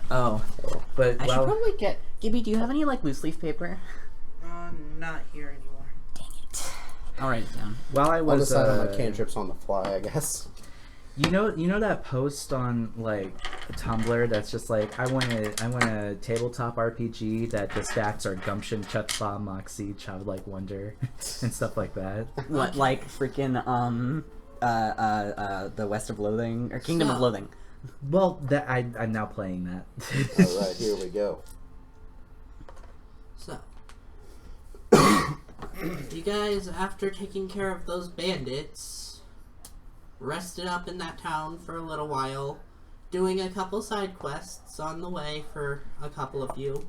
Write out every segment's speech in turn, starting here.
Oh, but I should probably get... Gibby, do you have any, like, loose leaf paper? Not here anymore. Dang it. I'll write it down. while I I'll was decide on my cantrips on the fly, I guess. you know that post on like Tumblr that's just like I want a tabletop RPG that the stats are Gumption, Chutzpah, Moxie, Childlike Wonder, and stuff like that. What, like, freaking, the West of Loathing, or Kingdom of Loathing? Well, that I'm now playing that. Alright, here we go. So, you guys, after taking care of those bandits, rested up in that town for a little while, doing a couple side quests on the way for a couple of you,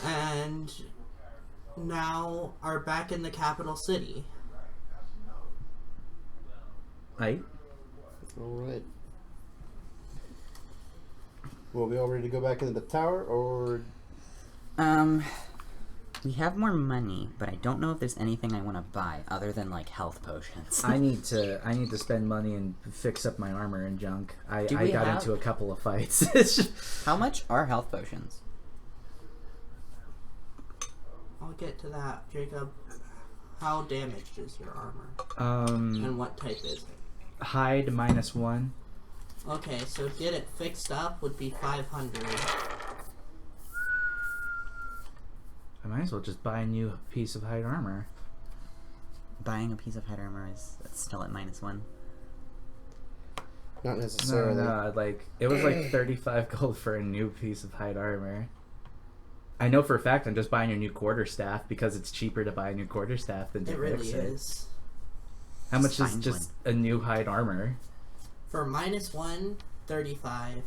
and now are back in the capital city. Right? Alright. Well, we all ready to go back into the tower, or... We have more money, but I don't know if there's anything I want to buy other than, like, health potions. I need to spend money and fix up my armor and junk. I got into a couple of fights. How much are health potions? I'll get to that, Jacob. How damaged is your armor? And what type is it? Hide -1. Okay, so get it fixed up would be 500. I might as well just buy a new piece of hide armor. Buying a piece of hide armor is still at -1. Not necessarily. No, like it was like 35 gold for a new piece of hide armor. I know for a fact I'm just buying a new quarterstaff because it's cheaper to buy a new quarterstaff than to It really fix it. is. How much is Find just a new hide armor? For -1, 35.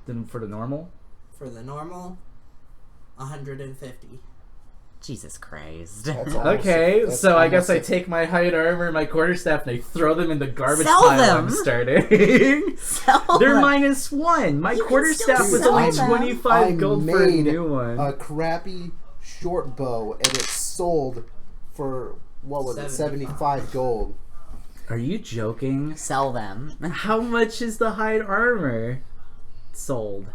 Then for the normal? For the normal, 150. Jesus Christ. That's almost- Okay, that's so I guess I almost- take my hide armor and my quarterstaff and I throw them in the garbage Sell pile them! I'm starting. Sell They're them. -1. My You can quarterstaff still was sell only them. 25 I gold for a made new one. a crappy short bow, and it sold for, what was it, 75 gold. Are you joking? Sell them. How much is the hide armor sold?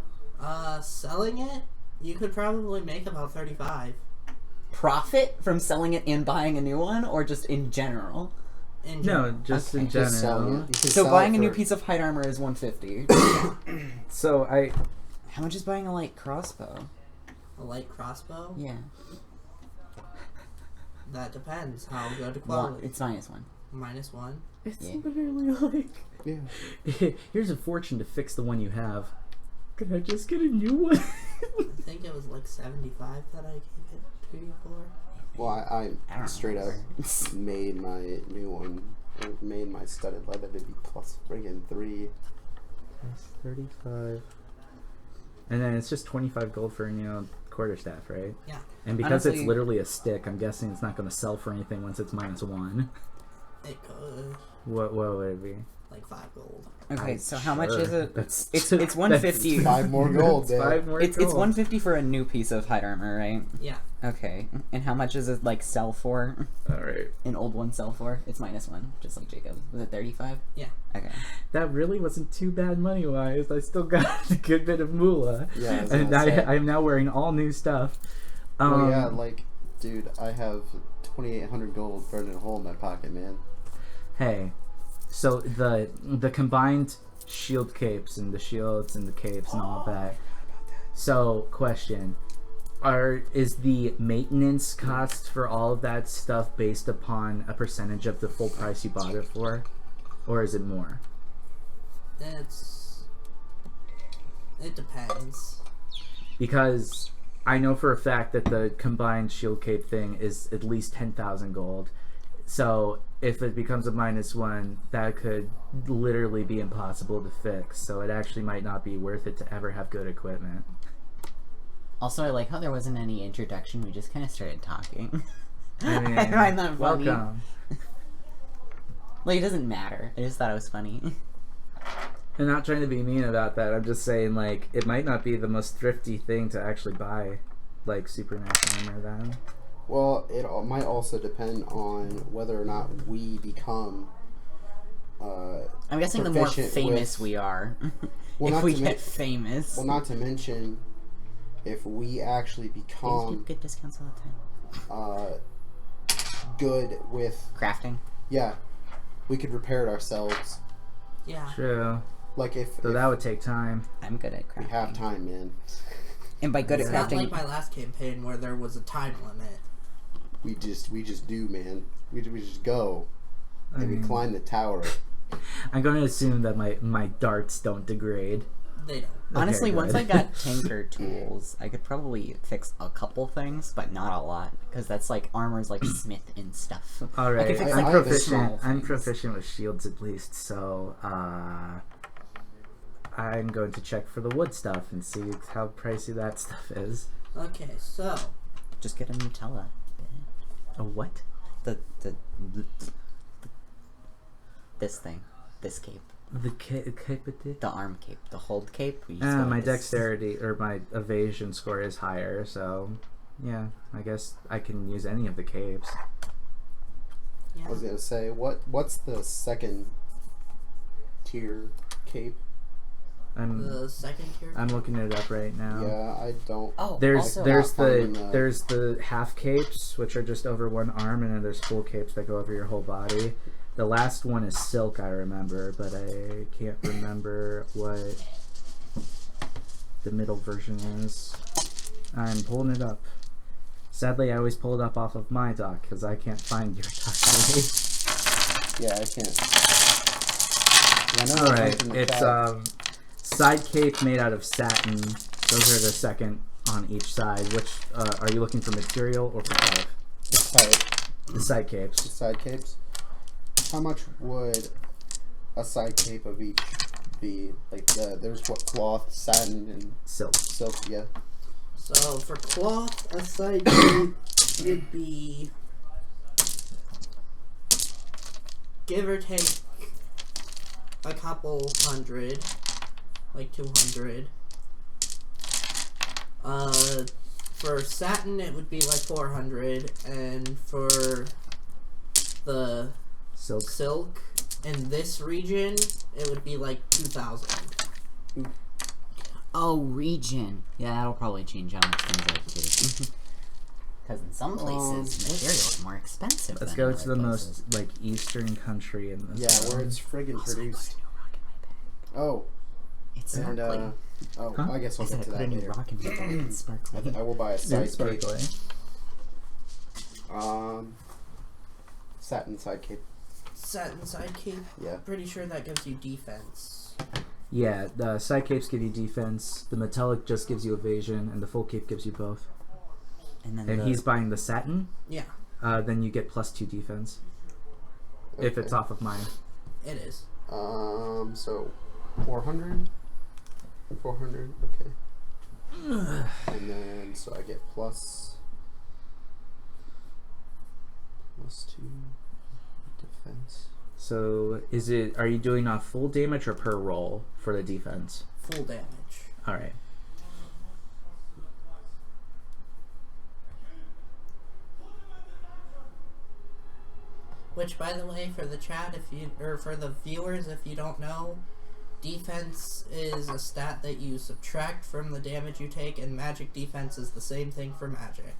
Selling it, you could probably make about 35. Profit from selling it and buying a new one, or just in general? In No, general. just Okay. in Just selling general. it. You can So sell buying it a new for- piece of hide armor is 150. So How much is buying a light crossbow? A light crossbow? Yeah. That depends. How good a Well, quality. it's -1. -1. it's Yeah. literally like Yeah. here's a fortune to fix the one you have. Could I just get a new one? I think it was like 75 that I gave it to you for. Well, I don't I straight up remember. made my new one. I made my studded leather to be plus friggin' 3. That's 35. And then it's just 25 gold for a new quarterstaff, right? Yeah. And because it's Honestly- literally a stick, I'm guessing it's not going to sell for anything once it's -1. It could. What would it be? Like 5 gold. Okay, so how much is it? That's It's 150. that's 5 more gold, it's then. 5 more It's gold. 150 for a new piece of hide armor, right? Yeah. Okay. And how much does it like sell for? Alright. An old one sell for? It's -1, just like Jacob. Was it 35? Yeah. Okay. That really wasn't too bad money-wise. I still got a good bit of moolah. Yeah, I was And gonna say. I'm now wearing all new stuff. Well, yeah, like, dude, I have 2,800 gold burning a hole in my pocket, man. Hey, so the combined shield capes and the shields and the capes and all of that. So, question: is the maintenance cost for all of that stuff based upon a percentage of the full price you bought it for, or is it more? It depends. Because I know for a fact that the combined shield cape thing is at least 10,000 gold. So if it becomes a -1, that could literally be impossible to fix. So it actually might not be worth it to ever have good equipment. Also, I like how there wasn't any introduction. We just kind of started talking. I mean, I find that funny. welcome. Like, it doesn't matter. I just thought it was funny. I'm not trying to be mean about that. I'm just saying, like, it might not be the most thrifty thing to actually buy, like, Supernatural armor then. Well, it might also depend on whether or not we become I'm guessing the more proficient famous with- we are, Well, if not we to get men- famous, Well, not to mention, if we actually Games become get good discounts all the time. good with, Crafting. yeah, we could repair it ourselves. Yeah. True. Like if So that would take time. I'm good at crafting. we have time, man. And by good It's at not crafting, like my last campaign where there was a time limit. We just do, man. We just go and we mean- climb the tower. I'm going to assume that my darts don't degrade. They don't. honestly, Okay, once good. I got tinker tools, I could probably fix a couple things, but not a lot, because that's like armor's like smith and stuff. All I right, could fix I- like I I'm have proficient. small I'm things. proficient with shields at least, so I'm going to check for the wood stuff and see how pricey that stuff is. Okay, so Just get a Nutella. A what? The this thing, this cape, The cape. the arm cape, the hold cape. We used Ah, to my like this- dexterity or my evasion score is higher, so yeah, I guess I can use any of the capes. yeah. I was gonna say, what's the second tier cape? The second tier. I'm looking it up right now. Yeah, I don't. Oh, There's also, there's not finding the- there's the half capes, which are just over one arm, and then there's full capes that go over your whole body. The last one is silk, I remember, but I can't remember what the middle version is. I'm pulling it up. Sadly, I always pull it up off of my doc because I can't find your doc. Yeah, I can't. Yeah, I know All there's right, one in the it's chat. side cape made out of satin. Those are the second on each side. Which are you looking for material or for color? It's tight. The side capes. Side capes. How much would a side cape of each be? Like there's what, cloth, satin, and Silk. silk. Yeah. So for cloth, a side cape would be give or take a couple hundred, like 200. For satin, it would be like 400, and for the Silk. silk in this region, it would be like 2,000. oh, region. Yeah, that'll probably change how much things are too. Because in some places, material is more expensive. Let's than go other to the places. most like eastern country in this. Yeah, world. where it's friggin' Also, I put a produced. new rock in my bag. Oh, It's and sparkling. Huh? I guess I I'll said get I to put a that new later. rock in my bag. It's sparkling. I will buy a side It's cape. sparkling. Satin side cape. Satin side cape, Yeah. pretty sure that gives you defense. Yeah, the side capes give you defense. The metallic just gives you evasion, and the full cape gives you both. And then And the, he's buying the satin. Yeah, Then you get +2 defense if it's Okay. off of mine. it is. So 400. 400. Okay. And then so I get plus 2 defense. So are you doing on full damage or per roll for the defense? Full damage. All right. Which, by the way, for the chat, for the viewers, if you don't know, defense is a stat that you subtract from the damage you take, and magic defense is the same thing for magic.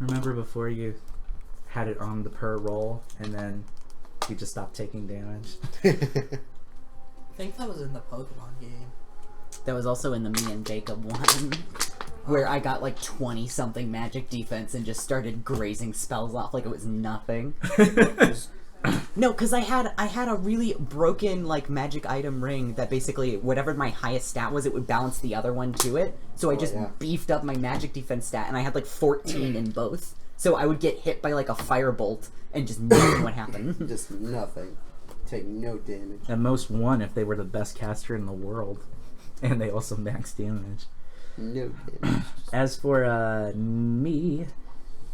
Remember before you had it on the per roll and then you just stopped taking damage? I think that was in the Pokemon game. that was also in the me and Jacob one, where I got like 20 something magic defense and just started grazing spells off like it was nothing. No, because I had a really broken like magic item ring that basically whatever my highest stat was, it would balance the other one to it. So I just yeah. beefed up my magic defense stat, and I had like 14 in both. So I would get hit by like a firebolt, and just nothing would happen. Just nothing. Take no damage. At most one if they were the best caster in the world. And they also max damage. No damage. As for me,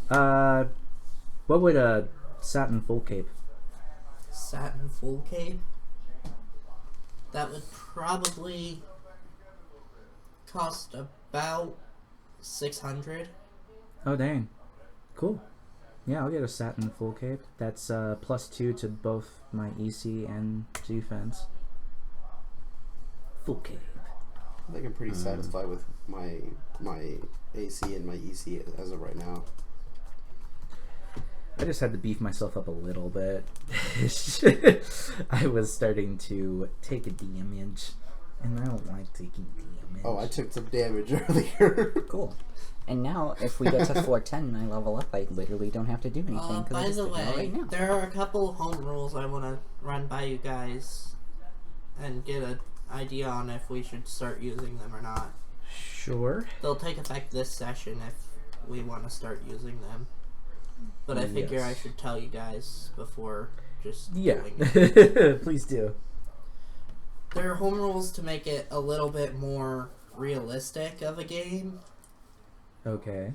what would a satin full cape? Satin full cape. That would probably cost about 600. Oh, dang. Cool. Yeah, I'll get a satin full cape. That's +2 to both my EC and defense. Full cape. I think I'm pretty satisfied with my AC and my EC as of right now. I just had to beef myself up a little bit. I was starting to take a damage, and I don't like taking damage. Oh, I took some damage earlier. Cool. And now, if we get to floor 10 and I level up, I literally don't have to do anything. 'cause I By just the did it way, right now. there are a couple home rules I want to run by you guys and get an idea on if we should start using them or not. Sure. They'll take effect this session if we want to start using them. But I figure I Yes. should tell you guys before just Yeah. doing it. Please do. There are home rules to make it a little bit more realistic of a game. Okay.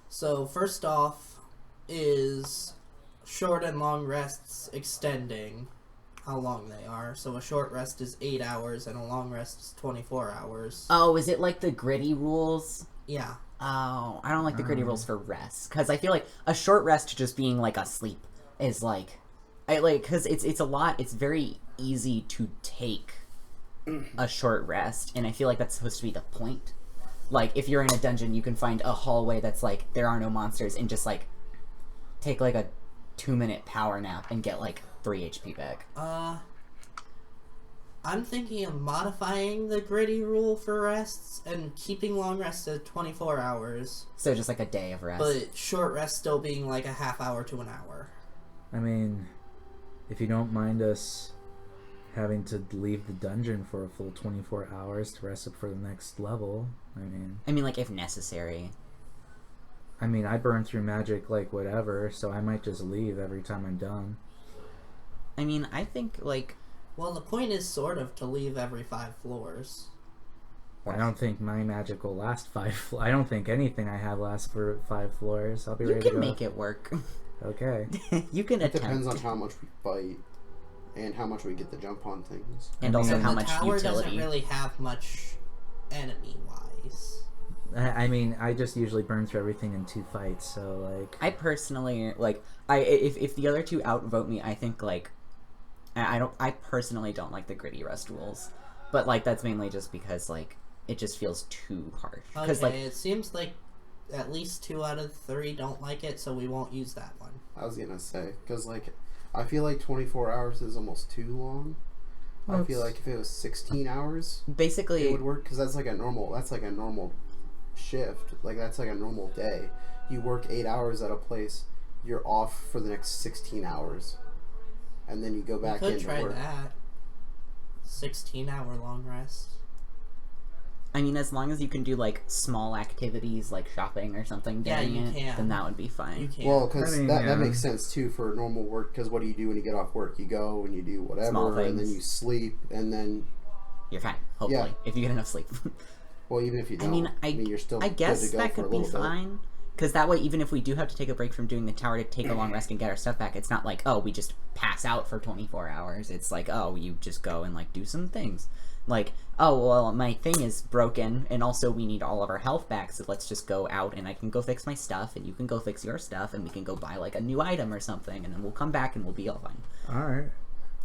So first off is short and long rests extending how long they are. So a short rest is 8 hours and a long rest is 24 hours. Oh, is it like the gritty rules? Yeah. Oh, I don't like the gritty rules for rest. Because I feel like a short rest just being like a sleep is like... because it's a lot, it's very easy to take a short rest. And I feel like that's supposed to be the point. Like, if you're in a dungeon, you can find a hallway that's like, there are no monsters, and just like, take like a 2-minute power nap and get like 3 HP back. I'm thinking of modifying the gritty rule for rests and keeping long rests at 24 hours, So just like a day of rest. but short rest still being like a half hour to an hour. I mean, if you don't mind us having to leave the dungeon for a full 24 hours to rest up for the next level, I mean, like, if necessary. I burn through magic like whatever, so I might just leave every time I'm done. I mean, I think, like... Well, the point is sort of to leave every 5 floors. I don't think my magic will last 5 I don't think anything I have lasts for 5 floors. I'll be You ready to can go. make it work. Okay. You can It attempt. depends on how much we fight and how much we get to jump on things. And also And how the much tower utility. doesn't really have much enemy-wise. I just usually burn through everything in 2 fights, so like I personally, like, if the other two outvote me, I think, like, I personally don't like the gritty rest rules. But, like, that's mainly just because, like, it just feels too harsh. Okay, Like, it seems like at least 2 out of 3 don't like it, so we won't use that one. I was gonna say, because like, I feel like 24 hours is almost too long. Well, I feel like if it was 16 hours, basically, it would work, because that's like a normal shift. Like, that's like a normal day. You work 8 hours at a place, you're off for the next 16 hours, and then you go back We in could to try work. that. 16-hour long rest. I mean, as long as you can do, like, small activities, like shopping or something Yeah, during you it, can. then that would be fine. You can't. Well, because I mean, that yeah. makes sense too for normal work. Because what do you do when you get off work? You go and you do Small whatever, and then things. you sleep, and then You're fine, hopefully, if you get enough sleep. well, even if you I don't, mean, you're still I guess good to go that for a could be little bit. fine. Because that way, even if we do have to take a break from doing the tower to take a long rest and get our stuff back, it's not like, oh, we just pass out for 24 hours. It's like, oh, you just go and, like, do some things. Like, oh, well, my thing is broken, and also we need all of our health back, so let's just go out, and I can go fix my stuff, and you can go fix your stuff, and we can go buy, like, a new item or something, and then we'll come back and we'll be all fine. alright.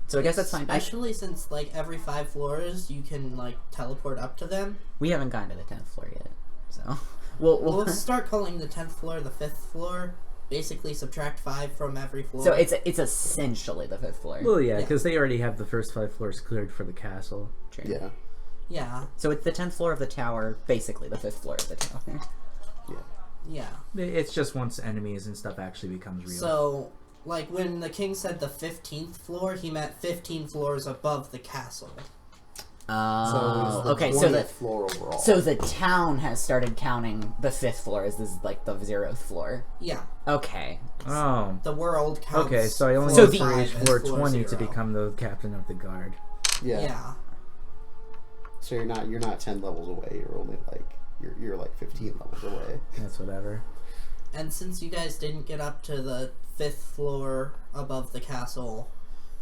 So I guess that's fine. Especially since, like, every 5 floors, you can, like, teleport up to them. We haven't gotten to the 10th floor yet, so... We'll We'll start calling the 10th floor the 5th floor. Basically, subtract 5 from every floor. So it's essentially the 5th floor. Well, yeah, Yeah. because they already have the first 5 floors cleared for the castle. True. Yeah, Yeah, So it's the 10th floor of the tower, basically the 5th floor of the tower. yeah. It's just once enemies and stuff actually becomes real. So, like, when the king said the 15th floor, he meant 15 floors above the castle. Oh, it's the okay. 20th floor overall. So the town has started counting the 5th floor as this is like the 0th floor. Yeah, Okay. Oh. the world counts. Okay, so I only So need the- to reach floor 20 to 0. become the captain of the guard. yeah. Yeah. So you're not 10 levels away. You're only like you're like 15 levels away. That's whatever. And since you guys didn't get up to the 5th floor above the castle,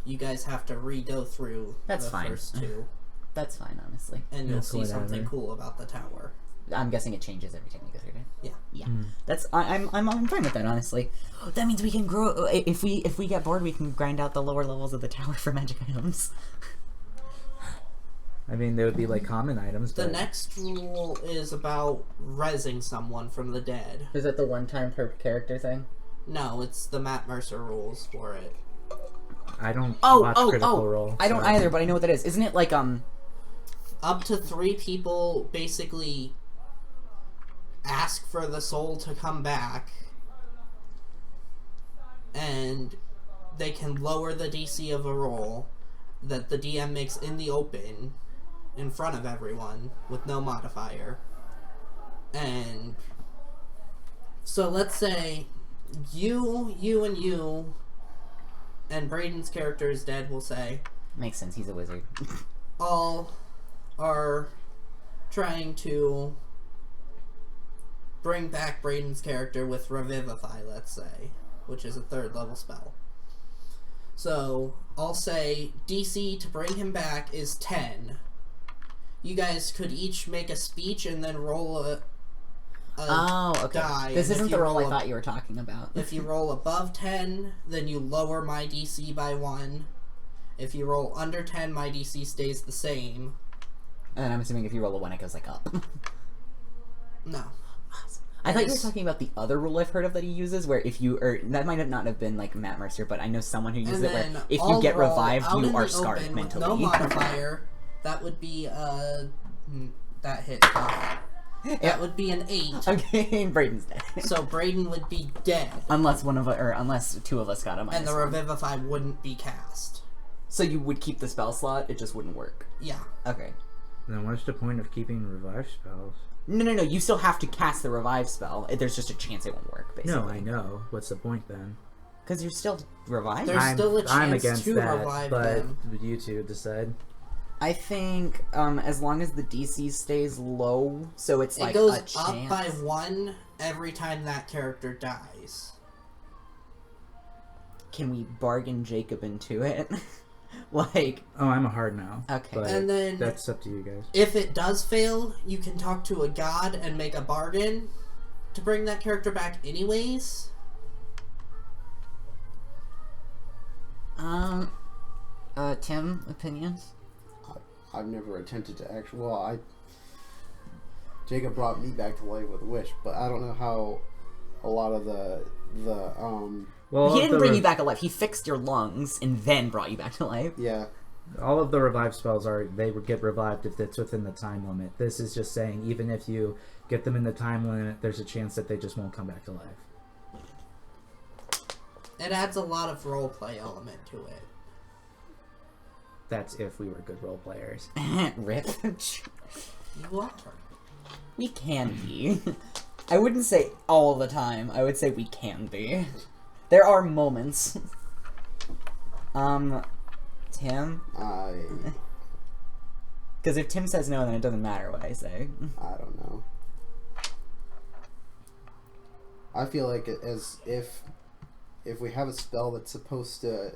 you guys have to re-go through That's the fine. first 2. That's fine, honestly. and you'll That's see something whatever. cool about the tower. I'm guessing it changes every time you go through it. Yeah. Yeah. Hmm. That's I'm fine with that, honestly. That means we can grow. If we get bored, we can grind out the lower levels of the tower for magic items. I mean, they would be like common items. The But next rule is about rezzing someone from the dead. Is it the one time per character thing? No, it's the Matt Mercer rules for it. I don't watch Critical Role. I don't so- either, but I know what that is. Isn't it like Up to 3 people basically ask for the soul to come back, and they can lower the DC of a roll that the DM makes in the open in front of everyone with no modifier. And so let's say you and Braden's character is dead, we'll say, makes sense? He's a wizard. all are trying to bring back Braden's character with Revivify, let's say, which is a 3rd level spell. So, I'll say DC to bring him back is 10. You guys could each make a speech and then roll a Oh, okay. die. This and if isn't you the role I roll thought you were talking about. If you roll above 10, then you lower my DC by 1. If you roll under 10, my DC stays the same. And I'm assuming if you roll a 1, it goes like up. No. I thought you were Yes. talking about the other rule I've heard of that he uses, where if you, or that might have not have been like Matt Mercer, but I know someone who uses And it where then if you I'll get roll revived, out you in are the scarred open mentally. with no modifier. That would be that hit. That would be an 8. Okay, Braden's dead. So Braden would be dead, unless one of or unless 2 of us got him. and the Revivify wouldn't be cast. So you would keep the spell slot, it just wouldn't work. Yeah. Okay. Then what's the point of keeping revive spells? No. You still have to cast the revive spell. There's just a chance it won't work, basically. No, I know. What's the point then? Because you're still revived. There's still a I'm chance against to that, revive but them. you two decide. I think as long as the DC stays low, so it's It like goes a chance. up by 1 every time that character dies. Can we bargain Jacob into it? Like, Oh, I'm a hard no. Okay. But And then- that's up to you guys. If it does fail, you can talk to a god and make a bargain to bring that character back anyways. Tim, opinions? I've never attempted to actually. Well, Jacob brought me back to life with a wish, but I don't know how a lot of the Well, He didn't bring you back alive. He fixed your lungs and then brought you back to life. yeah. All of the revive spells they would get revived if it's within the time limit. This is just saying even if you get them in the time limit, there's a chance that they just won't come back to life. It adds a lot of roleplay element to it. That's if we were good role players. Rip. You are. We can be. I wouldn't say all the time. I would say we can be. There are moments. Tim? Because if Tim says no, then it doesn't matter what I say. I don't know. I feel like as if we have a spell that's supposed to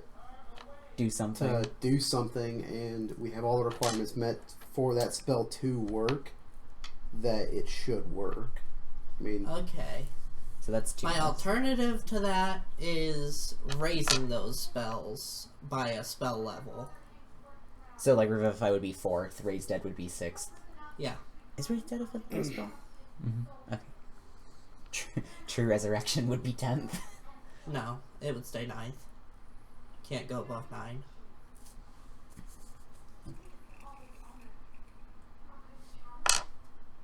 Do something. do something and we have all the requirements met for that spell to work, that it should work. I mean, Okay. So that's 2. My alternative to that is raising those spells by a spell level. So like Revivify would be 4th, Raise Dead would be 6th. Yeah. Is Raise Dead a 5th spell? Mm-hmm. Okay. True Resurrection would be 10th. No, it would stay 9th. Can't go above 9.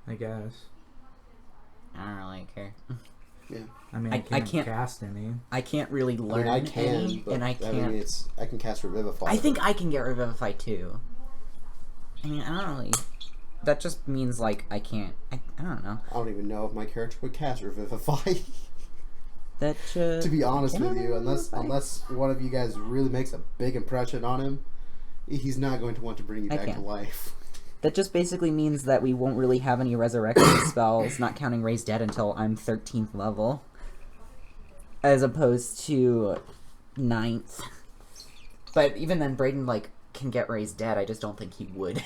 I guess. I don't really care. yeah. I mean, I I can't, can't- cast any. I can't really I learn mean, I can, any, but and I I can't. mean, I can cast Revivify. I think I can get Revivify too. I mean, I don't really. That just means like I can't. I don't know. I don't even know if my character would cast Revivify. That To be honest Can I with you, Revivify? unless one of you guys really makes a big impression on him, he's not going to want to bring you I back to can't. life. That just basically means that we won't really have any resurrection spells, not counting Raise Dead, until I'm 13th level. As opposed to 9th. But even then, Braden, like, can get Raised Dead. I just don't think he would.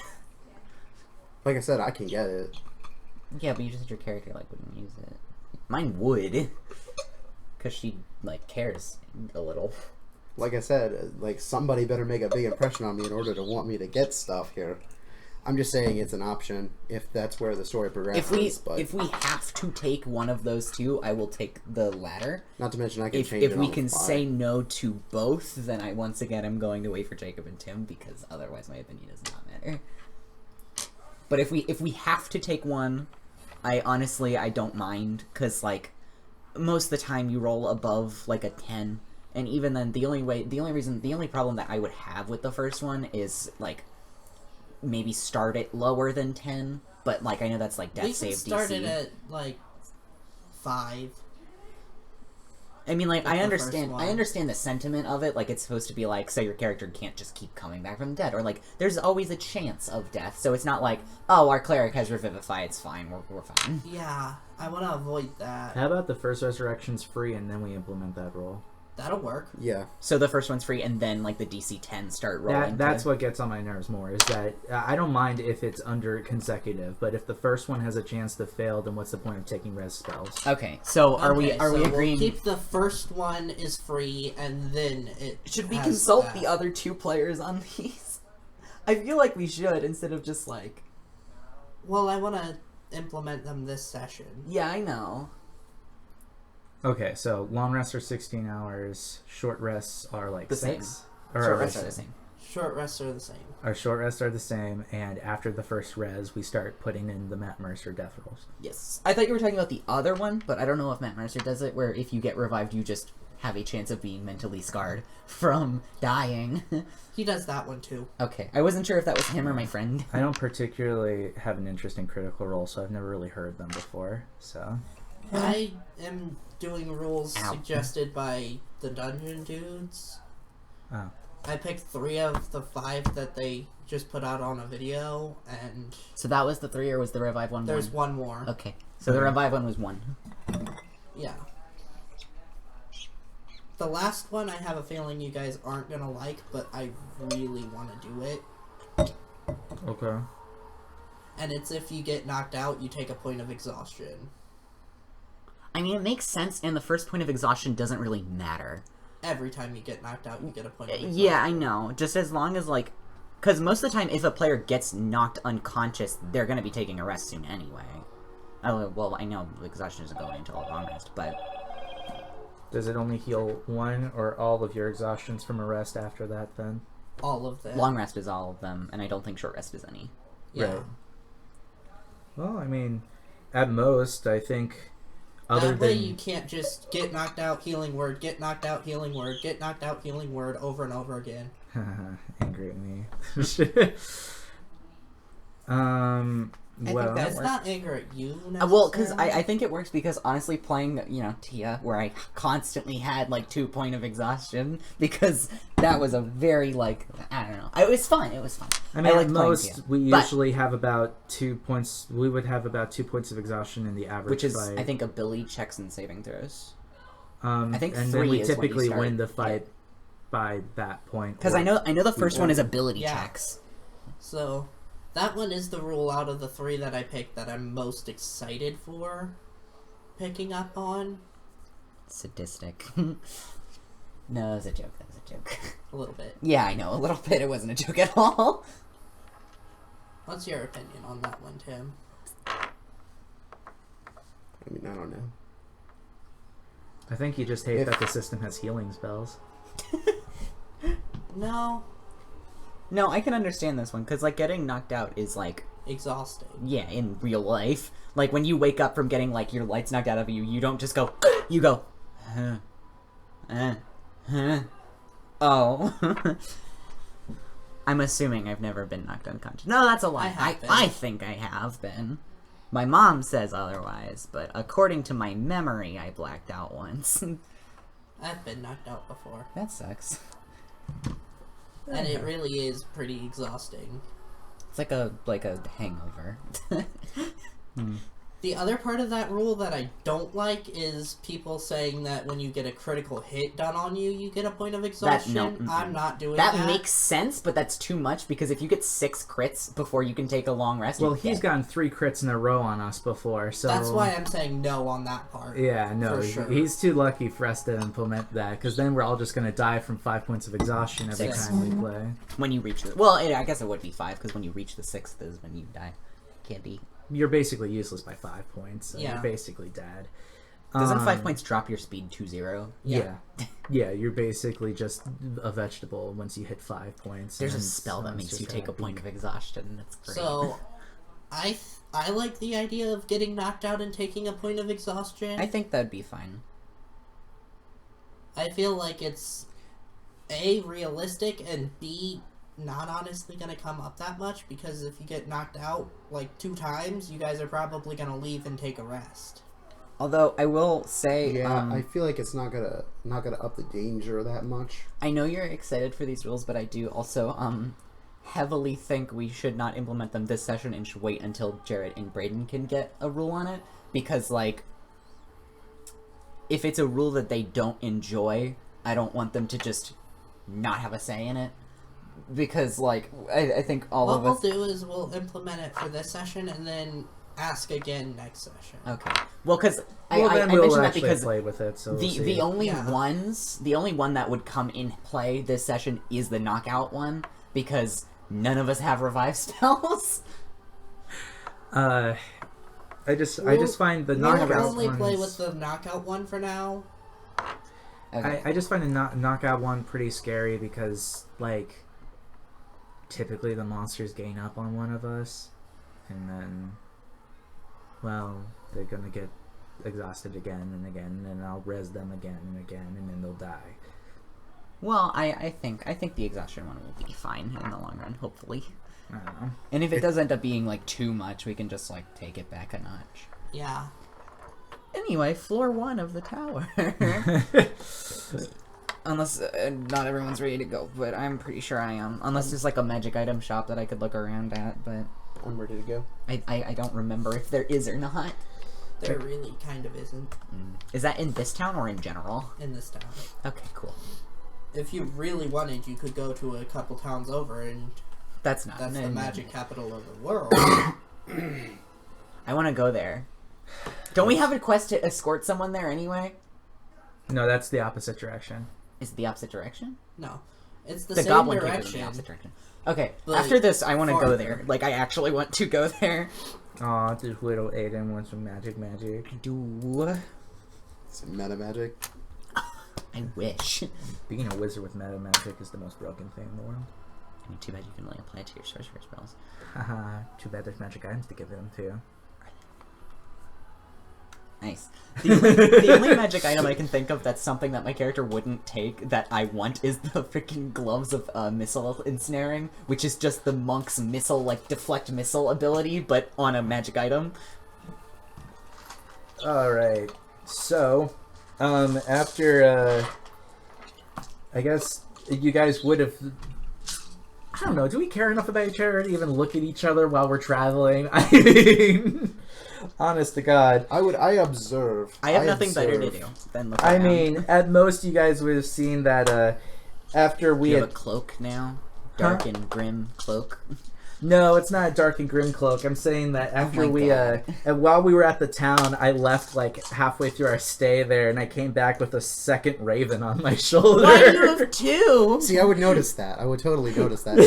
Like I said, I can get it. Yeah, but you just said your character like wouldn't use it. Mine would, cause she like cares a little. Like I said, like somebody better make a big impression on me in order to want me to get stuff here. I'm just saying it's an option if that's where the story progresses. If we have to take one of those two, I will take the latter. Not to mention I can If change it we on can the fly. say no to both, then I once again am going to wait for Jacob and Tim because otherwise my opinion does not matter. But if we have to take one, I don't mind because like most of the time you roll above like a 10, and even then the only problem that I would have with the first one is like maybe start it lower than 10, but like I know that's like death We save can start DC. it at like 5. I mean, like, With I the understand. first I one. understand the sentiment of it. Like, it's supposed to be like, so your character can't just keep coming back from the dead, or like, there's always a chance of death. So it's not like, oh, our cleric has revivify. It's fine. We're fine. Yeah, I want to avoid that. How about the first resurrection's free and then we implement that rule? That'll work. Yeah. So the first one's free, and then like the DC 10 start rolling. That's what gets on my nerves more, is that I don't mind if it's under consecutive, but if the first one has a chance to fail, then what's the point of taking res spells? Okay. So are we Okay, so agreeing? We'll keep the first one is free, and then it. Should we has consult that. the other two players on these? I feel like we should instead of just like. Well, I want to implement them this session. Yeah, I know. Okay, so long rests are 16 hours, short rests are like The 6? same. Or Short are rests they are the same. Short rests are the same. Our short rests are the same, and after the first res, we start putting in the Matt Mercer death rolls. Yes. I thought you were talking about the other one, but I don't know if Matt Mercer does it, where if you get revived, you just have a chance of being mentally scarred from dying. He does that one too. Okay. I wasn't sure if that was him or my friend. I don't particularly have an interest in critical role, so I've never really heard them before, so... I am doing rules Ow. suggested by the dungeon dudes. Oh. I picked 3 of the 5 that they just put out on a video, and So that was the 3, or was the revive one? there's 1? one more. Okay. So the revive one was 1. Yeah. The last one I have a feeling you guys aren't gonna like, but I really want to do it. Okay. And it's if you get knocked out, you take a point of exhaustion. I mean, it makes sense, and the first point of exhaustion doesn't really matter. Every time you get knocked out, you get a point of exhaustion. Yeah, I know. Just as long as, like... Because most of the time, if a player gets knocked unconscious, they're going to be taking a rest soon anyway. Oh, well, I know exhaustion isn't going until a long rest, but... Does it only heal one or all of your exhaustions from a rest after that, then? All of them. Long rest is all of them, and I don't think short rest is any. Yeah. Right. Well, I mean, at most, I think... Other That way than you can't just get knocked out, healing word, get knocked out, healing word, get knocked out, healing word over and over again. angry at me. think Well, that It's not anger at you, Well, because necessarily. I think it works because, honestly, playing, Tia, where I constantly had, 2 point of exhaustion, because that was a very, I don't know. It was fun. It was fun. I mean, like at playing most, Tia. we But- usually have about 2 points. We would have about 2 points of exhaustion in the average Which is, fight. I think, ability checks and saving throws. I think and 3 then we is when you typically start- win the fight by that point. Because or- I know the first one is ability Yeah. checks. So, that one is the rule out of the 3 that I picked that I'm most excited for picking up on. Sadistic. No, that was a joke. That was a joke. A little bit. Yeah, I know. A little bit. It wasn't a joke at all. What's your opinion on that one, Tim? I mean, I don't know. I think you just hate If- that the system has healing spells. No. No, I can understand this one, because, getting knocked out is, Exhausting. yeah, in real life. When you wake up from getting, your lights knocked out of you, you don't just go, you go, oh. I'm assuming I've never been knocked unconscious. No, that's a lie. I have been. I think I have been. My mom says otherwise, but according to my memory, I blacked out once. I've been knocked out before. That sucks. And it really is pretty exhausting. It's like a hangover. The other part of that rule that I don't like is people saying that when you get a critical hit done on you, you get a point of exhaustion. I'm not doing that. That makes sense, but that's too much because if you get 6 crits before you can take a long rest, Well, you're he's dead. gotten 3 crits in a row on us before, so... That's why I'm saying no on that part. Yeah, no, For sure. he's too lucky for us to implement that, because then we're all just going to die from 5 points of exhaustion every 6. time we play. When you reach the... Well, I guess it would be 5 because when you reach the 6th is when you die. Can't be... You're basically useless by 5 points, so Yeah. you're basically dead. Doesn't 5 points drop your speed to 0? Yeah. Yeah, you're basically just a vegetable once you hit 5 points. There's a and spell that someone's makes just you take a happy. point of exhaustion. That's great. So, I like the idea of getting knocked out and taking a point of exhaustion. I think that'd be fine. I feel like it's A, realistic, and B, not honestly gonna come up that much, because if you get knocked out like 2 times, you guys are probably gonna leave and take a rest. Although I will say, Yeah, I feel like it's not gonna up the danger that much. I know you're excited for these rules, but I do also heavily think we should not implement them this session and should wait until Jared and Braden can get a rule on it, because like if it's a rule that they don't enjoy, I don't want them to just not have a say in it, because like I think all What of we'll us. do is we'll implement it for this session and then ask again next session. Okay, well, because Well, I then we'll mentioned that actually because play with it, so we'll the see. only Yeah. the only one that would come in play this session is the knockout one, because none of us have revive spells. I just find the We'll knockout only play ones- with the knockout one for now. Okay. I just find the knockout one pretty scary because, like, typically the monsters gain up on one of us, and then, well, they're gonna get exhausted again and again, and I'll res them again and again, and then they'll die. Well, I think the exhaustion one will be fine in the long run, hopefully. I don't know. And if it does end up being like too much, we can just like take it back a notch. Yeah. Anyway, floor 1 of the tower. Unless not everyone's ready to go, but I'm pretty sure I am. Unless there's like a magic item shop that I could look around at, but I'm ready to go. I don't remember if there is or not. There really kind of isn't Is that in this town or in general? in this town. Okay, cool. If you really wanted, you could go to a couple towns over, and That's not. that's no, the no, magic no. capital of the world. I want to go there. Don't we have a quest to escort someone there anyway? No, that's the opposite direction. Is it the opposite direction? No. It's the The same goblin cave is in direction. the opposite direction. Okay, But after this, I want to go farther. there. Like, I actually want to go there. Aw, this little Aiden wants some magic. Do Some meta magic. I wish. Being a wizard with meta magic is the most broken thing in the world. I mean, too bad you can only apply it to your sorcerer spells. Haha, too bad there's magic items to give them to. Nice. The only magic item I can think of that's something that my character wouldn't take that I want is the freaking gloves of missile ensnaring, which is just the monk's missile, like deflect missile ability, but on a magic item. Alright, so, after, I guess you guys would have... I don't know, do we care enough about each other to even look at each other while we're traveling? I mean, honest to God. I observe. I have nothing better to observe. do than look I around. mean, at most you guys would have seen that, after we you had... have a cloak now? Dark and grim cloak? No, it's not a dark and grim cloak. I'm saying that after my we, God. and while we were at the town, I left like halfway through our stay there, and I came back with a second raven on my shoulder. Why do you have 2? See, I would notice that. I would totally notice that.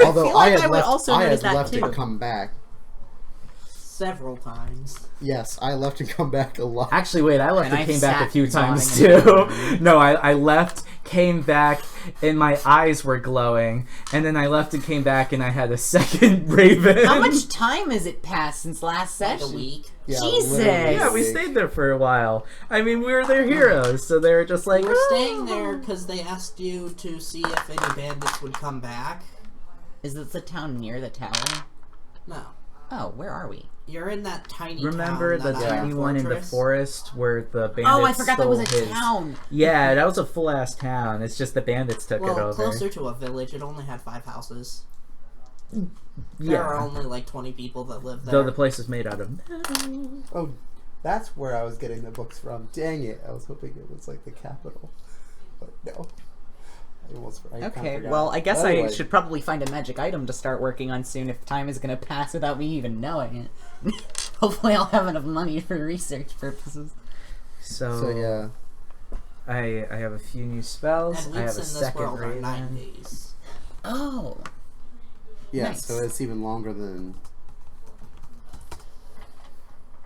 Although feel like I had I would left, also I notice had that left too. and come back. Several times. Yes, I left and come back a lot. Actually, wait, I left And and I came back a sat few times yawning too. No, I left, came back, and my eyes were glowing, and then I left and came back, and I had a second raven. How much time has it passed since last Like a session? week. Yeah, Jesus! literally. Yeah, we stayed there for a while. I mean, we were their heroes, so they were just like, We were staying "Oh." there because they asked you to see if any bandits would come back. Is this the town near the tower? No. Oh, where are we? You're in that tiny Remember town, the that tiny one in the fortress? forest where the bandits Oh, I forgot that was a stole his... town. Yeah, that was a full-ass town. It's just the bandits took it Well, over. closer to a village. It only had 5 houses. There are Yeah. only like 20 people that live there. Though the place is made out of metal. Oh, that's where I was getting the books from. Dang it! I was hoping it was like the capital, but no. I kinda Okay, forgot. well, I guess Anyway, I should probably find a magic item to start working on soon if time is gonna pass without me even knowing it. Hopefully I'll have enough money for research purposes. So yeah, I have a few new spells. and I have weeks a in this second world are raven. 9 days. Oh. yeah. Nice. So it's even longer than.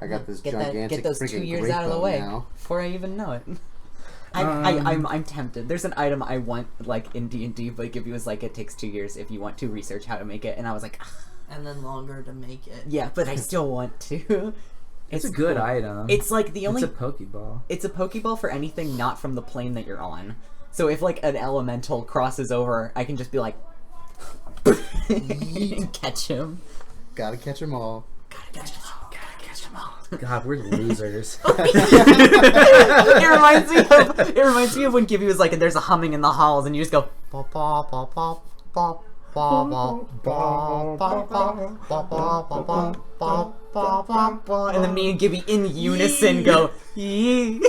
I got this Get gigantic those 2 freaking years great out of the bow way now. before I even know it. I'm tempted. There's an item I want, like, in D&D, but give you is like, it takes 2 years if you want to research how to make it, and I was like, And then longer to make it. yeah, but I still want to. It's a good cool. item. It's like the only... It's a Pokeball. It's a Pokeball for anything not from the plane that you're on. So if, like, an elemental crosses over, I can just be like... catch him. Gotta catch them all. Gotta catch them all. God, we're losers. It reminds me of when Gibby was like, there's a humming in the halls, and you just go... "Ba, ba, ba, ba, ba, ba, ba, ba, ba, ba, ba, ba, ba, ba, ba, ba, ba," and then me and Gibby in unison go... "Yee."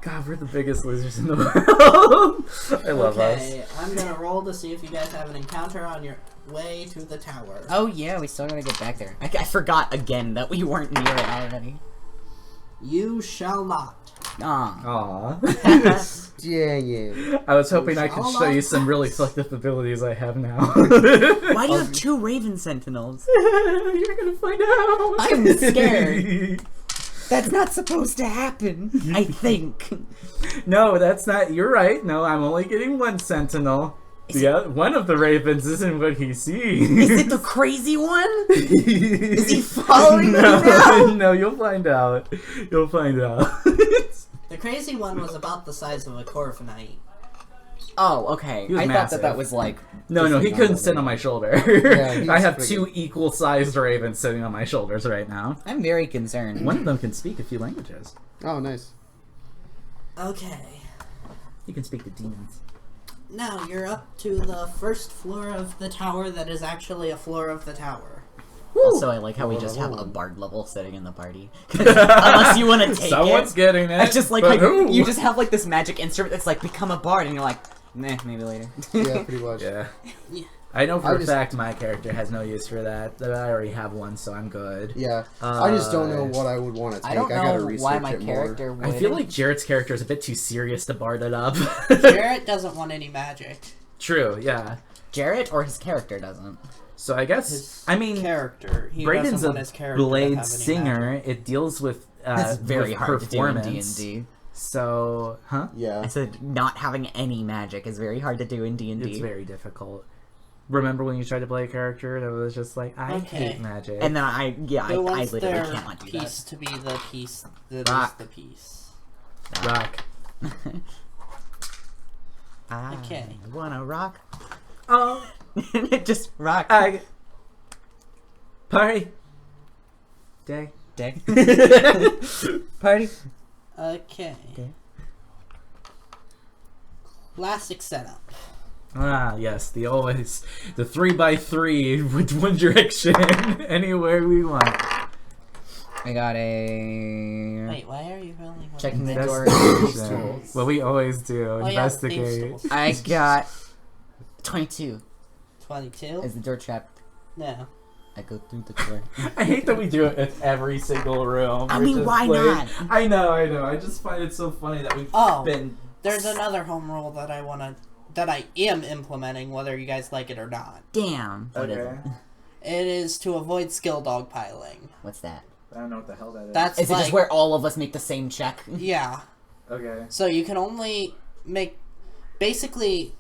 God, we're the biggest losers in the world. I love us. Okay, I'm gonna roll to see if you guys have an encounter on your way to the tower. Oh yeah, we still gotta get back there. I forgot again that we weren't near it already. You shall not. Aw. Aw. Dang it. I was hoping I could Shall show you not. some really fucked up abilities I have now. Why do you have 2 Raven Sentinels? You're gonna find out. I'm scared. That's not supposed to happen, I think. No, that's not. You're right. No, I'm only getting 1 sentinel. One of the ravens isn't what he sees. Is it the crazy one? Is he following me now? No, you'll find out. You'll find out. The crazy one was about the size of a Corviknight. Oh, okay. He was I thought massive. that was like... No, just he a couldn't normal sit on one. my shoulder. he's I have friggin- 2 equal-sized ravens sitting on my shoulders right now. I'm very concerned. One of them can speak a few languages. Oh, nice. Okay. He can speak to demons. Now you're up to the first floor of the tower that is actually a floor of the tower. Also, I like how we just have a bard level sitting in the party. Unless you want to take Someone's it. getting it. I just like but how who? you just have like this magic instrument that's like, become a bard, and you're like, nah, maybe later. Yeah, pretty much. Yeah. Yeah. I know for I a just- fact my character has no use for that. I already have one, so I'm good. Yeah. I just don't know what I would want to take. I don't gotta know research why my it more. character would. I feel like Jarrett's character is a bit too serious to bard it up. Jarrett doesn't want any magic. True, yeah. Jarrett or his character doesn't. So I guess, His I mean, character. He Brayden's doesn't a want his character to have blade any singer. magic. It deals with That's very with hard to do in performance. D&D. So, huh? Yeah. I said not having any magic is very hard to do in D&D. It's very difficult. Remember when you tried to play a character that was just like, I Okay. hate magic. And then I Who literally wants their cannot do piece to be the piece that Rock. is the piece? Rock. that. Okay. I wanna rock. Oh, Just rock. party. Day. Dick. Party. Okay. Okay. Classic setup. Ah, yes, the 3x3 with one direction anywhere we want. I got a... Wait, why are you rolling? with Checking the this? door. Investigation. What we always do, Oh, yeah, investigate. thieves' tools. I got 22. 22? Is the door trapped? No. I go through the door. I hate that we do it in every single room. I We're mean, just why like- not? I know. I just find it so funny that we've Oh. been. There's another home rule that I am implementing, whether you guys like it or not. Damn. What is Okay. it? It is to avoid skill dogpiling. What's that? I don't know what the hell that is. That's Is it like, just where all of us make the same check? yeah. Okay. So you can only make, basically,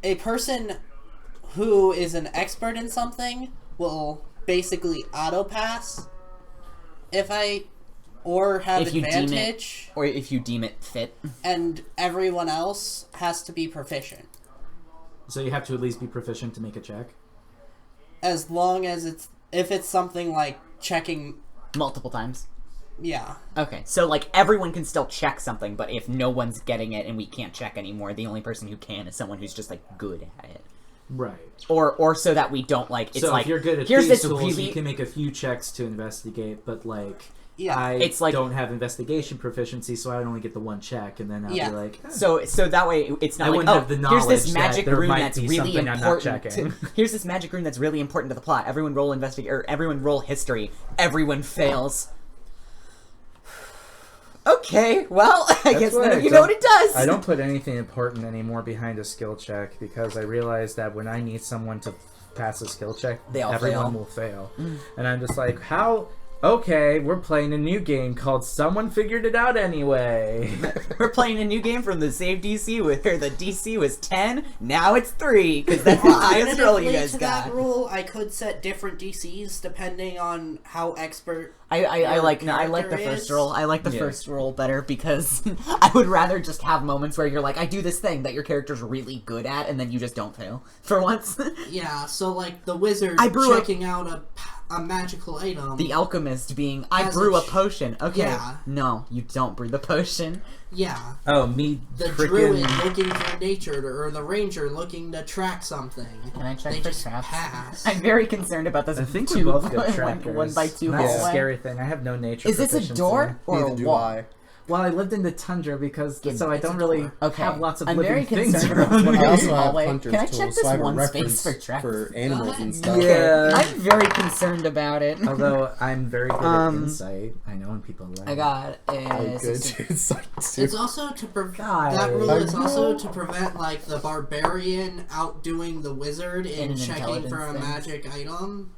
a person who is an expert in something will basically auto pass or have If you deem it- advantage, Or if you deem it fit. and everyone else has to be proficient. So you have to at least be proficient to make a check. As long as if it's something like checking, Multiple times. yeah. Okay, so like everyone can still check something, but if no one's getting it and we can't check anymore, the only person who can is someone who's just like good at it. Right. or so that we don't like. It's so like if you're good at here's these this tools, really you can make a few checks to investigate, but like. Yeah. I It's like- don't have investigation proficiency, so I only get the one check, and then I'll Yeah. be like, so that way it's not I like, wouldn't oh, have the here's this knowledge that magic there rune might that's be really something I'm not important. checking. Here's this magic rune that's really important to the plot. Everyone roll investigate, or everyone roll history. Everyone fails. Okay, well, I guess why none I of you know don't- what it does. I don't put anything important anymore behind a skill check because I realize that when I need someone to pass a skill check, They all everyone fail. will fail. And I'm just like, how? Okay, we're playing a new game called Someone Figured It Out Anyway. We're playing a new game from the save DC where the DC was 10, now it's 3, because that's the highest roll you Alternatively guys to got. that rule, I could set different DCs depending on how expert. I like the character first is. roll. I like the Yeah. first roll better because I would rather just have moments where you're like, I do this thing that your character's really good at, and then you just don't fail for once. Yeah, so like the wizard I brew a- checking out a magical item. The alchemist being, I As brew a a potion. Okay, yeah. no, you don't brew the potion. Yeah. Oh, me The druid freaking. looking for nature, or the ranger looking to track something. Can I check They for just traps? pass. I'm very concerned about this. I think two, we both got trackers. one by two That's hallway. a scary thing. I have no nature. Is this a proficiency. door or Neither a do wall? I. Well, I lived in the tundra because It's I a don't really door. Okay, have lots of I'm living very things concerned about around this one. me. I also have Hallway. hunter's Can I check tools, this so I have a one space reference for traps? for animals ahead. and stuff. Yeah. I'm very concerned about it. Although I'm very good at insight, I know when people lie. I got I'm a good. 16. It's like, It's also to God. that rule I is also know. to prevent like the barbarian outdoing the wizard In in an checking for a intelligence magic item.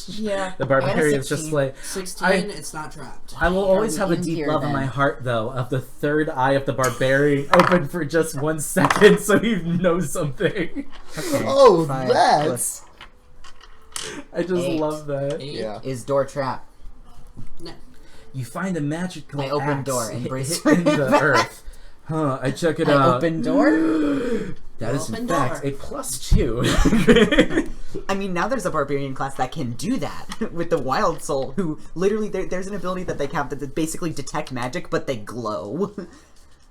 Yeah. The barbarian's just 16. like 16, I- it's not trapped. I will always we have a in deep here, love in then? my heart, though, of the third eye of the barbarian open for just 1 second, so he knows something. oh, Five that's I just 8. love that. 8? yeah. Is door trap. No. You find a magical I open axe door and hit brace in the for earth. Huh? I check it I out. open door. That is in Open fact door. a +2. I mean, now there's a barbarian class that can do that with the wild soul, who literally there's an ability that they have that basically detect magic, but they glow.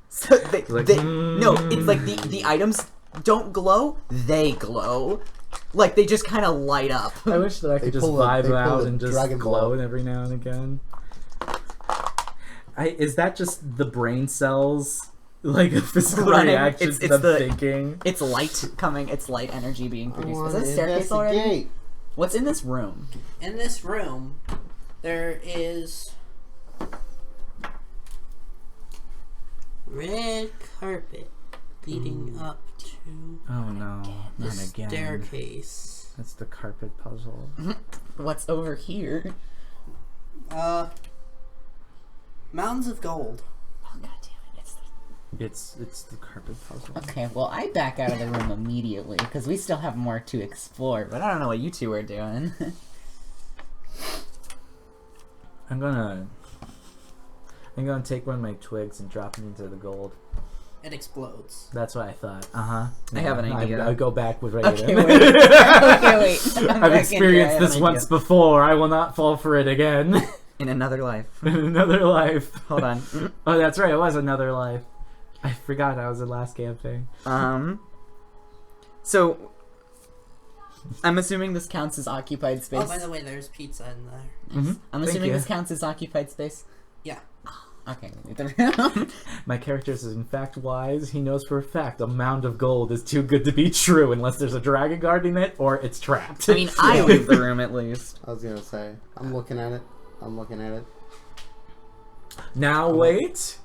So Like, no, it's like the items don't glow, they glow. Like they just kind of light up. I wish that I could They just pull a- vibe they pull out a and just Dragon glow Ball. it every now and again. Is that just the brain cells? Like a physical Running. reaction It's to them the- thinking? It's light coming. It's light energy being I produced. Is want that a to staircase already? investigate. What's in this room? In this room, there is red carpet leading up to Oh no, the not again. staircase. That's the carpet puzzle. What's over here? Mounds of gold. Oh god damn it! It's the carpet puzzle. Okay, well I back out of the room immediately because we still have more to explore. But I don't know what you two are doing. I'm gonna take one of my twigs and drop it into the gold. It explodes. That's what I thought. Uh-huh. I have an idea. I'll go back with Okay, Raiden. wait. Okay, wait. I'm I've back in here. I experienced have this an once idea. before. I will not fall for it again. In another life. In another life. Hold on. Oh, that's right. It was another life. I forgot I was the last campaign. So I'm assuming this counts as occupied space. Oh, by the way, there's pizza in there. Mm-hmm. I'm assuming this counts as occupied space. Yeah. Okay. My character is in fact wise. He knows for a fact a mound of gold is too good to be true unless there's a dragon guarding it or it's trapped. I mean, I leave the room at least. I was gonna say. I'm looking at it. Now wait.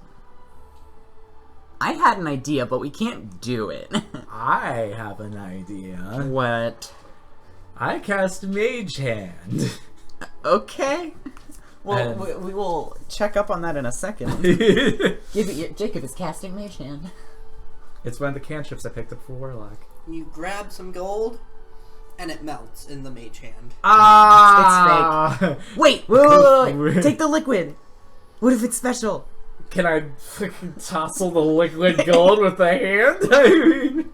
I had an idea, but we can't do it. I have an idea. What? I cast Mage Hand. Okay. Well, And- we will check up on that in a second. Jacob is casting Mage Hand. It's one of the cantrips I picked up for Warlock. You grab some gold, and it melts in the mage hand. Ah! Wait, wait. Take the liquid. What if it's special? Can I fucking tousle the liquid gold with the hand? I mean...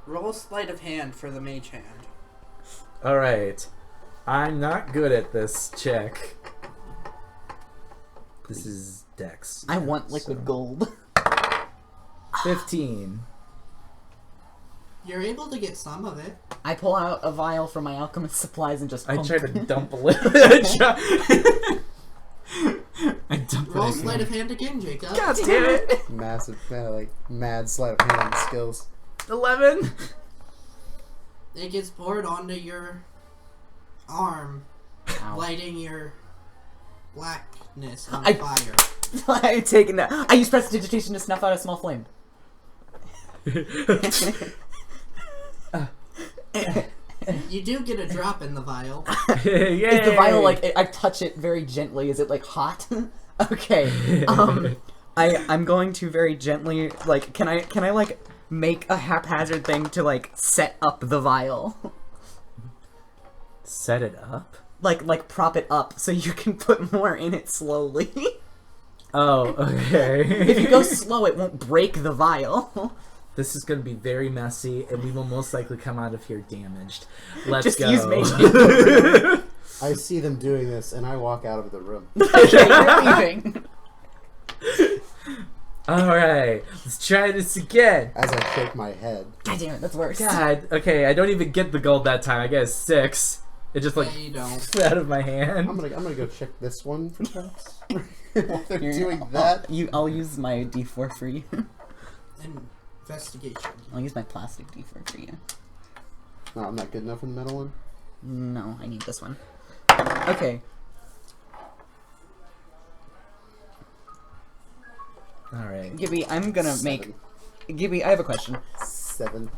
Roll sleight of hand for the mage hand. Alright. I'm not good at this check. This is Dex. I want liquid gold. 15. You're able to get some of it. I pull out a vial from my alchemist supplies and just I pump try to it. dump a little. I dump Roll it. sleight of hand again, Jacob. God damn it! Massive, like mad sleight of hand skills. 11. It gets poured onto your arm, Ow. lighting your blackness on I- fire. I'm taking that. I use prestidigitation to snuff out a small flame. You do get a drop in the vial. Yay! Is the vial like? I touch it very gently. Is it like hot? Okay. I'm going to very gently like. Can I like make a haphazard thing to like set up the vial? Set it up? Like prop it up so you can put more in it slowly. Oh, okay. If you go slow, it won't break the vial. This is going to be very messy, and we will most likely come out of here damaged. Let's Just go. use mage. I see them doing this, and I walk out of the room. Okay, you're leaving. Alright, let's try this again. As I shake my head. God damn it, that's worse. God, okay, I don't even get the gold that time. I get a 6. It just like Yeah, you don't. flew out of my hand. I'm gonna go check this one for traps. While they're doing that. I'll use my D4 for you. Investigation. I'll use my plastic D4 for you. No, I'm not good enough for the metal one. No, I need this one. Okay. Alright. Gibby, I'm gonna make... Seven. Gibby, I have a question. 7.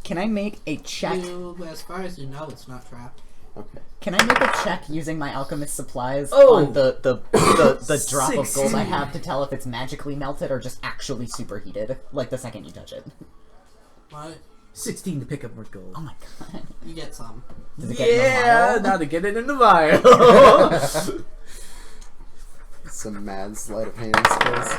Can I make a check? You, as far as you know, it's not trapped. Okay. Can I make a check using my alchemist supplies Oh! on the drop of gold I 16. have to tell if it's magically melted or just actually superheated? Like the second you touch it. What? 16 to pick up more gold. Oh my god. You get some. Does it get in the Yeah, vial? now to get it in the vial. Some mad sleight of hand skills.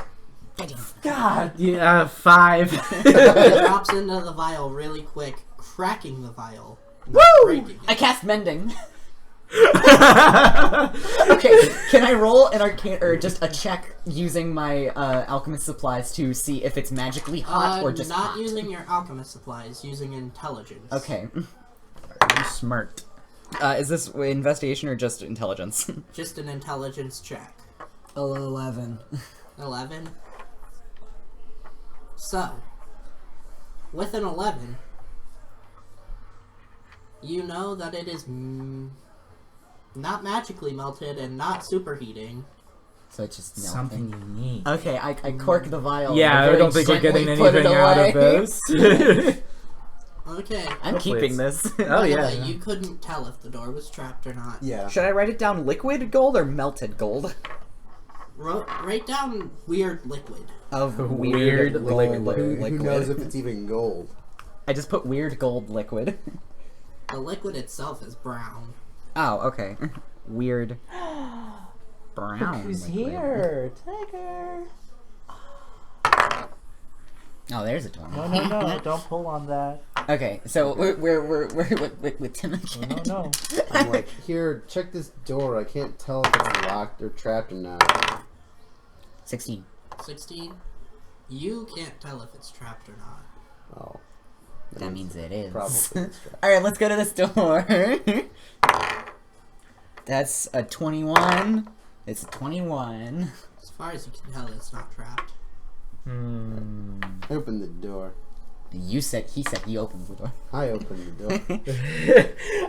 God, yeah, 5. It drops into the vial really quick, cracking the vial. Not Woo! breaking I it. cast mending. Okay, can I roll an arcane or just a check using my alchemist supplies to see if it's magically hot or just not hot? using your alchemist supplies, using intelligence. Okay. You smart. Is this investigation or just intelligence? Just an intelligence check. 11. 11. So, with an 11, you know that it is not magically melted and not superheating. So it's just melting. Something you need. Okay, I cork the vial. Yeah, and I don't think we're gently getting put it anything out away. of this. Okay. I'm Hopefully keeping it's- this. Oh, By the yeah. way, you couldn't tell if the door was trapped or not. Yeah. Should I write it down liquid gold or melted gold? Write down weird liquid. Of Weird gold liquid. Who knows if it's even gold? I just put weird gold liquid. The liquid itself is brown. Oh, okay. Weird brown liquid. Tiger. Oh, there's a toy. No, don't pull on that. Okay, so we're with Tim again. No. I'm like, here, check this door. I can't tell if it's locked or trapped or not. 16. 16. You can't tell if it's trapped or not. Oh. That means it is. Probably it's trapped. Alright, let's go to this door. That's a 21. It's a 21. As far as you can tell, it's not trapped. Open the door. He said he opens the door. I opened the door.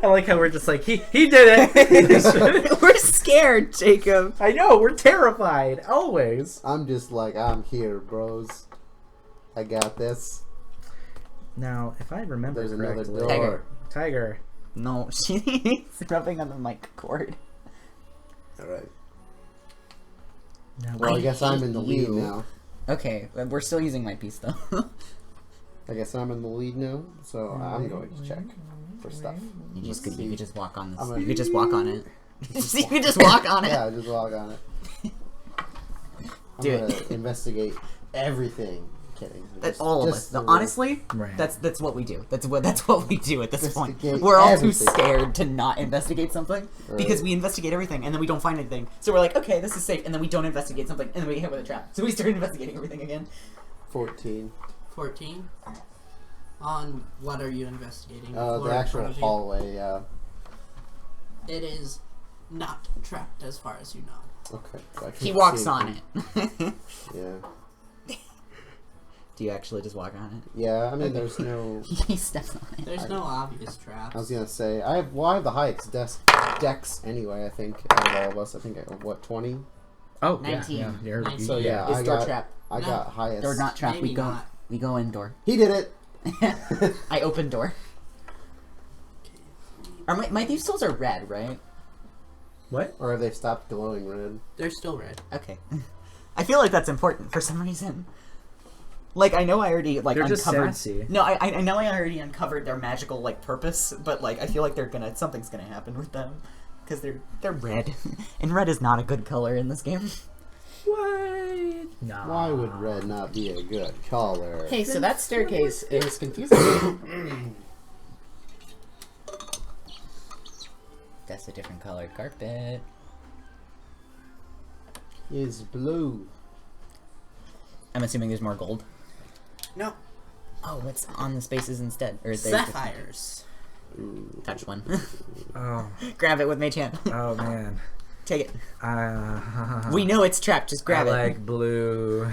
I like how we're just like, he did it. We're scared, Jacob. I know, we're terrified, always. I'm just like, I'm here, bros. I got this. Now, if I remember There's another correctly, door. Tiger. No, she's rubbing on the mic cord. Alright. Now, Well, I I guess I'm in the hate lead you. now. Okay, we're still using my piece though. I guess I'm in the lead now, so I'm going to check for stuff. You Let's could see. just walk on this. I'm gonna- You could just walk on it. You could just walk on it. Yeah, just log on it. I'm Do gonna it. investigate everything. Kidding. That's all of us. Just No, the- honestly, Right. that's what we do. That's what we do at this point. Investigate We're all everything. too scared to not investigate something because we investigate everything and then we don't find anything. So we're like, okay, this is safe, and then we don't investigate something, and then we get hit with a trap. So we start investigating everything again. 14. 14. On what are you investigating? The floor in front actual of you? hallway, yeah. It is not trapped as far as you know. Okay. So I He can't walks see on anything. it. Yeah. Do you actually just walk on Yeah, I mean, there's no... it? He steps on it. There's no obvious traps. I was gonna say, I have the highest decks anyway, I think, out of all of us. I think, what, 20? Oh, 19. yeah. You're, 19. So, yeah, Is I door got, trap? I No. got highest. Door not trap. Maybe We go. not. We go indoor. He did it! I open door. My thieves' souls are red, right? What? Or have they stopped glowing red? They're still red. Okay. I feel like that's important for some reason. Like, I know I already, like, They're just uncovered... sassy. No, I know I already uncovered their magical, like, purpose, but, like, I feel like something's gonna happen with them. Because they're red. And red is not a good color in this game. What? Nah. Why would red not be a good color? Hey, so that staircase is confusing. That's a different colored carpet. Is blue. I'm assuming there's more gold. No. Oh, what's on the spaces instead? Or there's Sapphires. Ooh. Touch one. Oh, Grab it with Mage Hand. oh man. Take it. Uh, We know it's trapped. Just grab I it. like blue.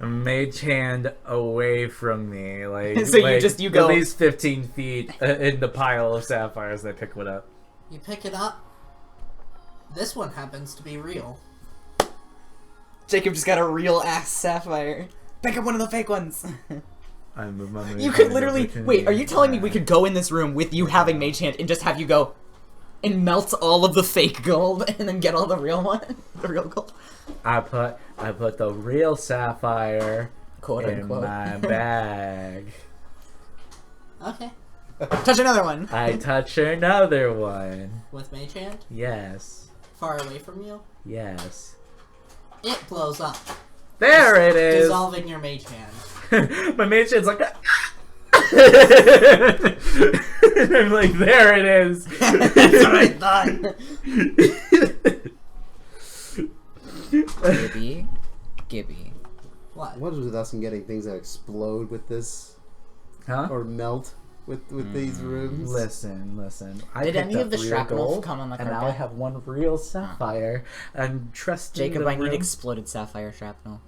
Mage hand away from me, like So you like, just- you go- at least 15 feet in the pile of sapphires. I pick one up. You pick it up. This one happens to be real. Jacob just got a real ass sapphire. Pick up one of the fake ones. I move my mage You could hand literally over to wait. Are me. you telling me we could go in this room with you having Mage Hand and just have you go and melt all of the fake gold and then get all the real one, the real gold? I put the real sapphire Quote in unquote. my bag. Okay. Touch another one. I touch another one. With Mage Hand, Yes, far away from you, yes. it blows up, There it is. dissolving your Mage Hand. My mage hand's like. I'm like, there it is. That's what I thought. Gibby. What? What is with us and getting things that explode with this? Huh? Or melt with these rooms? Listen. I Did picked any of up the real shrapnel gold, come on the and now I carpet? have one real sapphire. And trust Jacob, the I need room. exploded sapphire shrapnel.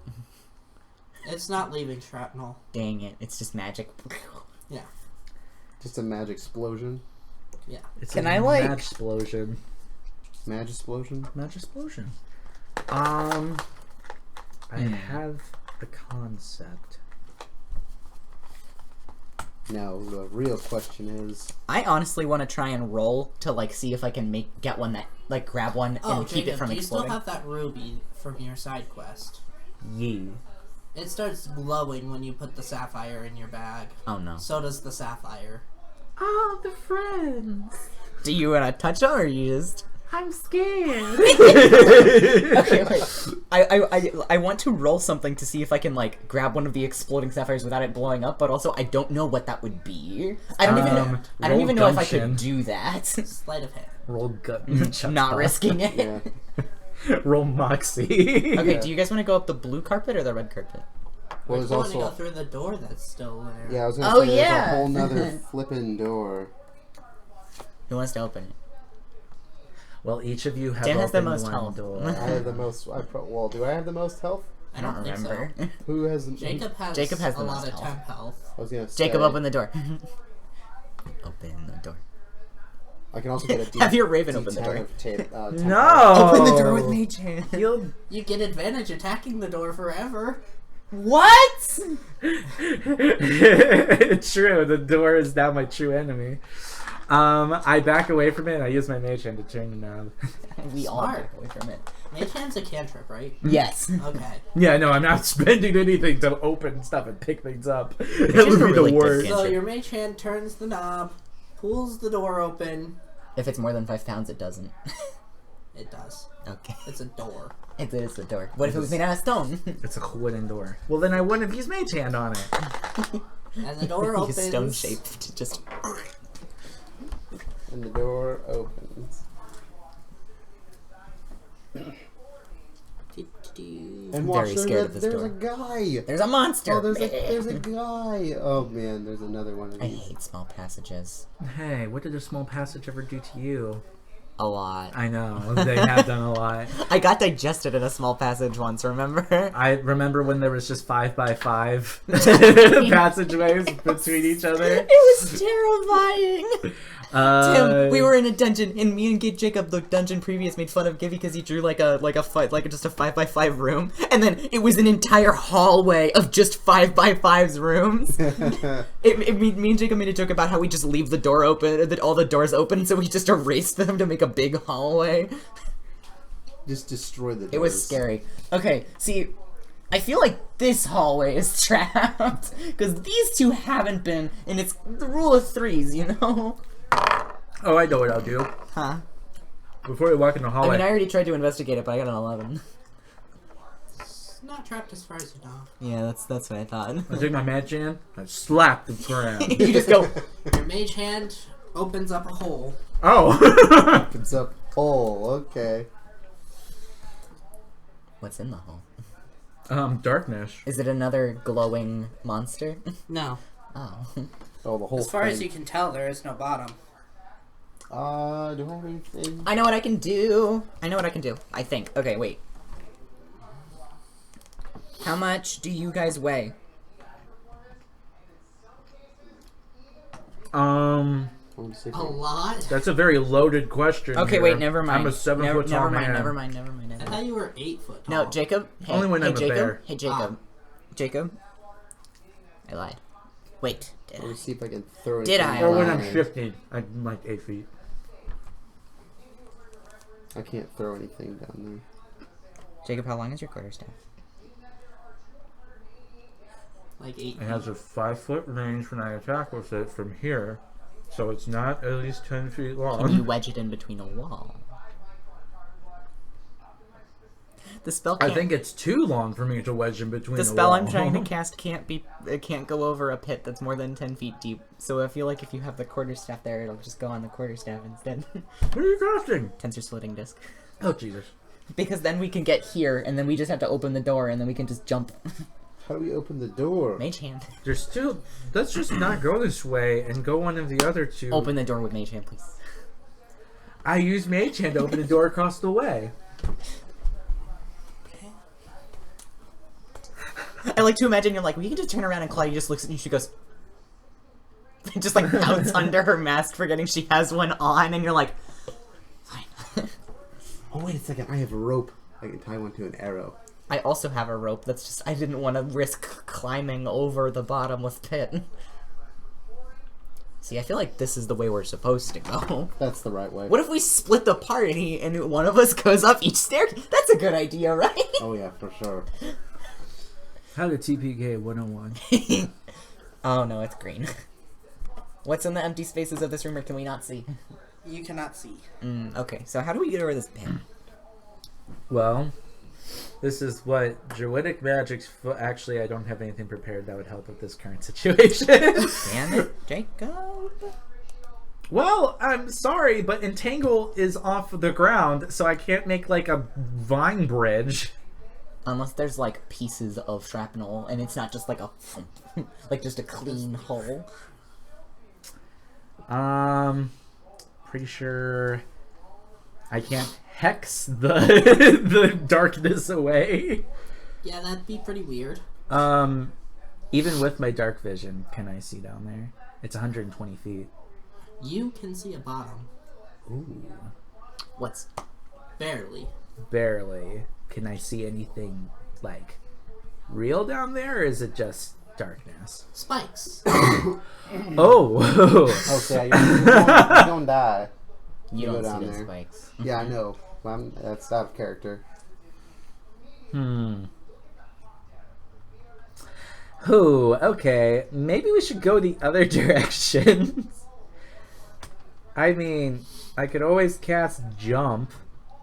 It's not leaving shrapnel. Dang it! It's just magic. Yeah. Just a magic explosion. It's Can a I, like- match explosion? Magic explosion? Match explosion. I Hmm. have the concept. Now, the real question is... I honestly want to try and roll to like see if I can get one that like grab one Oh, and keep Jacob, it from do you exploding. still have that ruby from your side quest? Yee. It starts glowing when you put the sapphire in your bag. Oh no! So does the sapphire. Oh, the friends. Do you want to touch them or you just? I'm scared. Okay, wait. I want to roll something to see if I can like grab one of the exploding sapphires without it blowing up, but also I don't know what that would be. I don't roll even know if I gumption. could do that. Sleight of hand. Roll gut. Not risking it. Yeah. Roll moxie. Okay, do you guys want to go up the blue carpet or the red carpet? Well, there's You want to go also... through the door that's still there. Yeah, I was gonna Oh, say there's yeah. a whole nother flippin' door. Who wants to open it? Well, each of you have Dan has the opened most one health. door. I have the most... well, do I have the most health? I don't think so. remember. Who has the... Jacob has, Jacob has a the lot most of health. temp health. I was gonna say... Jacob, open the door. Open the door. I can also get a Have your raven open the door. No. Open the door with Mage Hand. You'll... You get advantage attacking the door forever. What? True, the door is now my true enemy. I back away from it and I use my mage hand to turn the knob. We all Smart. back away from it. Mage hand's a cantrip, right? Yes. Okay. Yeah, no, I'm not spending anything to open stuff and pick things up. That is would a be really the good worst. game. So Cantrip. your mage hand turns the knob, pulls the door open. If it's more than 5 pounds, it doesn't. It does. Okay. It's a door. It is the door. What if it was made out of stone? It's a wooden door. Well, then I wouldn't have used mage hand on it. And the door It's opens. stone shaped. Just. And the door opens. And And watch, very scared of this there's door. a guy. There's a monster. Oh, there's a guy. Oh man, there's another one of I these. hate small passages. Hey, what did a small passage ever do to you? A lot. I know, they have done a lot. I got digested in a small passage once, remember? I remember when there was just 5x5 passageways between each other. It was terrifying. Tim, we were in a dungeon, and me and Jacob, the dungeon previous, made fun of Gibby because he drew like just a 5x5 room, and then it was an entire hallway of just 5x5's rooms. Me and Jacob made a joke about how we just leave the door open, that all the doors open, so we just erased them to make a big hallway. Just destroy the doors. It was scary. Okay, see, I feel like this hallway is trapped because these two haven't been, and it's the rule of threes, you know. Oh, I know what I'll do. Huh? Before we walk in the I hallway. mean, I already tried to investigate it, but I got an 11. It's not trapped as far as you know. Yeah, that's what I thought. I take my mage hand, I slap the ground. You just go. Your mage hand opens up a hole. Oh! It's up. Oh, okay. What's in the hole? Darkness. Is it another glowing monster? No. Oh. Oh, the whole As far thing. as you can tell, there is no bottom. Do I have anything? I know what I can do. I think. Okay, wait. How much do you guys weigh? A lot? That's a very loaded question. Okay, here. wait, never mind. I'm a 7 foot tall man. Never mind. I thought you were 8 foot tall. No, Jacob. Hey, Only when hey, I'm a Jacob. bear. Hey, Jacob. Jacob. I lied. Wait, did Let me I? see if I can throw it. Did in I? Or the when I'm line. shifting, I'm like 8 feet. I can't throw anything down there. Jacob, how long is your quarterstaff? Like 8 It has a 5 foot range when I attack with it from here, so it's not at least 10 feet Can you long. wedge it in between a wall? The spell I can't. think it's too long for me to wedge in between The a spell wall. I'm trying to cast can't go over a pit that's more than 10 feet deep. So I feel like if you have the quarterstaff there, it'll just go on the quarterstaff instead. What are you casting? Tensor splitting disc. Oh, Jesus. Because then we can get here, and then we just have to open the door, and then we can just jump. How do we open the door? Mage hand. There's still... Let's just not go this way and go one of the other two. Open the door with mage hand, please. I use mage hand to open the door across the way. I like to imagine you're like, well, you can just turn around and Claudia just looks at you and she goes, just like pouts under her mask, forgetting she has one on, and you're like, fine. Oh wait a second, I have a rope. I can tie one to an arrow. I also have a rope. That's just I didn't want to risk climbing over the bottomless pit. See, I feel like this is the way we're supposed to go. That's the right way. What if we split the party and one of us goes up each staircase? That's a good idea, right? Oh yeah, for sure. How to TPK 101. Oh no, it's green. What's in the empty spaces of this room, or can we not see? You cannot see. Okay, so how do we get over this pit? Well, this is what Druidic Magic's... Actually, I don't have anything prepared that would help with this current situation. Damn it, Jacob. Well, I'm sorry, but Entangle is off the ground, so I can't make, like, a vine bridge. Unless there's like pieces of shrapnel, and it's not just like a, like just a clean hole. Pretty sure I can't hex the the darkness away. Yeah, that'd be pretty weird. Even with my dark vision, can I see down there? It's 120 feet. You can see a bottom. Ooh. What's Barely. Barely. Can I see anything, like, real down there, or is it just darkness? Spikes. Oh! Oh, so yeah, you don't die. you go don't down see those there. spikes? Yeah, I know. That's out of character. Ooh, okay. Maybe we should go the other direction. I mean, I could always cast Jump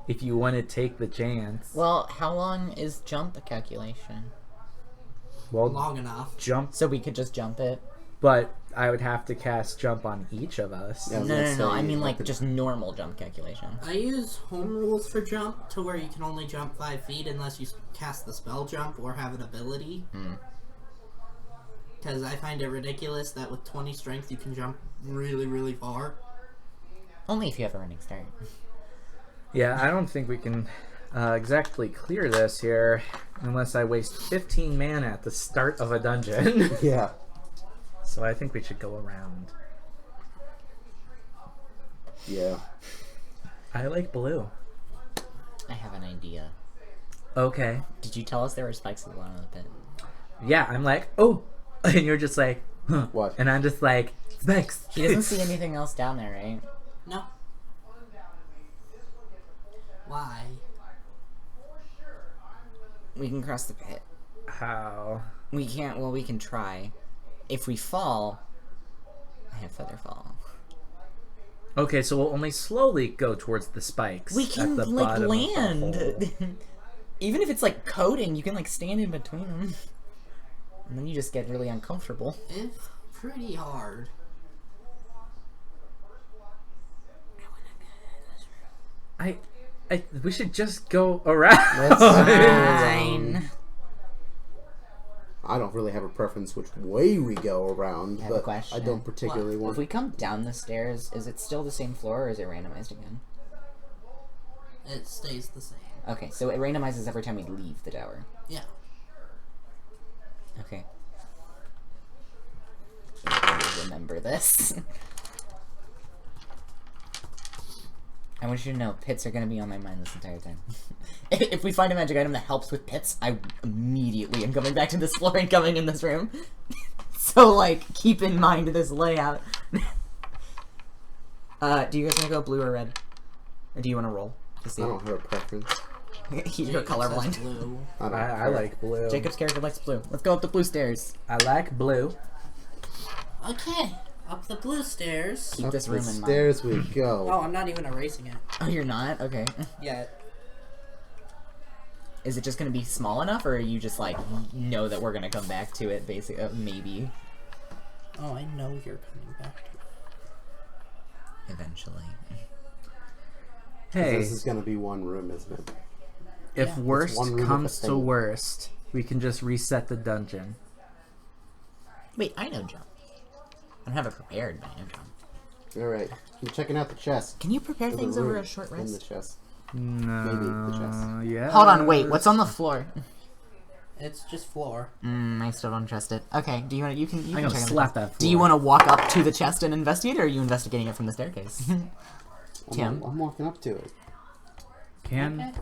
if you want to take the chance. Well, how long is jump a calculation? Well, Long enough. Jump, So we could just jump it. but I would have to cast jump on each of us. Yeah. No. I mean, like, the- just normal jump calculation. I use home rules for jump to where you can only jump 5 feet unless you cast the spell jump or have an ability. Because I find it ridiculous that with 20 strength you can jump really, really far. Only if you have a running start. Yeah, I don't think we can exactly clear this here unless I waste 15 mana at the start of a dungeon. Yeah. So I think we should go around. Yeah. I like blue. I have an idea. Okay. Did you tell us there were spikes at the bottom of the pit? Yeah, I'm like, oh, and you're just like, huh. What? And I'm just like, thanks. He doesn't see anything else down there, right? No. Why? We can cross the pit. How? We can't. Well, we can try. If we fall, I have feather fall. Okay, so we'll only slowly go towards the spikes. We can at the like bottom of the hole. land. Even if it's like coating, you can like stand in between them, and then you just get really uncomfortable. It's pretty hard. We should just go around. Let's Fine. I don't really have a preference which way we go around, I have a but question. I don't particularly If want. we come down the stairs, is it still the same floor or is it randomized again? It stays the same. Okay, so it randomizes every time we leave the tower. Yeah. Okay. I'll remember this. I want you to know, pits are going to be on my mind this entire time. If we find a magic item that helps with pits, I immediately am coming back to this floor and coming in this room. So, like, keep in mind this layout. Do you guys want to go blue or red? Or do you want to roll? To see? I don't have a preference. You're Jacob says colorblind. blue. I don't. I care. like blue. Jacob's character likes blue. Let's go up the blue stairs. I like blue. Okay. Up the blue stairs. Keep Up this the room in mind. stairs we go. Oh, I'm not even erasing it Oh, you're not? Okay. yet. Is it just going to be small enough, or are you just, like, know that we're going to come back to it, basically? Maybe. Oh, I know you're coming back to it. Eventually. Hey, This is gonna be one room, isn't it? if Yeah. worst It's one room with comes a to thing. worst, we can just reset the dungeon. Wait, I know jump. I don't have it prepared, but I know jump. All right. I'm checking out the chest. Can you prepare There's things a over room a short in the rest? chest. No. the chest. Yeah. Hold on, wait. What's on the floor? It's just floor. I still don't trust it. Okay, do you want to? You can I'm check gonna on the slap chest. that. Do you floor. want to walk up to the chest and investigate, or are you investigating it from the staircase? Tim? I'm walking up to it. Can Okay.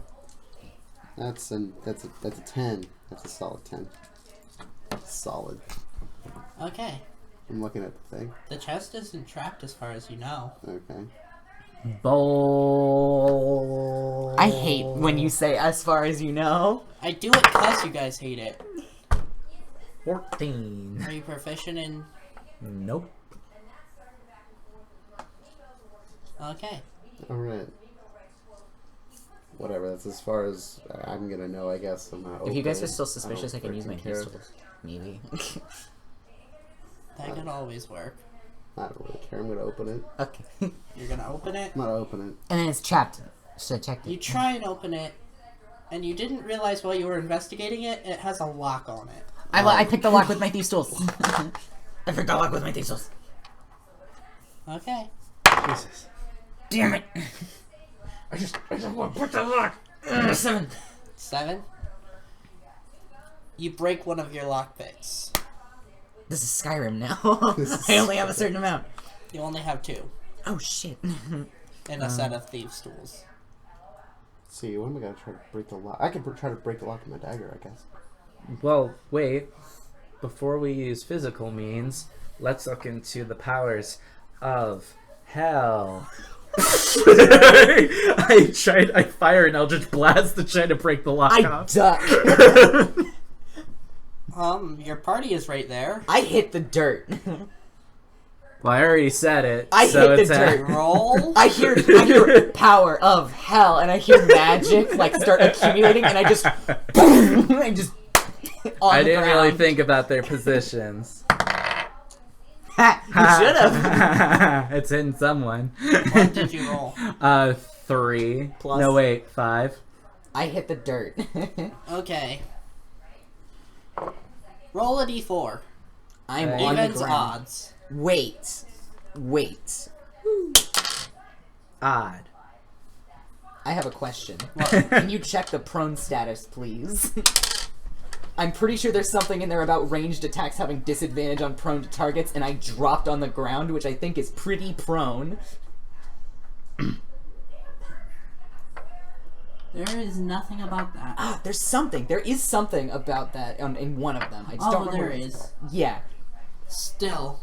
That's a 10. That's a solid 10. Solid. Okay. I'm looking at the thing. The chest isn't trapped as far as you know. Okay. bowl? I hate when you say "as far as you know." I do it because you guys hate it. 14. Are you proficient in... Nope. Okay. All right. Whatever. That's as far as I'm gonna know, I guess. I'm not. If you guys open. are still suspicious, I can use my freaking care. pistols. Maybe. That could always work. I don't really care. I'm gonna open it. Okay. You're gonna open it. I'm gonna open it. And then it's trapped. So check You it. try and open it, and you didn't realize while you were investigating it, it has a lock on it. I picked the lock with my thieves' tools. I picked the lock with my thieves' tools. Okay. Jesus. Damn it! I just want to put the lock. 7. 7. You break one of your lockpicks. This is Skyrim now. I only have a certain amount. You only have 2 Oh shit. in a set of thieves' tools. Let's see, what am I gonna try to break the lock? I can try to break the lock with my dagger, I guess. Well, wait. Before we use physical means, let's look into the powers of hell. I fire an Eldritch Blast to try to break the lock I off. duck. Your party is right there. I hit the dirt. Well, I already said it. I so hit the it's dirt. Roll. I hear power of hell, and I hear magic like start accumulating, and I just boom, I just on I the didn't really ground. think about their positions. You should have. It's hitting someone. What did you roll? 3. Plus- No, wait, 5. I hit the dirt. Okay. Roll a d4. I'm Right. on the Evens ground. odds. Wait. Odd. I have a question. Can you check the prone status, please? I'm pretty sure there's something in there about ranged attacks having disadvantage on prone targets, and I dropped on the ground, which I think is pretty prone. There is nothing about that. Ah, there's something. There is something about that in one of them. I just don't Oh, remember. there is. Yeah. Still,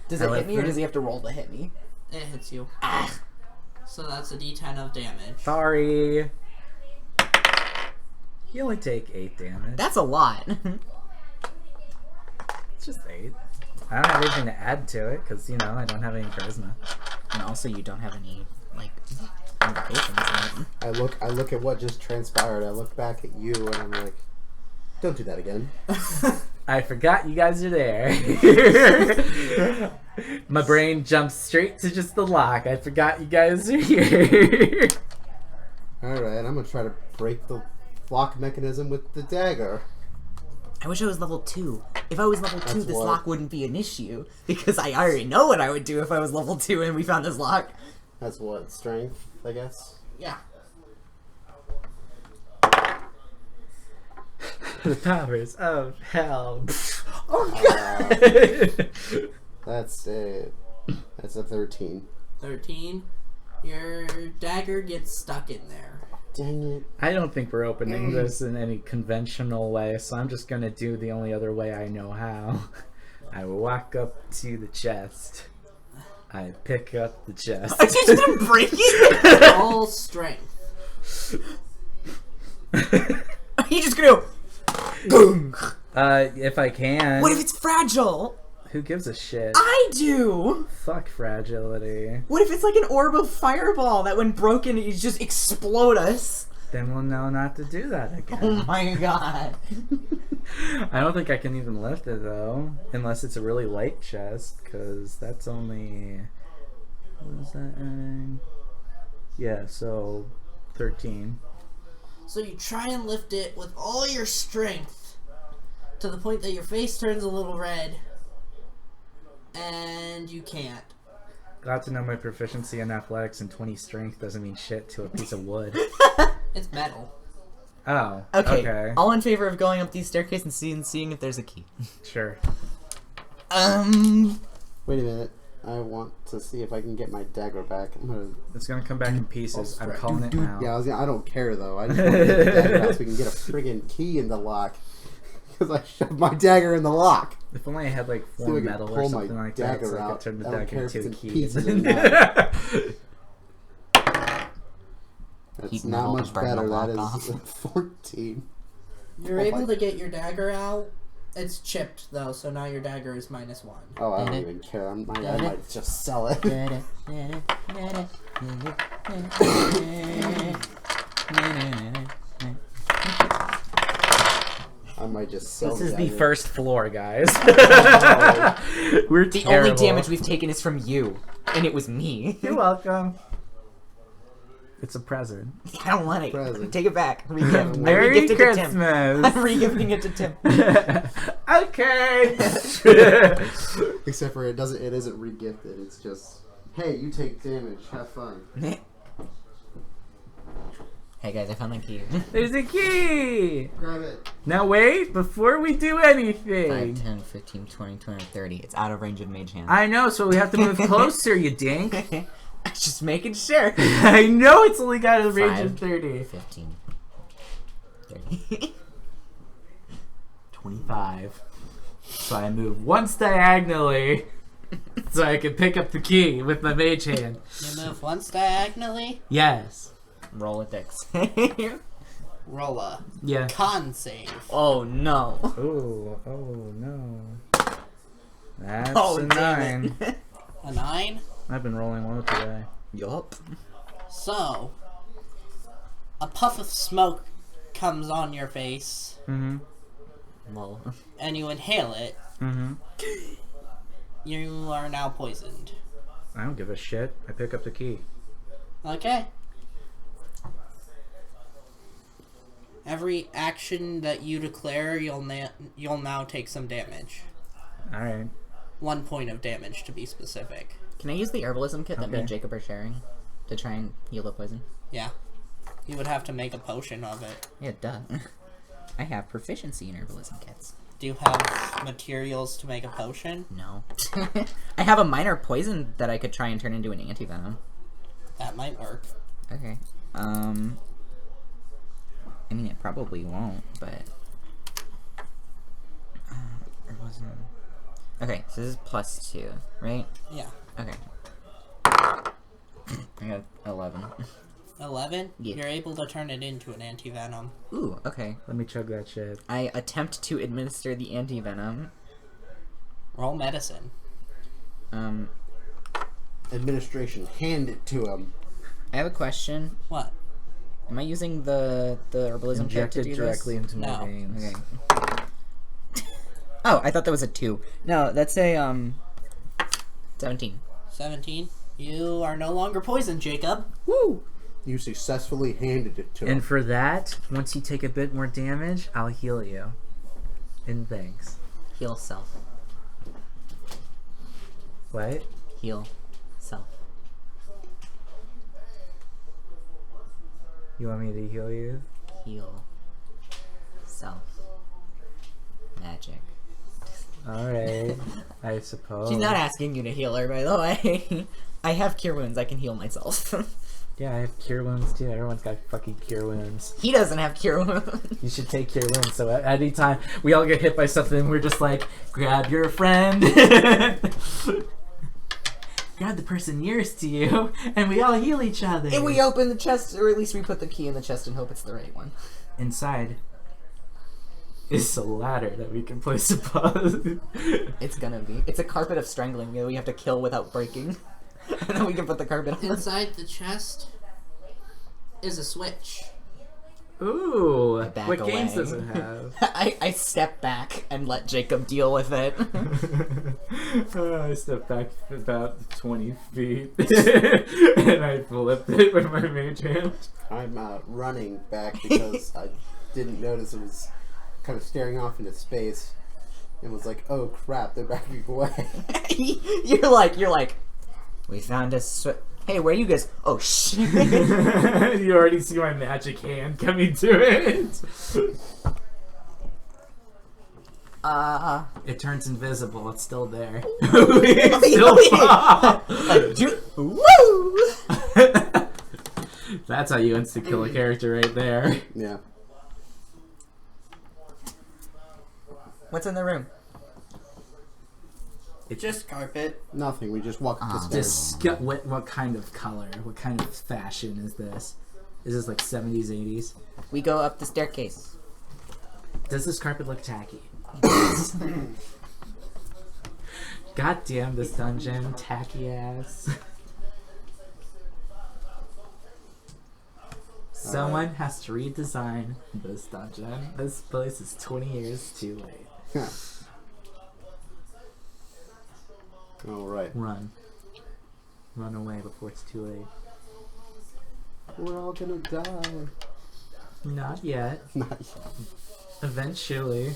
Does it hit me, or does he have to roll to hit me? it hits you. Ah. So that's a d10 of damage. Sorry. You only take 8 damage. That's a lot. It's just 8. I don't have anything to add to it, because, you know, I don't have any charisma. And also, you don't have any, like, invocations in it. I look at what just transpired. I look back at you and I'm like, don't do that again. I forgot you guys are there. My brain jumps straight to just the lock. I forgot you guys are here. Alright, I'm gonna try to break the lock mechanism with the dagger. I wish I was level 2. If I was level 2, That's this what- lock wouldn't be an issue. Because I already know what I would do if I was level 2 and we found this lock. That's what, strength, I guess? Yeah. The powers of hell. Oh, That's a 13. 13. Your dagger gets stuck in there. Dang it. I don't think we're opening this in any conventional way, so I'm just gonna do the only other way I know how. I walk up to the chest. I pick up the chest. Are you just gonna break it? Roll strength. Are you just gonna go, boom? If I can. What if it's fragile? Who gives a shit? I do! Fuck fragility. What if it's like an orb of fireball that when broken, you just explode us? Then we'll know not to do that again. Oh my god. I don't think I can even lift it though, unless it's a really light chest, because that's only. What is that adding? Yeah, so 13. So you try and lift it with all your strength to the point that your face turns a little red. And you can't. Glad to know my proficiency in athletics and 20 strength doesn't mean shit to a piece of wood. It's metal. Oh, Okay. okay. All in favor of going up these staircases and seeing if there's a key. Sure. Wait a minute. I want to see if I can get my dagger back. I'm gonna. It's gonna come back in pieces. I'm strike. calling it now. Yeah, I don't care though. I just want to get the dagger out so we can get a friggin' key in the lock. Because I shoved my dagger in the lock. If only I had like See if I four can metal or pull something my like that, so dagger I could out. turn the I don't dagger care if into it's in keys. pieces or not. That's Heat not metal much to burn the better. That lock is off. 14. You're Oh able my- to get your dagger out. It's chipped though, so now your dagger is -1. Oh, I don't even care. I might just sell it. I might just sell This is the dagger. first floor, guys. We're The terrible. only damage we've taken is from you, and it was me. You're welcome. It's a present. I don't want it. Present. Take it back. Regift. I Merry regifted it to Tim. Christmas. I'm regifting it to Tim. Okay. Except for it isn't regifted. It's just, hey, you take damage. Have fun. Hey guys, I found the key. There's a key. Grab it. Now wait, before we do anything. 5, 10, 15, 20, 20, 30. It's out of range of mage hand. I know, so we have to move closer, you dink. Just making sure. I know it's only got a range of 5, 30. 15, 30. 25. So I move once diagonally so I can pick up the key with my mage hand. You move once diagonally. Yes. Roll a dex. Roll a Yeah. con save. Oh no. Oh, oh no. That's Oh a damn 9. it. A 9. I've been rolling low today. Yup. So, a puff of smoke comes on your face, Mm-hmm. Lol. and you inhale it, Mm-hmm. You are now poisoned. I don't give a shit. I pick up the key. Okay. Every action that you declare, you'll now take some damage. All right. 1 point of damage, to be specific. Can I use the herbalism kit that me and Okay. Jacob are sharing to try and heal the poison? Yeah. You would have to make a potion of it. Yeah, duh. I have proficiency in herbalism kits. Do you have materials to make a potion? No. I have a minor poison that I could try and turn into an anti-venom. That might work. Okay. I mean, it probably won't, but... herbalism... Okay, so this is +2, right? Yeah. Okay. I got 11. 11? Yeah. You're able to turn it into an anti-venom. Ooh, okay. Let me chug that shit. I attempt to administer the anti-venom. Roll medicine. Administration, hand it to him. I have a question. What? Am I using the herbalism kit to Injected do directly this? into my No. veins. Okay. Oh, I thought that was a 2. No, that's a 17. 17? You are no longer poisoned, Jacob. Woo! You successfully handed it to him. And for that, once you take a bit more damage, I'll heal you. And thanks. Heal self. What? Heal self. You want me to heal you? Heal self. Magic. Alright. I suppose. She's not asking you to heal her, by the way. I have cure wounds. I can heal myself. Yeah, I have cure wounds too. Everyone's got fucking cure wounds. He doesn't have cure wounds. You should take cure wounds. So at any time we all get hit by something, we're just like, grab your friend. Grab the person nearest to you, and we all heal each other. And we open the chest, or at least we put the key in the chest and hope it's the right one. Inside is a ladder that we can place above. It's gonna be. It's a carpet of strangling that we have to kill without breaking. And then we can put the carpet on. Inside the chest is a switch. Ooh, I back what games away. does it have? I step back and let Jacob deal with it. I stepped back about 20 feet and I flipped it with my mage hand. I'm running back because I didn't notice it was kind of staring off into space and was like, oh crap, they're backing away. You're like, we found a Hey, where are you guys? Oh, shit. You already see my magic hand coming to it. It turns invisible. It's still there. It's still fall. Woo! That's how you insta-kill a character right there. Yeah. What's in the room? It's just carpet. Nothing, we just walked up the stairs. What kind of color? What kind of fashion is this? Is this like 70s, 80s? We go up the staircase. Does this carpet look tacky? God damn this dungeon, tacky ass. Someone has to redesign this dungeon. This place is 20 years too late. Alright. Run. Run away before it's too late. We're all gonna die. Not yet. Not yet. Eventually,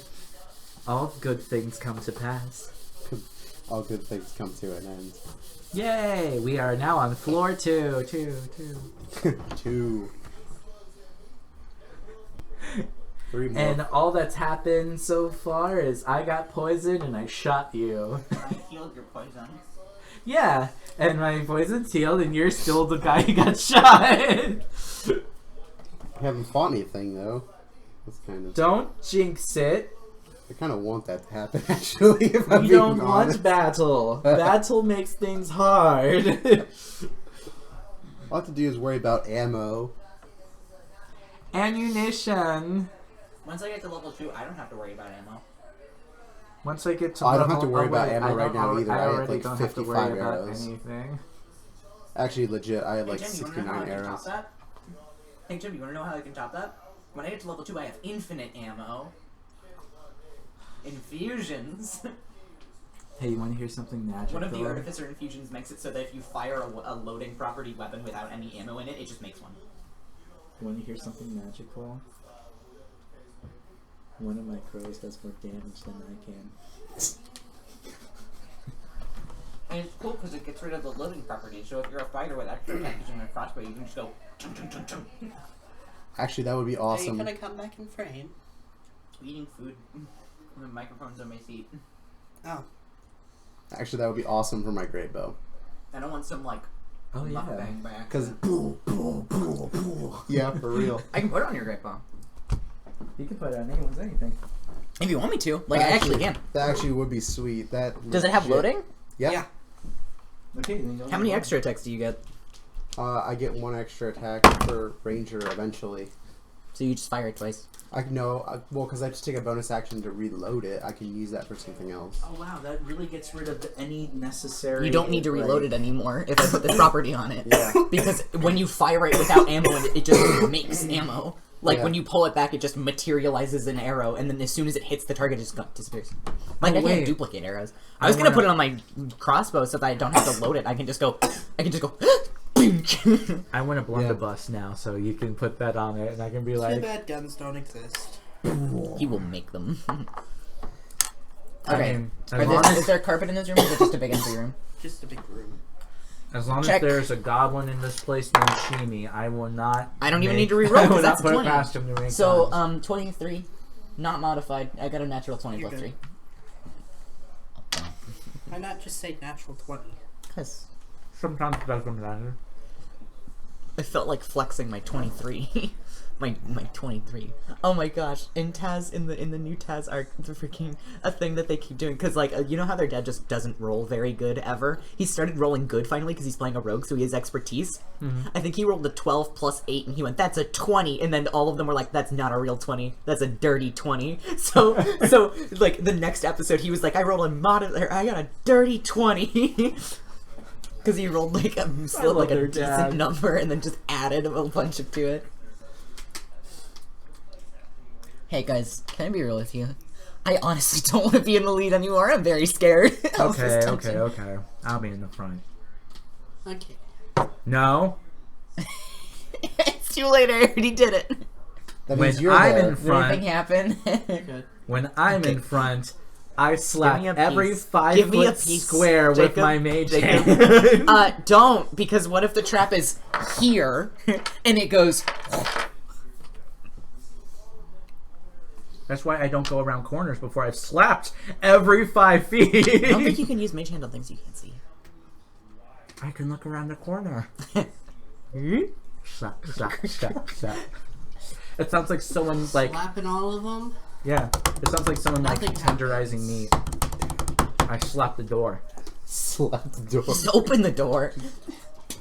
all good things come to pass. All good things come to an end. Yay! We are now on floor 2. 2. 3 more. And all that's happened so far is I got poisoned and I shot you. I healed your poison. Yeah, and my poison's healed and you're still the guy who got shot. I haven't fought anything though. That's kind of. Don't jinx it. I kind of want that to happen actually. If I'm We being don't want honest. battle. Battle makes things hard. All I have to do is worry about ammo. Ammunition. Once I get to level 2, I don't have to worry about ammo. Once I get to I don't have to level- worry about wait, ammo I right don't- now either. I I have, already like, don't have to 55 worry about arrows. anything. Actually, legit, I had like Hey, Jim, you wanna know how 69 I can top arrows. that? Hey Jim, you wanna know how I can top that? When I get to level 2, I have infinite ammo. Infusions. Hey, you want to hear something magical? One of the Artificer infusions makes it so that if you fire a loading property weapon without any ammo in it, it just makes one. You want to hear something magical? One of my crows does more damage than I can. And it's cool because it gets rid of the loading property, so if you're a fighter with extra attack using a crossbow, you can just go chum chum chum chum. Actually, that would be Are you awesome. gonna come back in frame? Eating food. The microphone's on my seat. Oh. Actually, that would be awesome for my great bow. I don't want some, like, Oh, yeah. mukbang by Because, accident. yeah, for real. I can put it on your great bow. You can put it on anyone's anything. If you want me to. Like, I actually can. That actually would be sweet. That Does it have legit- loading? Yeah. Yeah. Okay, then How many extra attacks do you get? I get 1 extra attack for Ranger eventually. So you just fire it twice. Well, because I just take a bonus action to reload it. I can use that for something else. Oh wow, that really gets rid of any necessary. You don't need to reload it anymore if I put this property on it. Yeah. Because when you fire it without ammo, it just makes ammo. Like, Yeah. when you pull it back, it just materializes an arrow, and then as soon as it hits the target, it just disappears. Like, I wait. can't duplicate arrows. I was gonna put it on my crossbow so that I don't have to load it. I can just go... I want a blunderbuss now, so you can put that on it, and I can be Too like, bad guns don't exist. He will make them. I Okay. mean, Is there carpet in this room, or is it just a big empty room? Just a big room. as long Check. as there's a goblin in this place named Shimi, I will not. I don't even make- need to reroll, I will 'cause not that's put 20. it past him to make So, times. 23. Not modified. I got a natural 20 You're plus good. 3. Why not just say natural 20? Because Sometimes it doesn't matter. I felt like flexing my 23. my 23. Oh my gosh! In Taz, in the new Taz arc, the freaking a thing that they keep doing, because like you know how their dad just doesn't roll very good ever. He started rolling good finally because he's playing a rogue, so he has expertise. I think he rolled a 12 plus 8, and he went, "That's a 20," and then all of them were like, "That's not a real 20. That's a dirty 20." So like the next episode, he was like, "I rolled I got a dirty 20." Because he rolled like a love their decent dad. number and then just added a bunch of to it. Hey guys, can I be real with you? I honestly don't want to be in the lead anymore. I'm very scared. of this tension. Okay. I'll be in the front. Okay. No. It's too late. I already did it. That When means you're I'm there. in Did front, anything happen? Good. when I'm in front, I slap Give me a every piece. 5 Give me a foot piece, square with Jacob. my mage Jacob. hand. Don't, because what if the trap is here and it goes? That's why I don't go around corners before I've slapped every 5 feet. I don't think you can use mage hand on things you can't see. I can look around the corner. Slap, slap, slap, slap. It sounds like someone like Slapping all of them? yeah. It sounds like someone like Nothing tenderizing meat. I slap the door. Slap the door. Just open the door.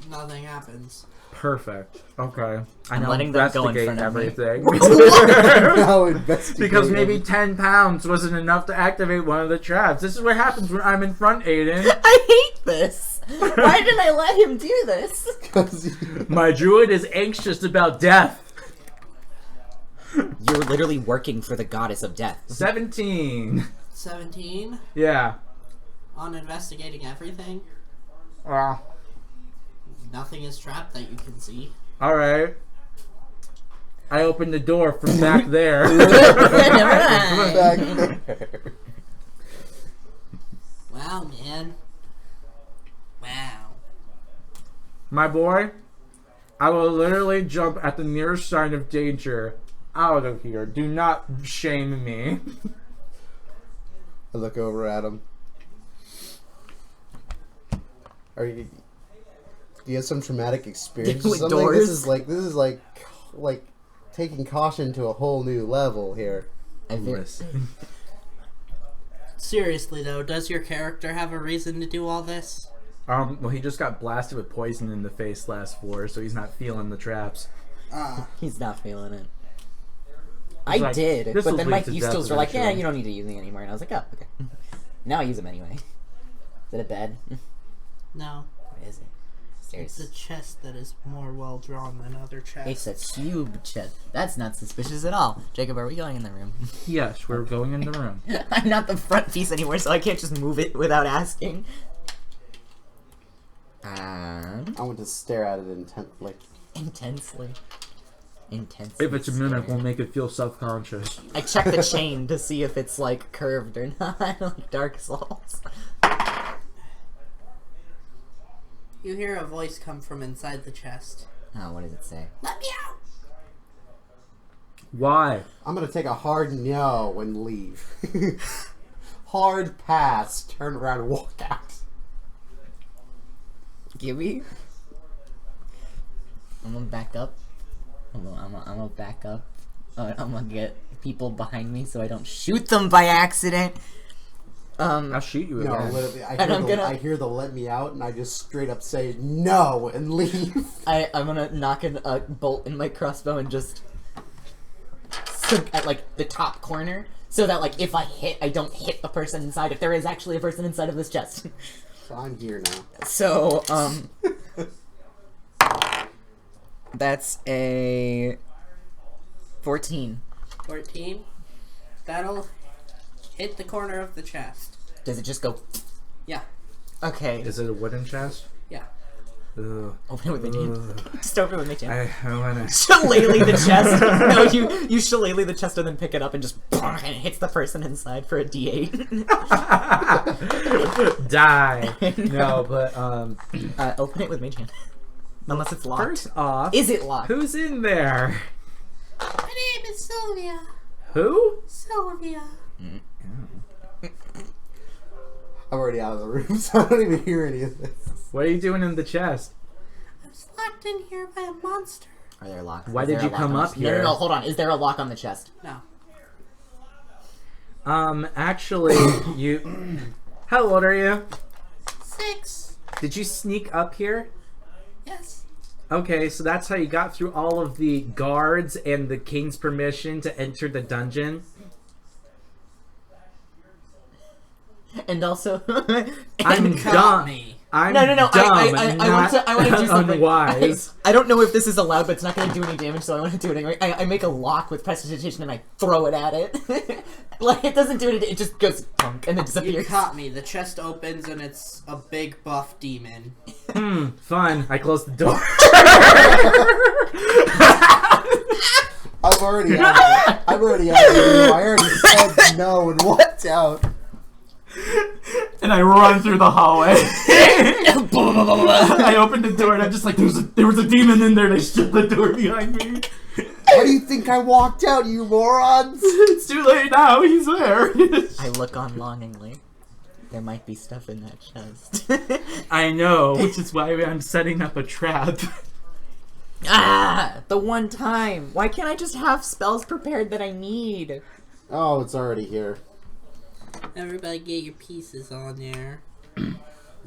Nothing happens. Perfect. Okay. I I'm now letting them go in investigate front of me. everything. Now investigate Because maybe everything. 10 pounds wasn't enough to activate one of the traps. This is what happens when I'm in front, Aiden. I hate this. Why did I let him do this? 'Cause you- My druid is anxious about death. You're literally working for the goddess of death. 17. 17 Yeah. on investigating everything. Well, Nothing is trapped that you can see. alright. I opened the door from back there. Never Back mind. there. Wow, man. Wow. My boy, I will literally jump at the nearest sign of danger out of here. Do not shame me. I look over at him. Are you? Do you have some traumatic experience or With something? doors? This is like taking caution to a whole new level here. I fear- Listen. Seriously, though, does your character have a reason to do all this? Well, he just got blasted with poison in the face last floor, so he's not feeling the traps. He's not feeling it. He's I like, did, "This but will then lead my to Eustils death were like, "Yeah, eventually." you don't need to use me anymore," and I was like, "Oh, okay." Now I use them anyway. Is it a bed? No. What is it? upstairs. It's a chest that is more well drawn than other chests. It's a cube chest. That's not suspicious at all. Jacob, are we going in the room? Yes, we're going in the room. I'm not the front piece anymore, so I can't just move it without asking. I want to stare at it Intensely. If it's a mimic, we'll make it feel self-conscious. I check the chain to see if it's like curved or not, like Dark Souls. You hear a voice come from inside the chest. Oh, what does it say? Let me out! Why? I'm gonna take a hard no and leave. Hard pass. Turn around and walk out. Gibby? I'm gonna back up. I'm gonna back up. I'm gonna get people behind me so I don't shoot them by accident. I'll shoot you No, again. literally, And I hear the let me out, and I just straight up say no and leave. I'm gonna knock a bolt in my crossbow and just at like the top corner so that like if I hit, I don't hit the person inside. If there is actually a person inside of this chest. So I'm here now. So that's a 14. 14. That'll hit the corner of the chest. Does it just go? Yeah. Okay. Is it a wooden chest? Yeah. Ugh. Open it with my hand. Just open it with my hand. I wanna... Shillelagh the chest. No, you shillelagh the chest and then pick it up and just and it hits the person inside for a D8. Die. No, but Open it with my hand. Unless it's locked. first off, Is it locked? who's in there? My name is Sylvia. Who? Sylvia. I'm already out of the room, so I don't even hear any of this. What are you doing in the chest? I was locked in here by a monster. Are there locks? Why Is did there you a lock come on up the- No, here? hold on. Is there a lock on the chest? No. Actually, you... How old are you? 6. Did you sneak up here? Yes. Okay, so that's how you got through all of the guards and the king's permission to enter the dungeon? And also, I'm Caught dumb. me. I'm No. dumb, I want to do something. unwise. I don't know if this is allowed, but it's not going to do any damage, so I want to do it anyway. I make a lock with prestidigitation and I throw it at it. Like, it doesn't do it, it just goes punk and then You disappears. caught me. The chest opens and it's a big buff demon. Fun. I closed the door. I'm already out. I'm already out of the room. I already said no and walked out. And I run through the hallway. I opened the door and I'm just like, there was a demon in there. They shut the door behind me. Why do you think I walked out, you morons? It's too late now. He's there. I look on longingly. There might be stuff in that chest. I know, which is why I'm setting up a trap. The one time. Why can't I just have spells prepared that I need? Oh, it's already here. Everybody get your pieces on there. In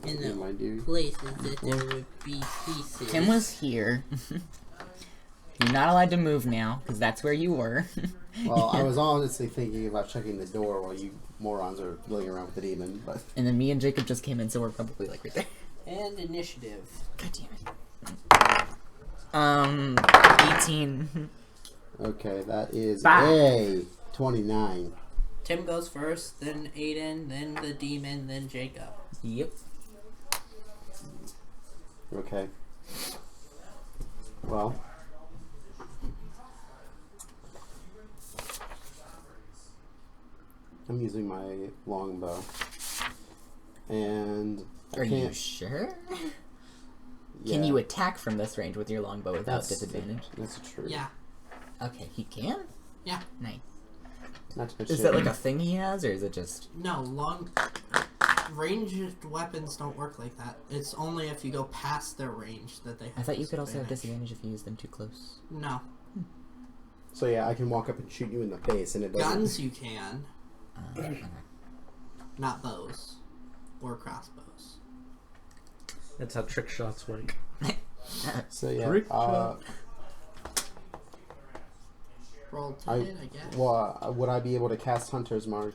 Yeah, my the dude. places that there would be pieces. Tim was here. You're not allowed to move now, because that's where you were. Well, I was honestly thinking about checking the door while you morons are dealing around with the demon, but And then me and Jacob just came in, so we're probably like right there. And initiative. God damn it. 18. okay, that is Bah. a 29. Tim goes first, then Aiden, then the demon, then Jacob. Yep. Okay. Well. I'm using my longbow. And I Are you can't. sure? Yeah, Can you attack from this range with your longbow without that's- disadvantage? That's true. Yeah. Okay, he can? Yeah. Nice. Not to Is mention- that like a thing he has, or is it just... No, ranged weapons don't work like that. It's only if you go past their range that they have I thought you could also have disadvantage. disadvantage if you use them too close. No. So yeah, I can walk up and shoot you in the face, and it doesn't. Guns you can, Okay. not bows. Or crossbows. That's how trick shots work. So yeah. Trick Roll 10, I I guess. well, would I be able to cast Hunter's Mark?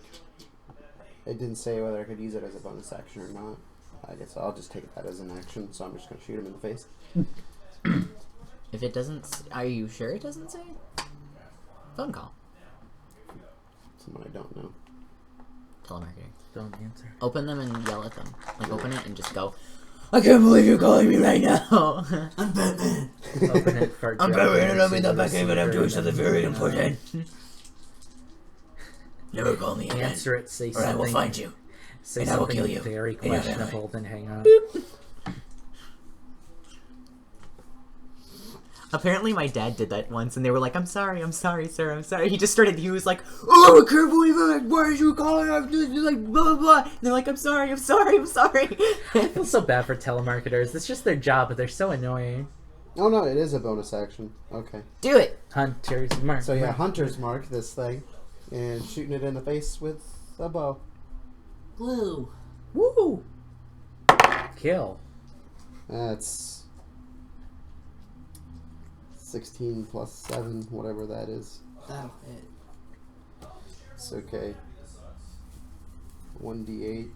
It didn't say whether I could use it as a bonus action or not. I guess I'll just take that as an action, so I'm just gonna shoot him in the face. If it doesn't... Are you sure it doesn't say? Phone call. Someone I don't know. Telemarketing. Don't answer. Open them and yell at them. Like, open it and just go, I can't believe you're calling me right now! I'm Batman. Open it for I'm Joe very and in the see back end, but I'm receiver doing and something then, very important. Never call me again, Answer it, say or something. I will find you. Say and I will something kill you. very And you'll die. questionable, then hang up. Apparently my dad did that once, and they were like, I'm sorry, sir, I'm sorry. He just started, he was like, oh, I can't believe it, why are you calling? I'm just like, blah, blah, blah. And they're like, I'm sorry. I feel so bad for telemarketers. It's just their job, but they're so annoying. Oh no, it is a bonus action. Okay. Do it. Hunters mark. So yeah, hunters mark this thing, and shooting it in the face with a bow. Blue. Woo! Kill. That's 16 plus 7, whatever that is. That'll hit. It's okay. 1d8.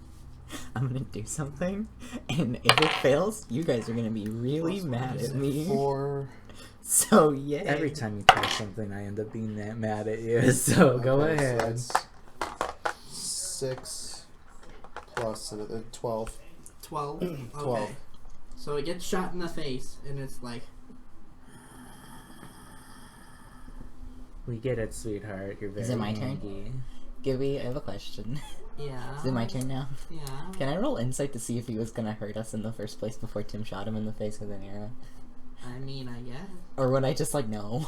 I'm gonna do something, and if it fails, you guys are gonna be really mad at me. 4. So, yeah. Every time you try something, I end up being that mad at you. So go Okay, ahead. So that's 6 plus another 12. 12. Okay. 12. So it gets shot in the face, and it's like, We get it, sweetheart. You're very Is it my turn? handy. Gibby, I have a question. yeah. Is it my turn now? Yeah. Can I roll insight to see if he was gonna hurt us in the first place before Tim shot him in the face with an arrow? I mean, I guess. Or would I just, like, know?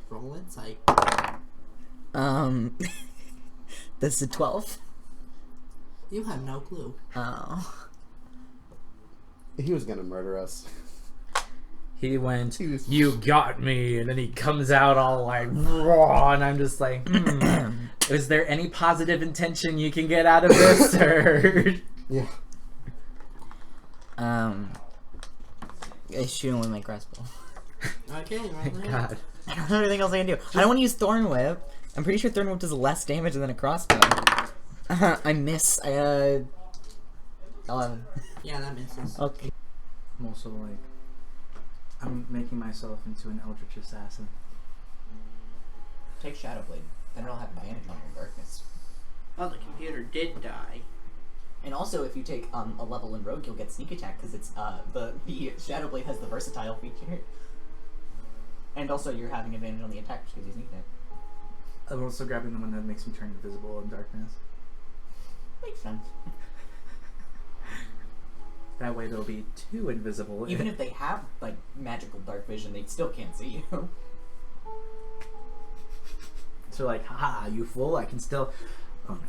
Roll insight. This is a 12? You have no clue. Oh. He was gonna murder us. He went, He was- you got me, and then he comes out all like, raw, and I'm just like, is there any positive intention you can get out of this, or? Yeah. I shoot him with my crossbow. Okay, right there. God. I don't know anything else I can do. I don't want to use Thorn Whip. I'm pretty sure Thorn Whip does less damage than a crossbow. I miss. 11. Yeah, that misses. Okay. I'm also like, I'm making myself into an Eldritch Assassin. Take Shadow Blade. Then it'll have advantage on your darkness. Oh, the computer did die. And also, if you take a level in Rogue, you'll get Sneak Attack because it's the Shadow Blade has the versatile feature. And also, you're having advantage on the attack because you Sneak Attack. I'm also grabbing the one that makes me turn invisible in darkness. Makes sense. That way they'll be too invisible. Even if they have like magical dark vision, they still can't see you. So like, haha, you fool, I can still... Oh no.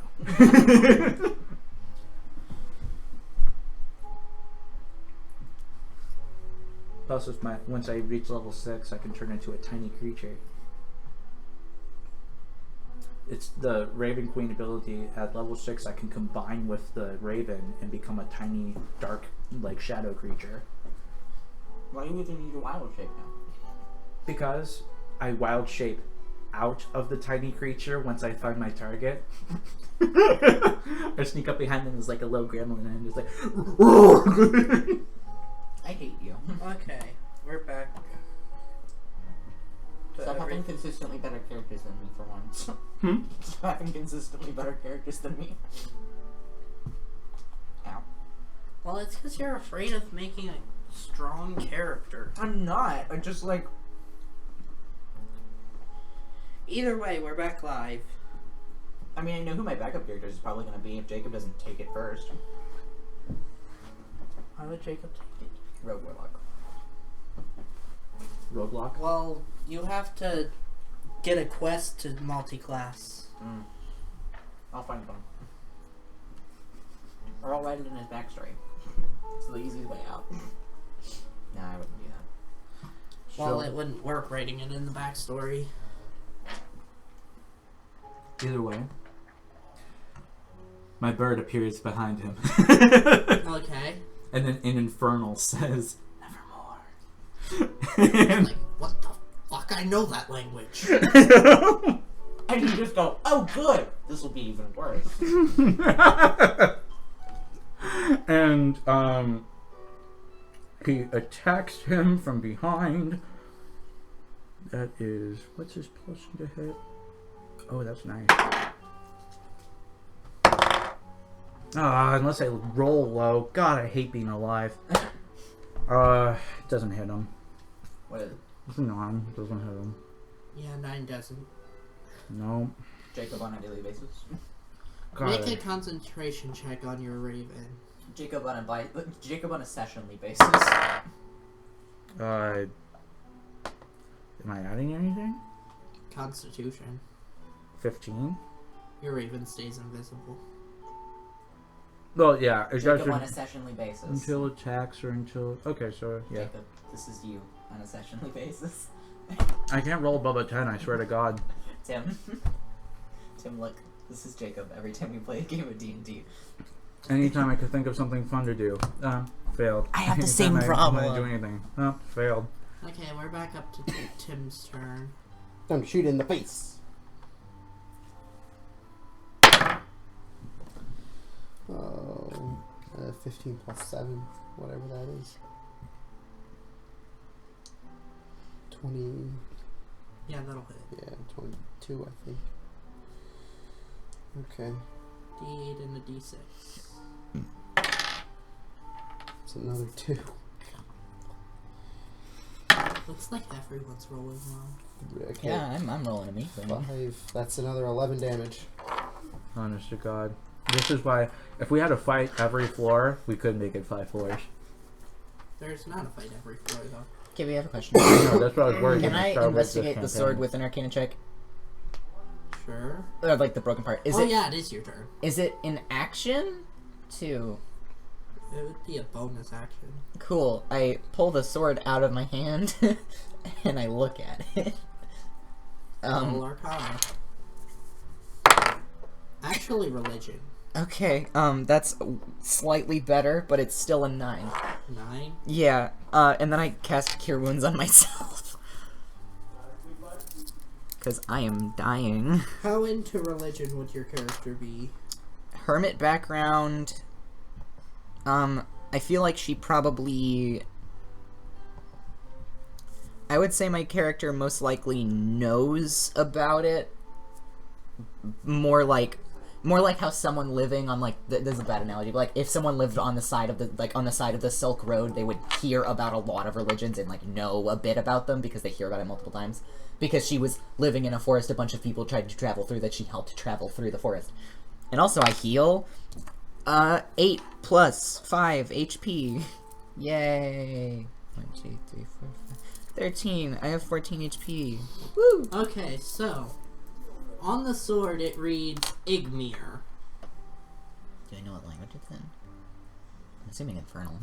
Plus, with once I reach level 6, I can turn into a tiny creature. It's the Raven Queen ability. At level 6, I can combine with the Raven and become a tiny, dark, like, shadow creature. Why do you even need a wild shape now? Because I wild shape out of the tiny creature once I find my target. I sneak up behind them as like a low gremlin and I'm just like... I hate you. Okay, we're back. Stop having consistently better characters than me for once. Stop having consistently better characters than me. Ow. Well, it's because you're afraid of making a strong character. I'm not. I just like... Either way, we're back live. I mean, I know who my backup character is probably going to be if Jacob doesn't take it first. Why would Jacob take it? Rogue Warlock. Roguelock? Well, you have to get a quest to multi-class. I'll find one. Or I'll write it in his backstory. It's the easiest way out. Nah, I wouldn't do that. Well, it wouldn't work writing it in the backstory. Either way. My bird appears behind him. Okay. And then in Infernal says, nevermore. Like, what the fuck? I know that language. And you just go, oh good! This will be even worse. And he attacks him from behind. That is, what's his plus to hit? Oh, that's nice. Unless I roll low. God, I hate being alive. It doesn't hit him. What is it? It's a 9. Doesn't hit him. Yeah, 9 doesn't. No. Jacob on a daily basis. Make a concentration check on your raven. Jacob on a sessionally basis. Am I adding anything? Constitution. 15? Your raven stays invisible. Well, yeah. It Jacob does on a sessionally basis. until attacks or until... Okay, so, yeah. Jacob, this is you on a sessionally basis. I can't roll above a 10, I swear to God. Tim. Tim, look. This is Jacob every time we play a game of D&D. Anytime I could think of something fun to do. Failed. I have the Anytime same I problem. wanna do anything. Failed. Okay, we're back up to Tim's turn. Don't shoot in the face. Oh, 15 plus 7, whatever that is. 20. Yeah, that'll hit. Yeah, 22, I think. Okay, D8 and a D6. it's another 2. Looks like everyone's rolling well. Okay, Yeah, I'm rolling a meat. 5. That's another 11 damage. Honest to God. This is why, if we had to fight every floor, we could make it 5 floors. There's not a fight every floor, though. Okay, we have a question. No, that's what I was worried Can when I started with this investigate the sword campaign. with an Arcana check? Sure. Or like the broken part. Yeah, it is your turn. Is it an action? To It would be a bonus action. cool. I pull the sword out of my hand and I look at it. Roll Arcana. Actually, religion. Okay. That's slightly better, but it's still a 9. 9. Yeah. And then I cast Cure Wounds on myself. Because I am dying. How into religion would your character be? Hermit background. I feel like she probably... I would say my character most likely knows about it. More like how someone living on, like, this is a bad analogy, but like if someone lived on the side of the Silk Road, they would hear about a lot of religions and like know a bit about them because they hear about it multiple times. Because she was living in a forest, a bunch of people tried to travel through that she helped travel through the forest. And also I heal 8 plus 5 HP. Yay. 1, 2, 3, 4, 5. 13. I have 14 HP. Woo! Okay, so on the sword it reads Igmir. Do I know what language it's in? I'm assuming Infernal.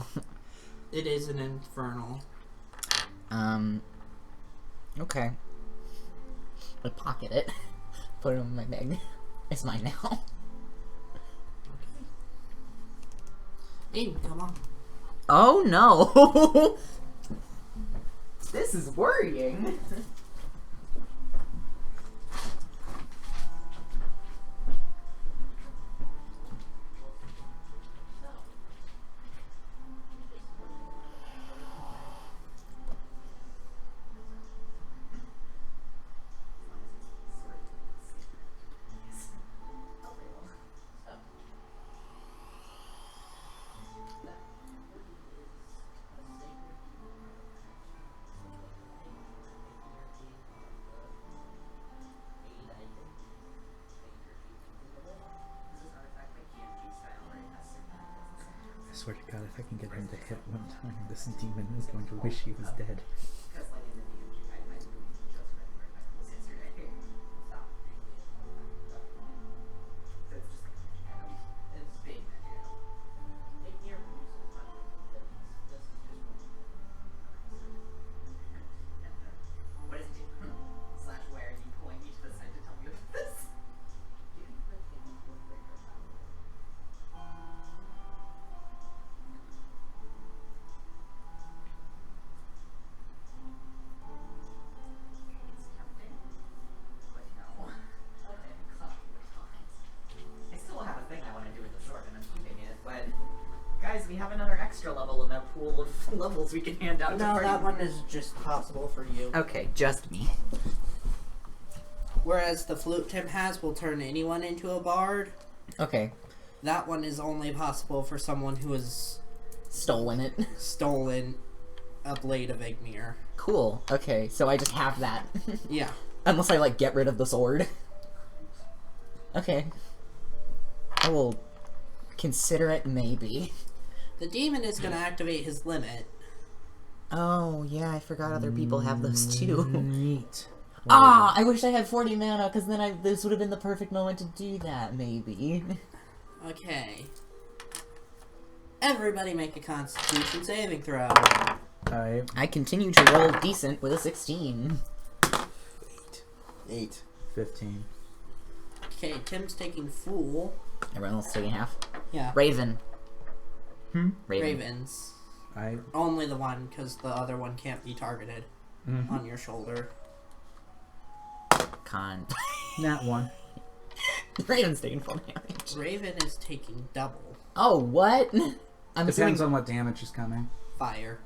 It is an infernal. Okay. I pocket it. Put it on my bag. It's mine now. Aiden, come on. Oh no! This is worrying. I swear to God, if I can get him to hit one time, this demon is going to wish he was dead. level in that pool of levels we can hand out. No, that one is just possible for you. Okay, just me. Whereas the flute Tim has will turn anyone into a bard. Okay, That one is only possible for someone who has stolen it. stolen a blade of Egmir. Cool. Okay, so I just have that. Yeah. Unless I, like, get rid of the sword. Okay. I will consider it maybe. The demon is going to activate his limit. Oh, yeah, I forgot other people have those too. Neat. Ah, I wish I had 40 mana, because then this would have been the perfect moment to do that, maybe. Okay. Everybody make a Constitution saving throw. Alright. I continue to roll decent with a 16. 8. 15. Okay, Tim's taking Fool. Everyone else taking half. Yeah. Raven. Hmm? Ravens. I. Only the one, because the other one can't be targeted on your shoulder. Con. Not one. Raven's taking full damage. Raven is taking double Oh, what? I'm Depends assuming... on what damage is coming. fire.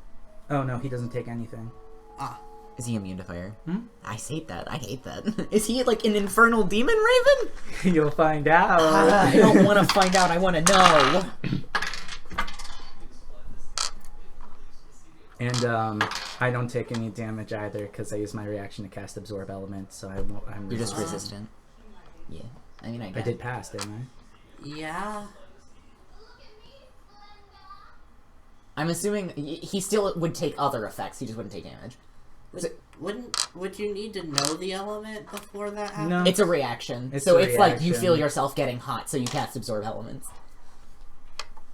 Oh no, he doesn't take anything. Ah. Is he immune to fire? Hmm? I hate that. I hate that. Is he like an infernal demon, Raven? You'll find out. I don't want to find out. I want to know. And I don't take any damage either because I use my reaction to cast Absorb Element, so I won't. I'm You're just resistant. resistant. Yeah. I mean, I I guess. did pass, didn't Yeah. I'm assuming he still would take other effects. He just wouldn't take damage. Would you need to know the element before that happens? No. It's a reaction. It's so a it's like you reaction. feel yourself getting hot, so you cast Absorb Elements.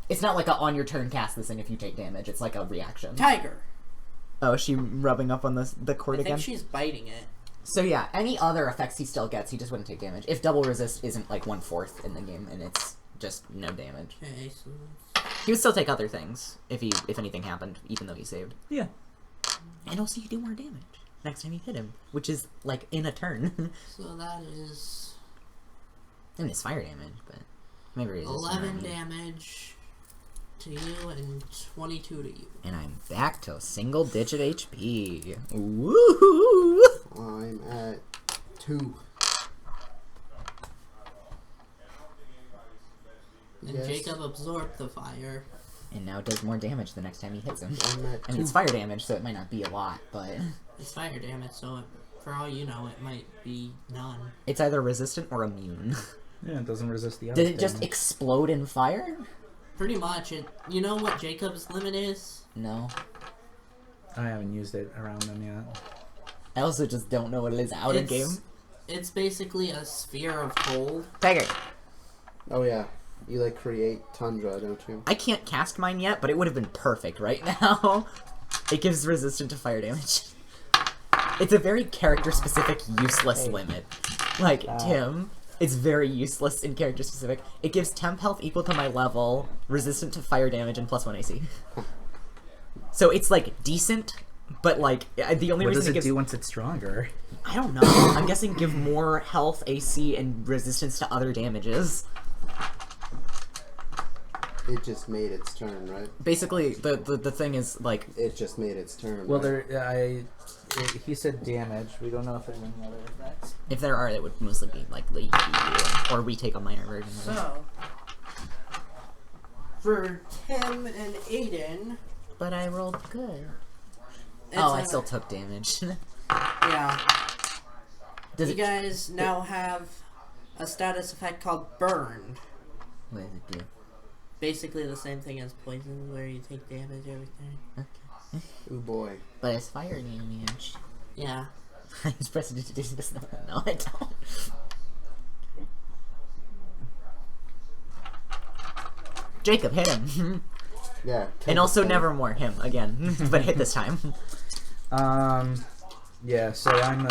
It's not like a on your turn cast this thing if you take damage. It's like a reaction. Tiger. Oh, is she rubbing up on the cord I think she's biting it. So yeah, any other effects he still gets, he just wouldn't take damage. If double resist isn't like 1/4 in the game, and it's just no damage. Okay, so He would still take other things if anything happened, even though he saved. Yeah. And also you do more damage next time you hit him, which is like in a turn. so that is And it's fire damage, but maybe resist. 11 damage to you and 22 to you. And I'm back to single digit HP. Woohoo! I'm at 2. And Yes. Jacob absorbed the fire. And now does more damage the next time he hits him. I'm at I mean, it's 2. fire damage, so it might not be a lot, but It's fire damage, so for all you know, it might be none. it's either resistant or immune. Yeah, it doesn't resist the other Did it just thing. explode in fire? Pretty much. You know what Jacob's limit is? No. I haven't used it around them yet. I also just don't know what it is out of game. It's basically a sphere of cold. Tiger. Oh yeah. You like create tundra, don't you? I can't cast mine yet, but it would have been perfect right now. It gives resistant to fire damage. It's a very character-specific, useless limit. Like, Tim, it's very useless and character-specific. It gives temp health equal to my level, resistant to fire damage, and +1 AC. So it's, like, decent, but, like, the only What reason does it it gives... do once it's stronger? I don't know. I'm guessing give more health, AC, and resistance to other damages. It just made its turn, right? Basically, the thing is, like... It just made its turn. Well, right? he said damage. We don't know if there's any other effects. If there are, it would mostly be, like, the or retake a minor version of it. So, for Tim and Aiden, But I rolled good. it's Oh, I a- still took damage. Yeah. Does You it... guys now have a status effect called Burned. What does it do? Basically the same thing as poison, where you take damage, everything. Okay. Ooh boy. But it's fire damage. Yeah. I just pressed it to do this. No, I don't. Jacob, hit him. Yeah. And also Nevermore, him, again. But hit this time. Yeah. So I'm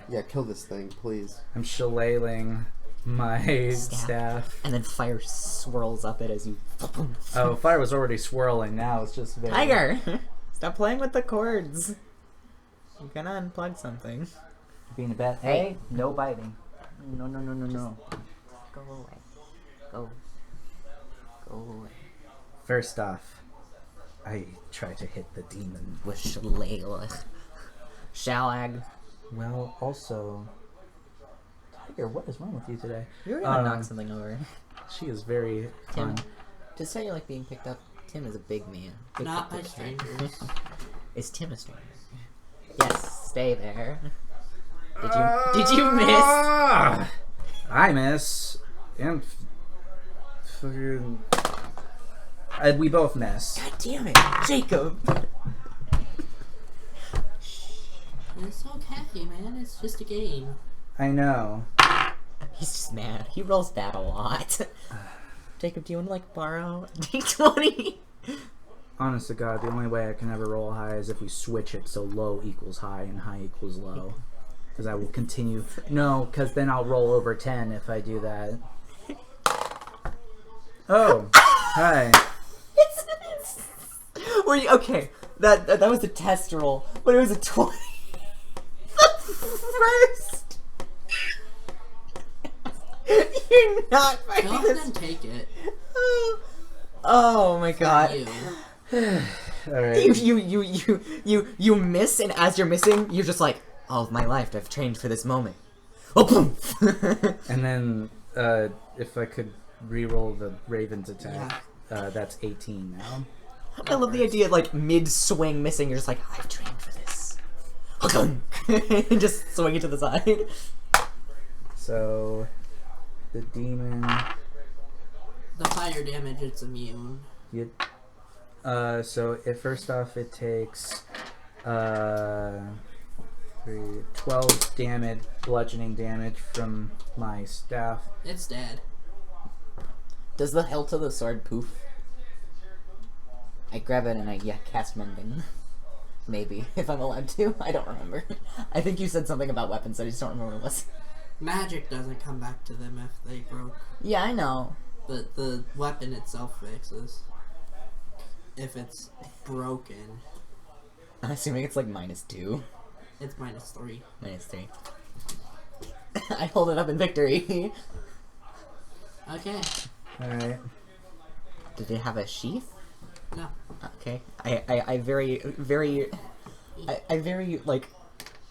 Yeah, kill this thing, please. I'm shillelaghing my staff. And then fire swirls up it as you... Oh, fire was already swirling. Now it's just very... Tiger! Stop playing with the cords. You're gonna unplug something. Being a bad. Hey, no biting. No. Go away. Go away. First off, I try to hit the demon. With Shillelagh. Shalag. Well, also, Tiger, what is wrong with you today? You're gonna knock something over. She is very Tim, fun. just how you like being picked up. Tim is a big man. Big Not by football strangers. Is Tim a stranger? Yes, stay there. Did you miss? I miss. And fucking. We both miss. God damn it, Jacob! It's okay, man. It's just a game. I know. He's just mad. He rolls bad a lot. Jacob, do you want to like borrow D20? Honest to God, the only way I can ever roll high is if we switch it so low equals high and high equals low. Because I will continue. No, because then I'll roll over 10 if I do that. Oh, hi. Were you okay? That was a test roll, but it was a 20. First. You're not Go fighting ahead this. and take it. Oh my god. You. Alright. You miss, and as you're missing, you're just like, all of my life I've trained for this moment. Oh, boom! And then, if I could re-roll the Raven's attack, that's 18 now. I love the idea, like, mid-swing missing, you're just like, I've trained for this. And just swing it to the side. So, the demon... The fire damage, it's immune. So first off, it takes 12 damage, bludgeoning damage from my staff. It's dead. Does the hilt of the sword poof? I grab it and I cast mending. Maybe, if I'm allowed to. I don't remember. I think you said something about weapons, I just don't remember what it was. Magic doesn't come back to them if they broke. Yeah, I know. But the weapon itself fixes. If it's broken, I'm assuming it's like -2. it's -3. -3. I hold it up in victory. Okay. Alright. Did it have a sheath? No. Okay. I very like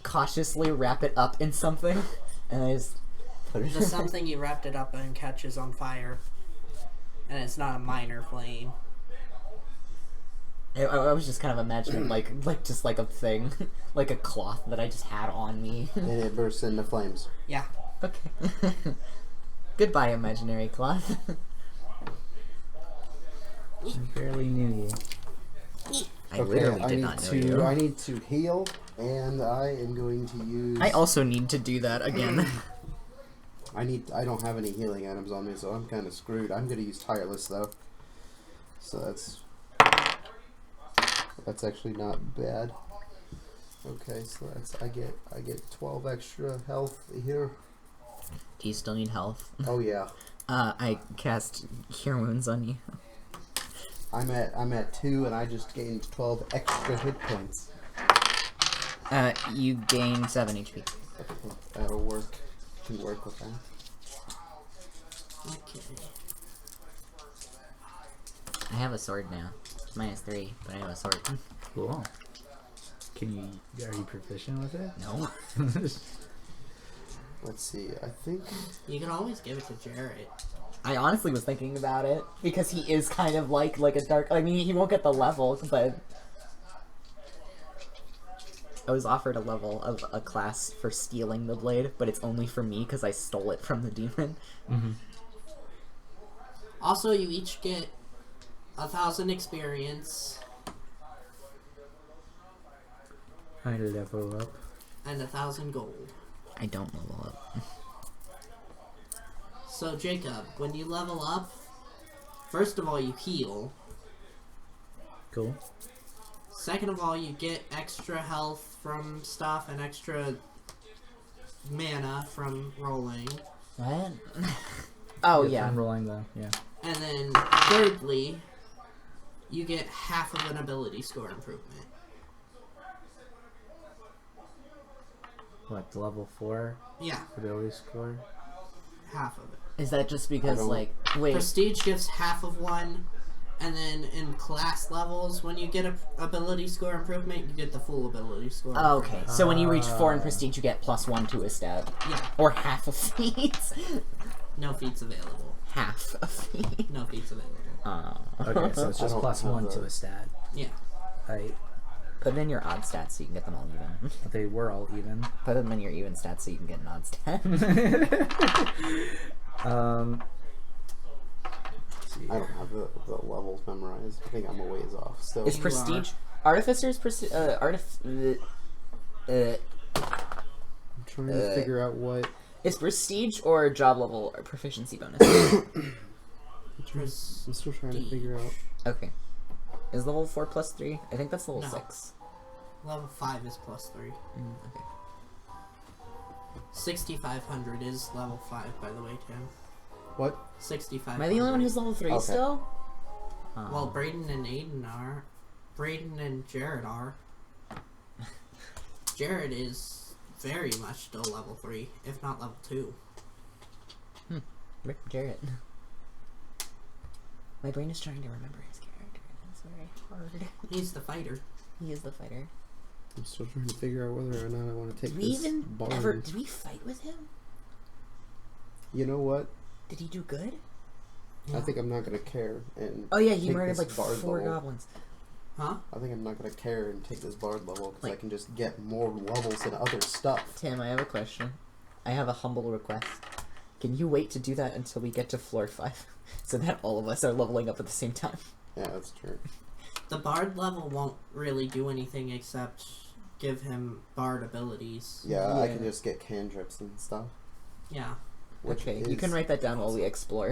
cautiously wrap it up in something, and I just put it. The something you wrapped it up in catches on fire. And it's not a minor flame. I was just kind of imagining like just like a thing, like a cloth that I just had on me. And it bursts into flames. Yeah. Okay. Goodbye, imaginary cloth. I barely knew you. I literally did need not know to. you. I need to heal, and I am going to use. I also need to do that again. I don't have any healing items on me, so I'm kind of screwed. I'm gonna use tireless though. So that's actually not bad. Okay, so I get 12 extra health here. Do you still need health? Oh yeah. I cast Cure Wounds on you. I'm at 2, and I just gained 12 extra hit points. You gain 7 HP. That'll work. Can work with that. Okay. I have a sword now. It's -3, but I have a sword. Cool. Are you proficient with it? No. Let's see. I think You can always give it to Jarrett. I honestly was thinking about it because he is kind of like a dark. I mean, he won't get the level, but I was offered a level of a class for stealing the blade, but it's only for me because I stole it from the demon. Mm-hmm. Also, you each get 1,000 experience I level up. and 1,000 gold. I don't level up. So, Jacob, when you level up, first of all, you heal. Cool. Second of all, you get extra health from stuff and extra mana from rolling. What? Oh yeah. I'm rolling though. Yeah. And then, thirdly, you get half of an ability score improvement. What, level 4 Yeah, ability score? half of it. Is that just because don't- like wait? Prestige gives half of one, And then in class levels, when you get a ability score improvement, you get the full ability score. Okay, so when you reach 4 in prestige, you get +1 to a stat. Yeah. Or half a feat. No feats available. Half a feat. No feats available. Okay, so it's I just don't +1 have to that. a stat. Yeah. Right. Put it in your odd stats so you can get them all even. They were all even. Put them in your even stats so you can get an odd stat. See. I don't have the levels memorized. I think I'm a ways off still. Is You prestige... Artificer's... I'm trying to figure out what. Is prestige or job level or proficiency bonus? I'm still trying to figure out. Okay. Is level 4 +3? I think that's level No. 6. Level 5 is +3. Okay. 6,500 is level 5, by the way, Tim. What? 6,500. Am I the only one who's level 3 Okay. still? Well, Brayden and Aiden are. Brayden and Jared are. Jared is very much still level 3, if not level 2. Rip Jarrett. My brain is trying to remember his character, and it's very hard. He's the fighter. He is the fighter. I'm still trying to figure out whether or not I want to take Did we this even bard. ever... Did we fight with him? You know what? Did he do good? I think I'm not gonna care and. Oh yeah, he take murdered this like bard 4 level. goblins. Huh? I think I'm not gonna care and take this bard level because I Like- can just get more levels and other stuff. Tim, I have a question. I have a humble request. Can you wait to do that until we get to floor 5? So that all of us are leveling up at the same time. Yeah, that's true. The bard level won't really do anything except give him bard abilities. Yeah, I Yeah. can just get cantrips and stuff. Yeah. Which Okay, is, you can write that down while we explore.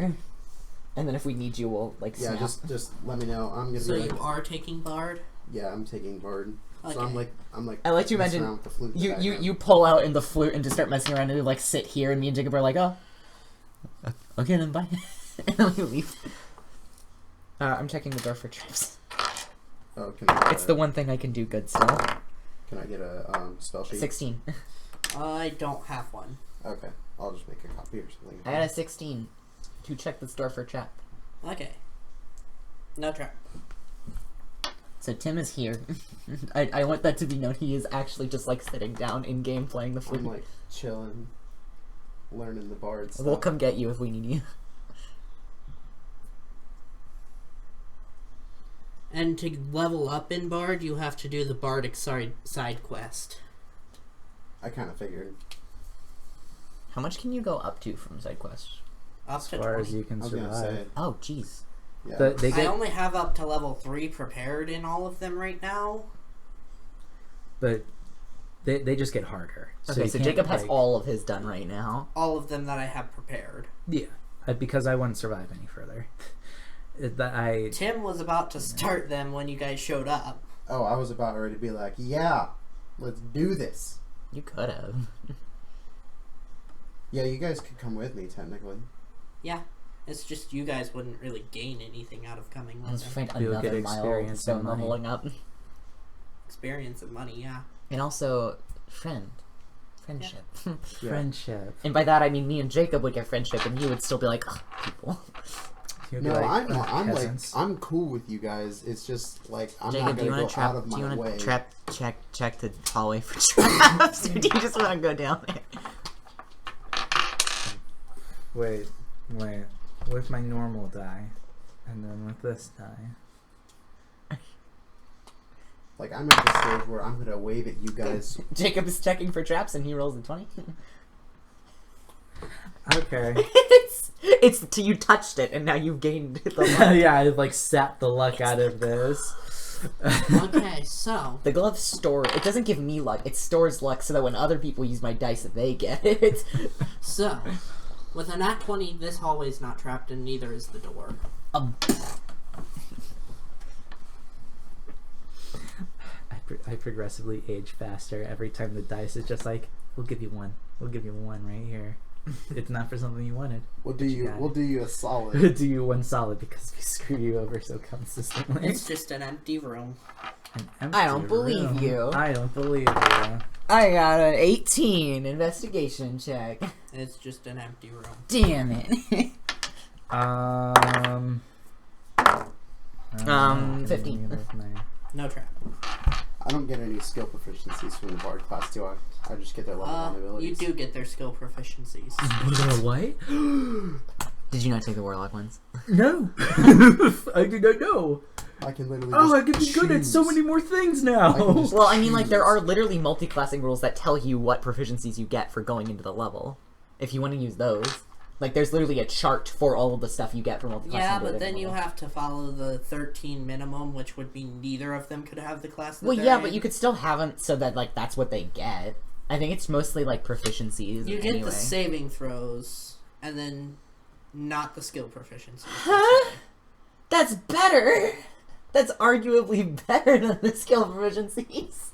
And then if we need you, we'll like Yeah, snap. just let me know. I'm gonna So be you like, are taking bard? yeah, I'm taking bard. Okay. So I'm like. I like to messing imagine around with the flute in the You background. you pull out in the flute and just start messing around and you like sit here and me and Jacob are like, oh, okay then bye, and then we leave. I'm checking the door for traps. Oh, can I get It's the one thing I can do good still. Can I get a spell sheet? 16. I don't have one. Okay, I'll just make a copy or something. I got a 16 to check this door for trap. Okay. No trap. So Tim is here. I want that to be known. He is actually just like sitting down in game playing the flute. I'm like chilling, learning the bard stuff. We'll come get you if we need you. And to level up in bard, you have to do the bardic side quest. I kind of figured. How much can you go up to from side quests? Up As to far 20. as you can I was gonna say. survive. Oh, jeez. Yeah. They I get, only have up to level 3 prepared in all of them right now. but they just get harder. Okay, you so can't, Jacob has like- all of his done right now. All of them that I have prepared. Yeah, because I wouldn't survive any further. Tim was about to start them when you guys showed up. Oh, I was about ready to be like, yeah, let's do this. You could have. Yeah, you guys could come with me technically. Yeah. It's just you guys wouldn't really gain anything out of coming Let's with them. find You'll another get experience milestone and money. leveling up. Experience and money, yeah. And also, friendship. Yeah. friendship. And by that I mean me and Jacob would get friendship, and you would still be like, ugh, people. You'd be No, like, I'm like peasants. I'm cool with you guys. It's just like I'm Jacob, not do you gonna want go to out trap? of Do you my want way. to trap? Check the hallway for traps. Or do you just want to go down there? Wait. With my normal die, and then with this die. Like I'm at the stage where I'm gonna wave at you guys. Jacob is checking for traps, and he rolls a 20. Okay. it's you touched it, and now you've gained the luck. Yeah, I like sapped the luck out of this. Okay, so The glove store. It doesn't give me luck. It stores luck so that when other people use my dice, they get it. So, with a nat 20, this hallway's not trapped and neither is the door. I progressively age faster every time the dice is just like, we'll give you one. We'll give you one right here. It's not for something you wanted. We'll do But you you. got We'll it. do you a solid. We'll do you one solid because we screw you over so consistently. It's just an empty room. An empty I don't believe room. you. I don't believe you. I got an 18 investigation check. It's just an empty room. Damn it. I 15. need of my- No trap. I don't get any skill proficiencies from the bard class, do I? I just get their level 1 You abilities. do get their skill proficiencies. What? Did you not take the warlock ones? No. I did not know. I can literally Oh, just I could be good at so choose. many more things I now. can just- Well, I mean, like, there are literally multi-classing rules that tell you what proficiencies you get for going into the level. If you want to use those. Like, there's literally a chart for all of the stuff you get for multi-classing. Yeah, to a but different then you level. have to follow the 13 minimum, which would be neither of them could have the class that Well, they're yeah, in. but you could still have them so that, like, that's what they get. I think it's mostly, like, proficiencies. You get anyway. the saving throws, and then not the skill proficiencies. Huh? That's better! That's arguably better than the skill proficiencies.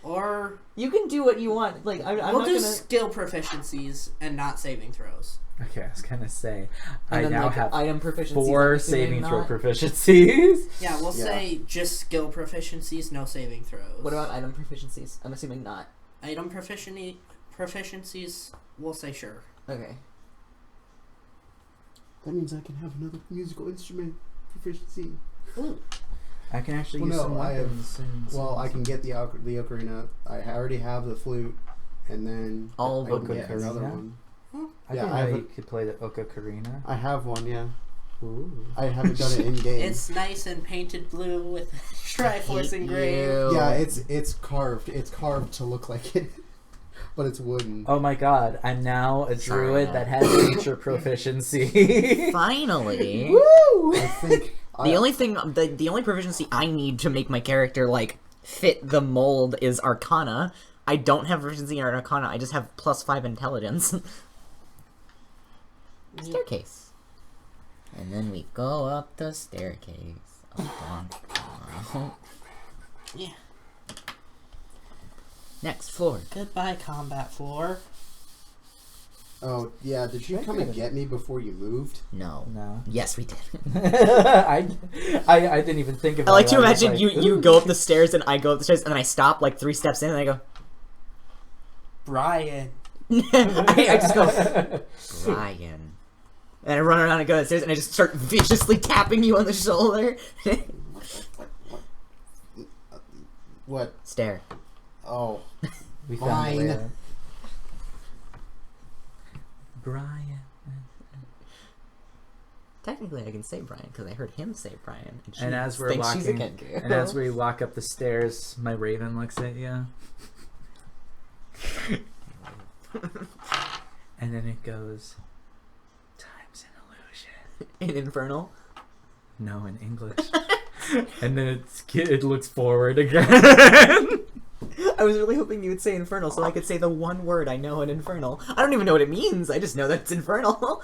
Or You can do what you want. Like, I'm we'll not do gonna... skill proficiencies and not saving throws. Okay, I was gonna say, And I then, now like, have item proficiencies. 4 I'm assuming saving throw not. proficiencies. Yeah, we'll Yeah. say just skill proficiencies, no saving throws. What about item proficiencies? I'm assuming not. item proficiencies? We'll say sure. Okay. That means I can have another musical instrument proficiency. Ooh. I can actually Well, use no, some I have- weapons. Well, I can get the ocarina. I already have the flute, and then All I vocal can get another ocarina? one. I Yeah, didn't I know have you could play the ocarina. I have one, yeah. Ooh. I haven't done it in game. It's nice and painted blue with Triforce engraved. Yeah, it's carved. It's carved to look like it, but it's wooden. Oh my god, I'm now a Sorry. druid that has nature proficiency. Finally. Woo! I think The only thing, the only proficiency I need to make my character, like, fit the mold is Arcana. I don't have proficiency in Arcana, I just have +5 intelligence. Staircase. And then we go up the staircase. Yeah. Next floor. Goodbye, combat floor. Oh yeah, did you come and get me before you moved? No. No. Yes, we did. I didn't even think about it. I like to was imagine like, you ooh. go up the stairs and I go up the stairs and then I stop like 3 steps in and I go, Brian. I just go, Brian. And I run around and go upstairs and I just start viciously tapping you on the shoulder. What? Stare. Oh, We found Fine. the way out. Brian. Technically, I can say Brian because I heard him say Brian. And, she And as we're thinks she's a walking, Kenku. and as we walk up the stairs, my raven looks at you, and then it goes, "Time's an illusion." in Infernal. No, in English. And then it looks forward again. I was really hoping you would say Infernal so I could say the one word I know in Infernal. I don't even know what it means. I just know that it's Infernal.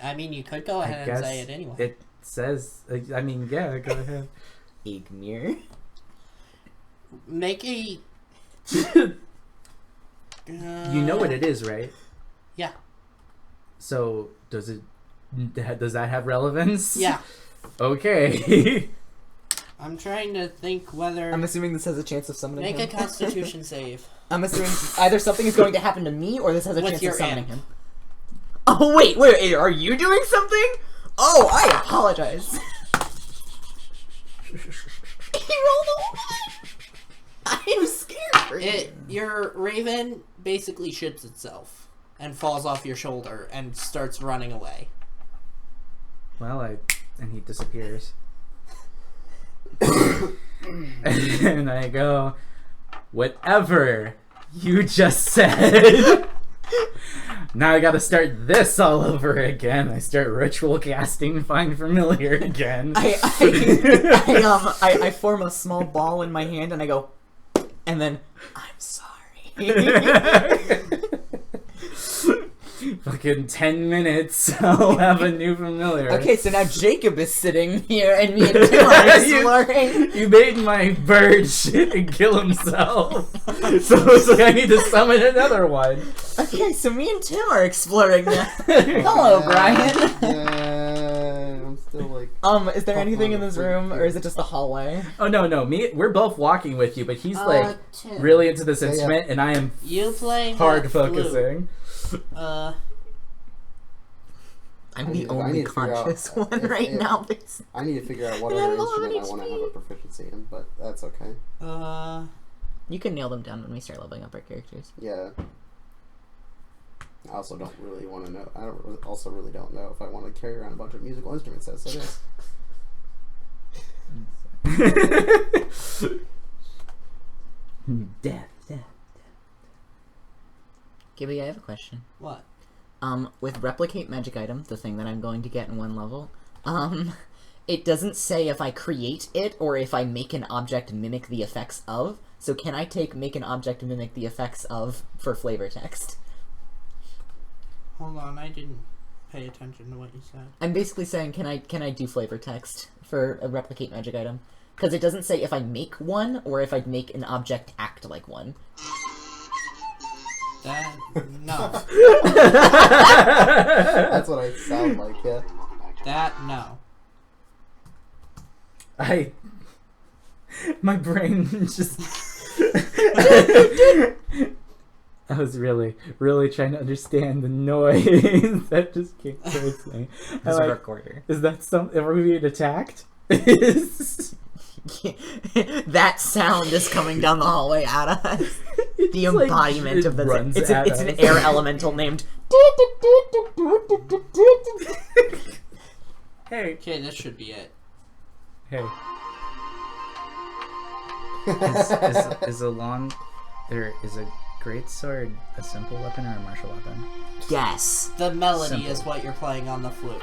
I mean, you could go ahead and say it anyway. It says, I mean, yeah, go ahead. Igmir. Make a. You know what it is, right? Yeah. So, does that have relevance? Yeah. Okay. I'm trying to think whether. I'm assuming this has a chance of summoning Make him. a Constitution save. I'm assuming either something is going to happen to me or this has a With chance your of summoning amp. him. Oh, wait, are you doing something? Oh, I apologize. He rolled a 1. I am scared for you. Your raven basically shits itself and falls off your shoulder and starts running away. Well, and he disappears. And I go, whatever you just said. Now I gotta start this all over again. I start ritual casting Find Familiar again. I form a small ball in my hand and I go, and then, I'm sorry. Fucking 10 minutes, I'll have a new familiar. Okay, so now Jacob is sitting here and me and Tim are exploring. You made my bird shit and kill himself. So it's like I need to summon another one. Okay, so me and Tim are exploring now. Hello, Brian. Yeah, I'm still like. Is there anything in this room, or is it just the hallway? Oh no, we're both walking with you, but he's like Tim, really into this Yeah, yeah. instrument, and I am you play hard the flute. focusing. I I'm I the need only to figure out conscious one right now. It's- I need to figure out what I other don't have instrument I any want to have a proficiency in, but that's okay. You can nail them down when we start leveling up our characters. Yeah. I also don't really want to know. Also really don't know if I want to carry around a bunch of musical instruments as it is. Death. Gibby, I have a question. What? With replicate magic item, the thing that I'm going to get in one level, it doesn't say if I create it or if I make an object mimic the effects of. So can I take make an object mimic the effects of for flavor text? Hold on, I didn't pay attention to what you said. I'm basically saying can I do flavor text for a replicate magic item? Because it doesn't say if I make one or if I make an object act like one. That no. That's what I sound like, yeah. That no. My brain just. I was really trying to understand the noise that just came towards me. As a recorder. Is that are we being attacked? Is That sound is coming down the hallway at us. The like, embodiment it of the runs it's at an us. air elemental named. Hey, Okay, this should be it. hey. Is a long, or is a great sword a simple weapon or a martial weapon? Guess. The melody Simple. is what you're playing on the flute.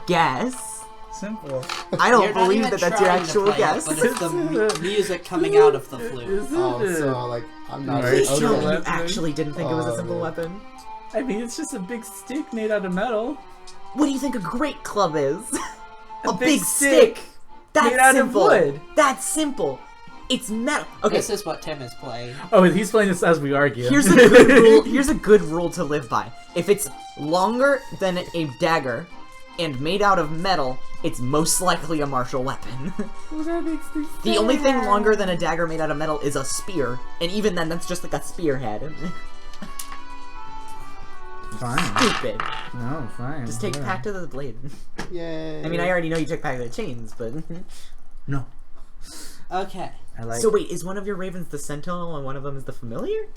Guess. Simple. I don't You're not believe even that that's your trying to actual play it, guess. but it's the music coming out of the flute. Oh, so like I'm not. Right. Please Okay. tell me you Weapon. actually didn't think it was a simple Oh. weapon. I mean, it's just a big stick made out of metal. What do you think a great club is? A big big stick. stick That's made out of simple. wood. That's simple. It's metal. Okay, This is what Tim is playing. Oh, and he's playing this as we argue. here's a good rule. Here's a good rule to live by. If it's longer than a dagger and made out of metal, it's most likely a martial weapon. Well, that makes me The only thing sad. longer than a dagger made out of metal is a spear, and even then, that's just like a spearhead. Fine. Stupid. No, fine. Just take whatever. Pact of the Blade. Yay. I mean, I already know you took Pact of the Chains, but... No. Okay. I like. So wait, is one of your ravens the Sentinel and one of them is the Familiar?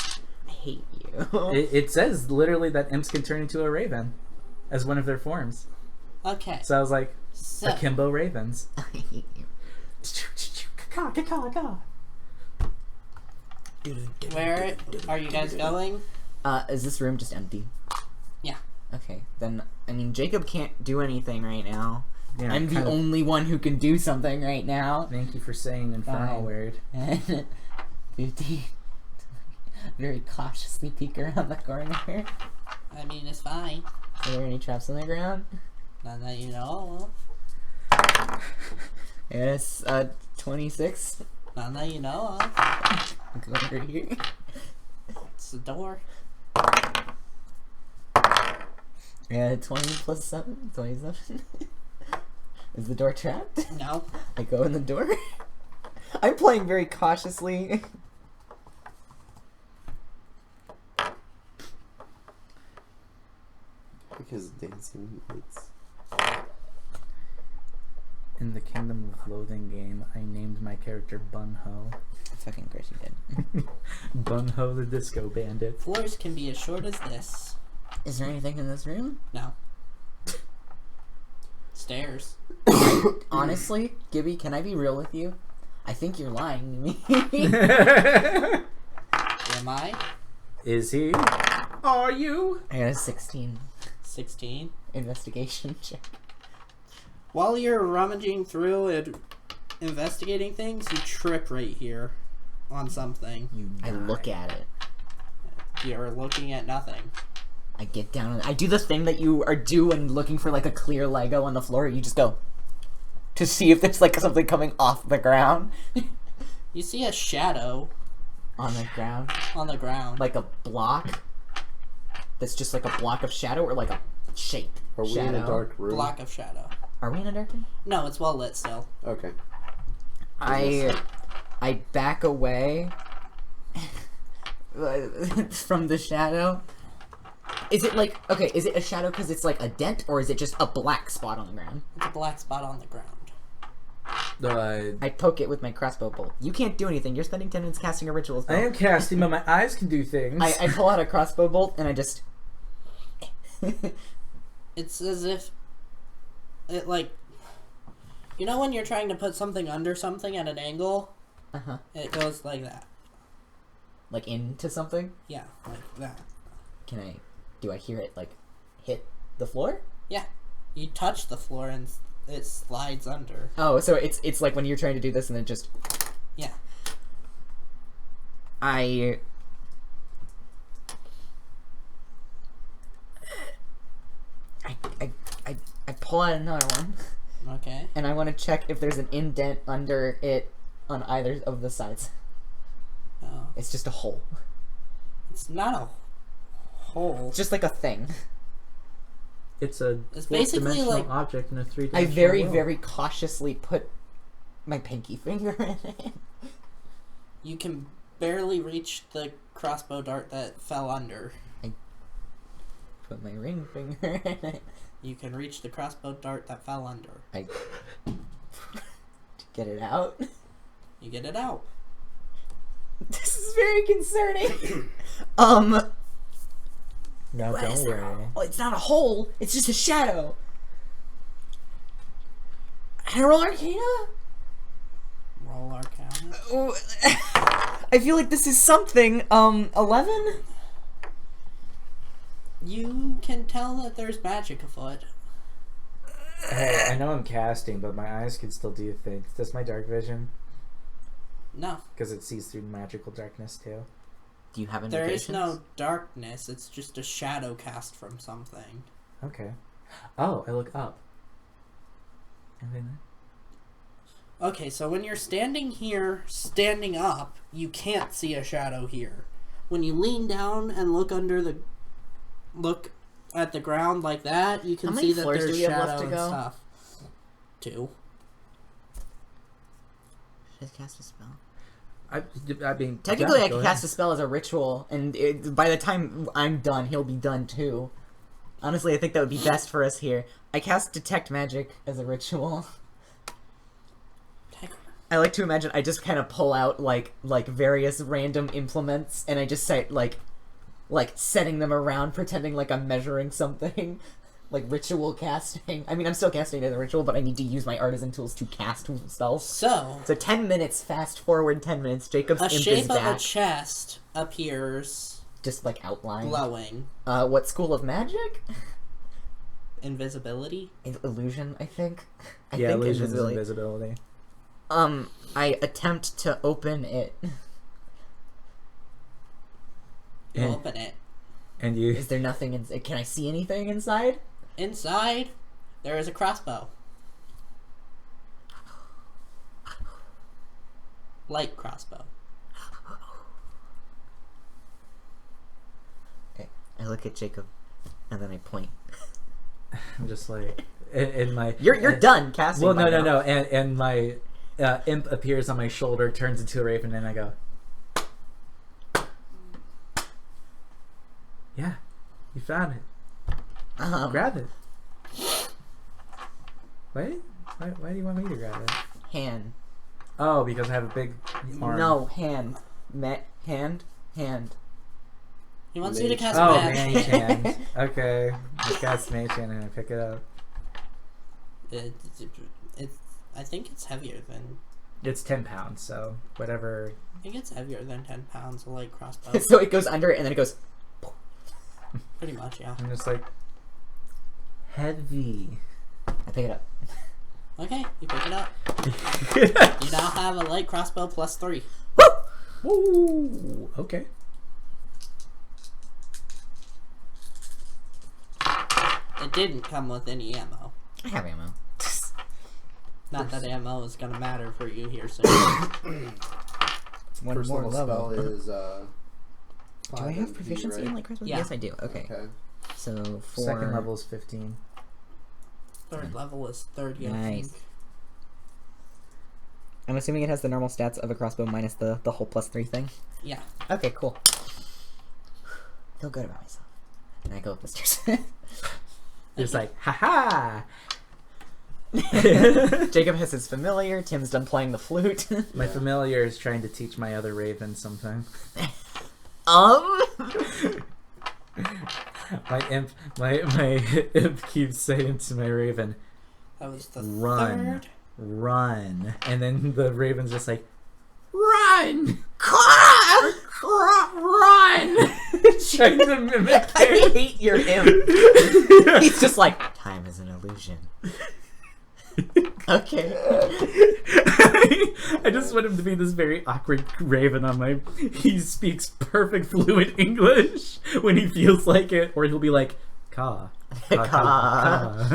I hate you. It says literally that imps can turn into a raven as one of their forms. Okay. So I was like, So, akimbo ravens. I hate you. where are you guys going? Is this room just empty? Yeah. Okay, then, I mean, Jacob can't do anything right now. Yeah, I'm the kind of- only one who can do something right now. Thank you for saying infernal Fine. word. 15. Very cautiously peek around the corner. I mean, it's fine. Are there any traps on the ground? None that you know Yes, 26. of. None that you know of. Go over here. It's the door. Yeah, 20 plus 7, 27. Is the door trapped? No. I go in the door. I'm playing very cautiously. Because dancing lights. In the Kingdom of Loathing game, I named my character Bunho. Fucking gross, you did. Bunho the Disco Bandit. Floors can be as short as this. Is there anything in this room? No. Stairs. Honestly, Gibby, can I be real with you? I think you're lying to me. Am I? Is he? Are you? I got a 16 16. investigation check. While you're rummaging through and investigating things, you trip right here on something. I look at it. You're looking at nothing. I get down and I do the thing that you are doing looking for like a clear Lego on the floor. You just go to see if there's like something coming off the ground. You see a shadow On the ground. on the ground. Like a block. That's just like a block of shadow or like a shape. Are we shadow. in a dark room? Block of shadow. Are we in a dark room? No, it's well lit still. Okay. I back away from the shadow. Is it like okay? Is it a shadow because it's like a dent, or is it just a black spot on the ground? It's a black spot on the ground. I poke it with my crossbow bolt. You can't do anything. You're spending 10 minutes casting a ritual spell. I am casting, but my eyes can do things. I pull out a crossbow bolt and I just. It's as if it like, you know when you're trying to put something under something at an angle, it goes like that. Like into something? Yeah, like that. Do I hear it like hit the floor? Yeah, you touch the floor and it slides under. Oh, so it's like when you're trying to do this and then just. Yeah. I pull out another one. Okay. And I want to check if there's an indent under it on either of the sides. Oh. It's just a hole. It's not a hole. It's just like a thing. It's a It's basically fourth-dimensional like object in a 3D. I very cautiously put my pinky finger in it. you can barely reach the crossbow dart that fell under. Put my ring finger in it. You can reach the crossbow dart that fell under. I get it out. You get it out. This is very concerning. No, What is don't there? worry. Oh, it's not a hole. It's just a shadow. Can I roll Arcana? Roll Arcana. Oh, I feel like this is something. 11? You can tell that there's magic afoot. Hey, I know I'm casting, but my eyes can still do things. Does my dark vision? No, Because it sees through magical darkness too. Do you have there indications? is no darkness. It's just a shadow cast from something. Okay. Oh, I look up. And then Okay, so when you're standing here, standing up, you can't see a shadow here. When you lean down and look at the ground like that, you can How many see that floors do there's we have left shadow to and go? stuff. 2. Should I cast a spell? I mean, Technically, yeah, I go can ahead. cast a spell as a ritual, and by the time I'm done, he'll be done too. Honestly, I think that would be best for us here. I cast Detect Magic as a ritual. I like to imagine I just kind of pull out like various random implements, and I just say like setting them around, pretending like I'm measuring something, like ritual casting. I mean, I'm still casting it as a ritual, but I need to use my artisan tools to cast spells. So, So 10 minutes, fast forward 10 minutes. Jacob's a imp is shape of a back, chest appears just like outline. glowing. What school of magic? Invisibility? Illusion, I think. I Yeah, think illusions and invisibility. invisibility. I attempt to open it. You And- open it. And you. Is there nothing in? Can I see anything inside? Inside, there is a crossbow. Light crossbow. Okay. I look at Jacob, and then I point. I'm just like in my. You're done casting. Well, by no, now. and my imp appears on my shoulder, turns into a raven, and I go. Yeah, you found it. Grab it. Wait, why do you want me to grab it? Hand. Oh, because I have a big arm. No, hand. Hand. He wants you to Mage. cast Oh, magic. mage hand. Okay, I cast mage hand and I pick it up. I think it's heavier than. It's 10 pounds, so whatever. I think it's heavier than 10 pounds. A light crossbow. So it goes under it, and then it goes. Pretty much, yeah. I'm just like heavy. I pick it up. Okay, you pick it up. You now have a light crossbow plus 3. Woo! Okay. It didn't come with any ammo. I have ammo. Not that ammo is gonna matter for you here soon. One First more level level. spell is Do I have proficiency in light crossbow? Yeah. Yes, I do. Okay. So for Second level is 15. Third level is 30, I Nice. think. I'm assuming it has the normal stats of a crossbow minus the whole +3 thing. Yeah. Okay, cool. Feel good about myself. And I go up the stairs. Just like, haha. Jacob has his familiar. Tim's done playing the flute. My familiar is trying to teach my other raven something. My imp keeps saying to my raven, That was the run, third. run, and then the raven's just like, run, run, trying to mimic. I hate your imp. He's just like, time is an illusion. Okay. I just want him to be this very awkward raven on my. He speaks perfect fluent English when he feels like it, or he'll be like, "Ka, Ka."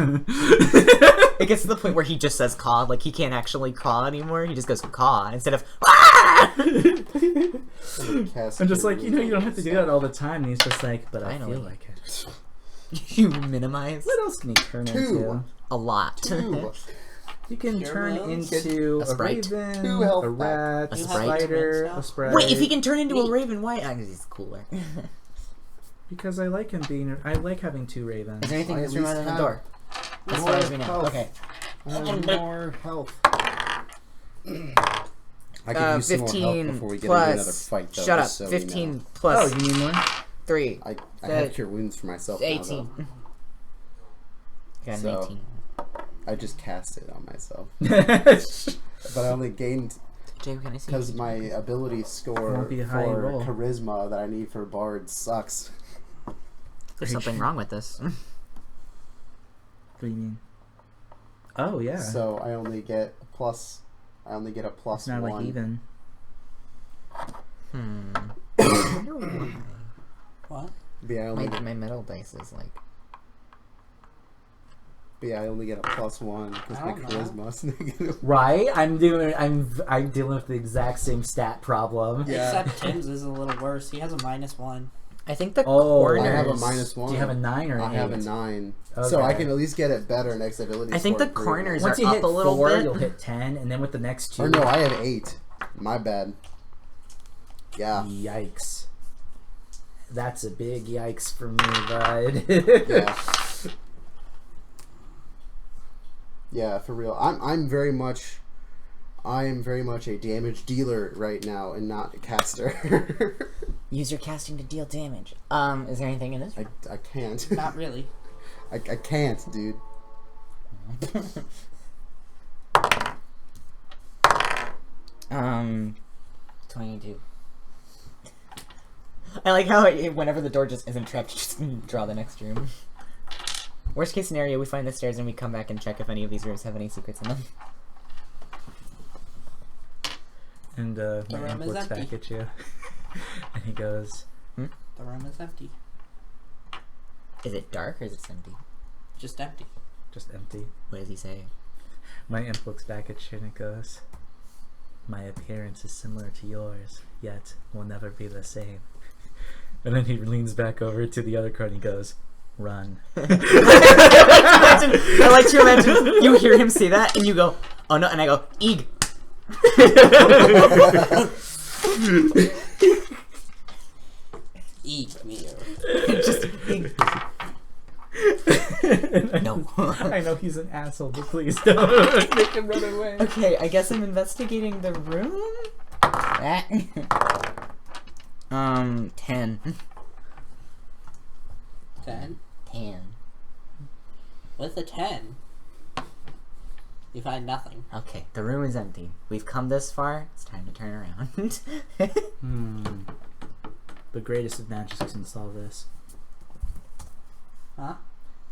It gets to the point where he just says caw, like he can't actually caw anymore. He just goes caw instead of ah! I'm just like, you don't have to do that all the time. And he's just like, but I Finally. feel like it. You minimize What else can he turn into? a lot. Two. You can Pure turn wills? into A a sprite. raven, Two health a rat, A a sprite. spider, Now? a sprite. Wait, if he can turn into a Neat. raven, why? Because he's cooler. Is Because I like him being. I like having two ravens. there anything I in at this room least other than the have door? As more far as we know. health. Okay. I have more health. I could use some more 15 help before we get into another plus. fight, though. Shut up. just so we 15 know. Oh, plus you need more? 3. I That- have cure wounds for myself now, 18. though. Got an So- 18. I just cast it on myself. There's But I only gained Jacob, can I see? because my ability score Won't be a high for roll. charisma that I need for bard sucks. There's something wrong with this. What do you mean? Oh yeah. So I only get a plus. I only get a plus it's not 1. like even. What? But yeah, I only My metal dice is like. I only get a plus 1 because I my don't know. charisma's negative. Right? I'm dealing with the exact same stat problem. Yeah. Except Tim's is a little worse. He has a -1. I think the Oh, corners. I have a -1. Do you have a 9 or an I have a 8? 9, so I Okay. can at least get it better next ability. I think score the for corners Once are you up hit a little 4, bit. you'll hit 10, and then with the next 2. Or no, I have 8. My bad. Yeah. Yikes. That's a big yikes for me, bud. Yeah. Yeah, for real. I'm very much a damage dealer right now and not a caster. Use your casting to deal damage. Is there anything in this? I can't. Not really. I can't, dude. Um, 22. I like how whenever the door just isn't trapped, you just draw the next room. Worst case scenario, we find the stairs and we come back and check if any of these rooms have any secrets in them. And my room imp is looks empty. back at you, and he goes, The room is empty. Is it dark or is it empty? Just empty. just empty. What does he say? My imp looks back at you and it goes, my appearance is similar to yours, yet will never be the same. And then he leans back over to the other card and he goes, run. I like to imagine you hear him say that and you go, oh no, and I go, eeg. Eat me. Just eeg. No. I know he's an asshole, but please don't make him run away. Okay, I guess I'm investigating the room. 10. 10. 10. With a 10, you find nothing. Okay, the room is empty. We've come this far. It's time to turn around. The greatest of magics can solve this. Huh?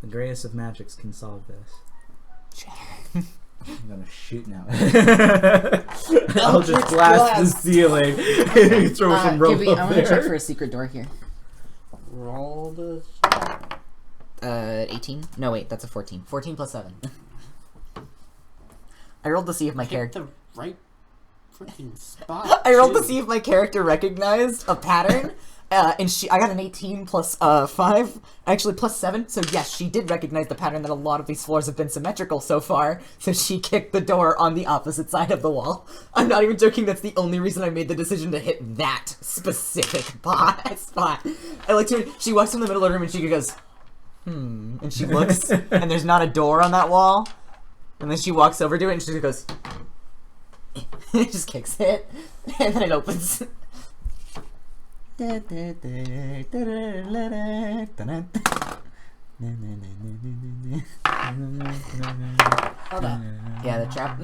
The greatest of magics can solve this. I'm gonna shoot now. I'll just Eldritch blast the blast. ceiling. Throw some rope Gibby, I up want to check for there. a secret door here. Roll the 18? No, wait, that's a 14. 14 plus 7. I rolled to see if my Pick character. the right freaking spot. I rolled to too. see if my character recognized a pattern, And I got an 18 plus 5, actually plus 7. So yes, she did recognize the pattern that a lot of these floors have been symmetrical so far. So she kicked the door on the opposite side of the wall. I'm not even joking. That's the only reason I made the decision to hit that specific spot. I like to. She walks in the middle of the room and she goes, and she looks, and there's not a door on that wall. And then she walks over to it and she goes, and just kicks it, and then it opens. Hold on. Yeah, the trap.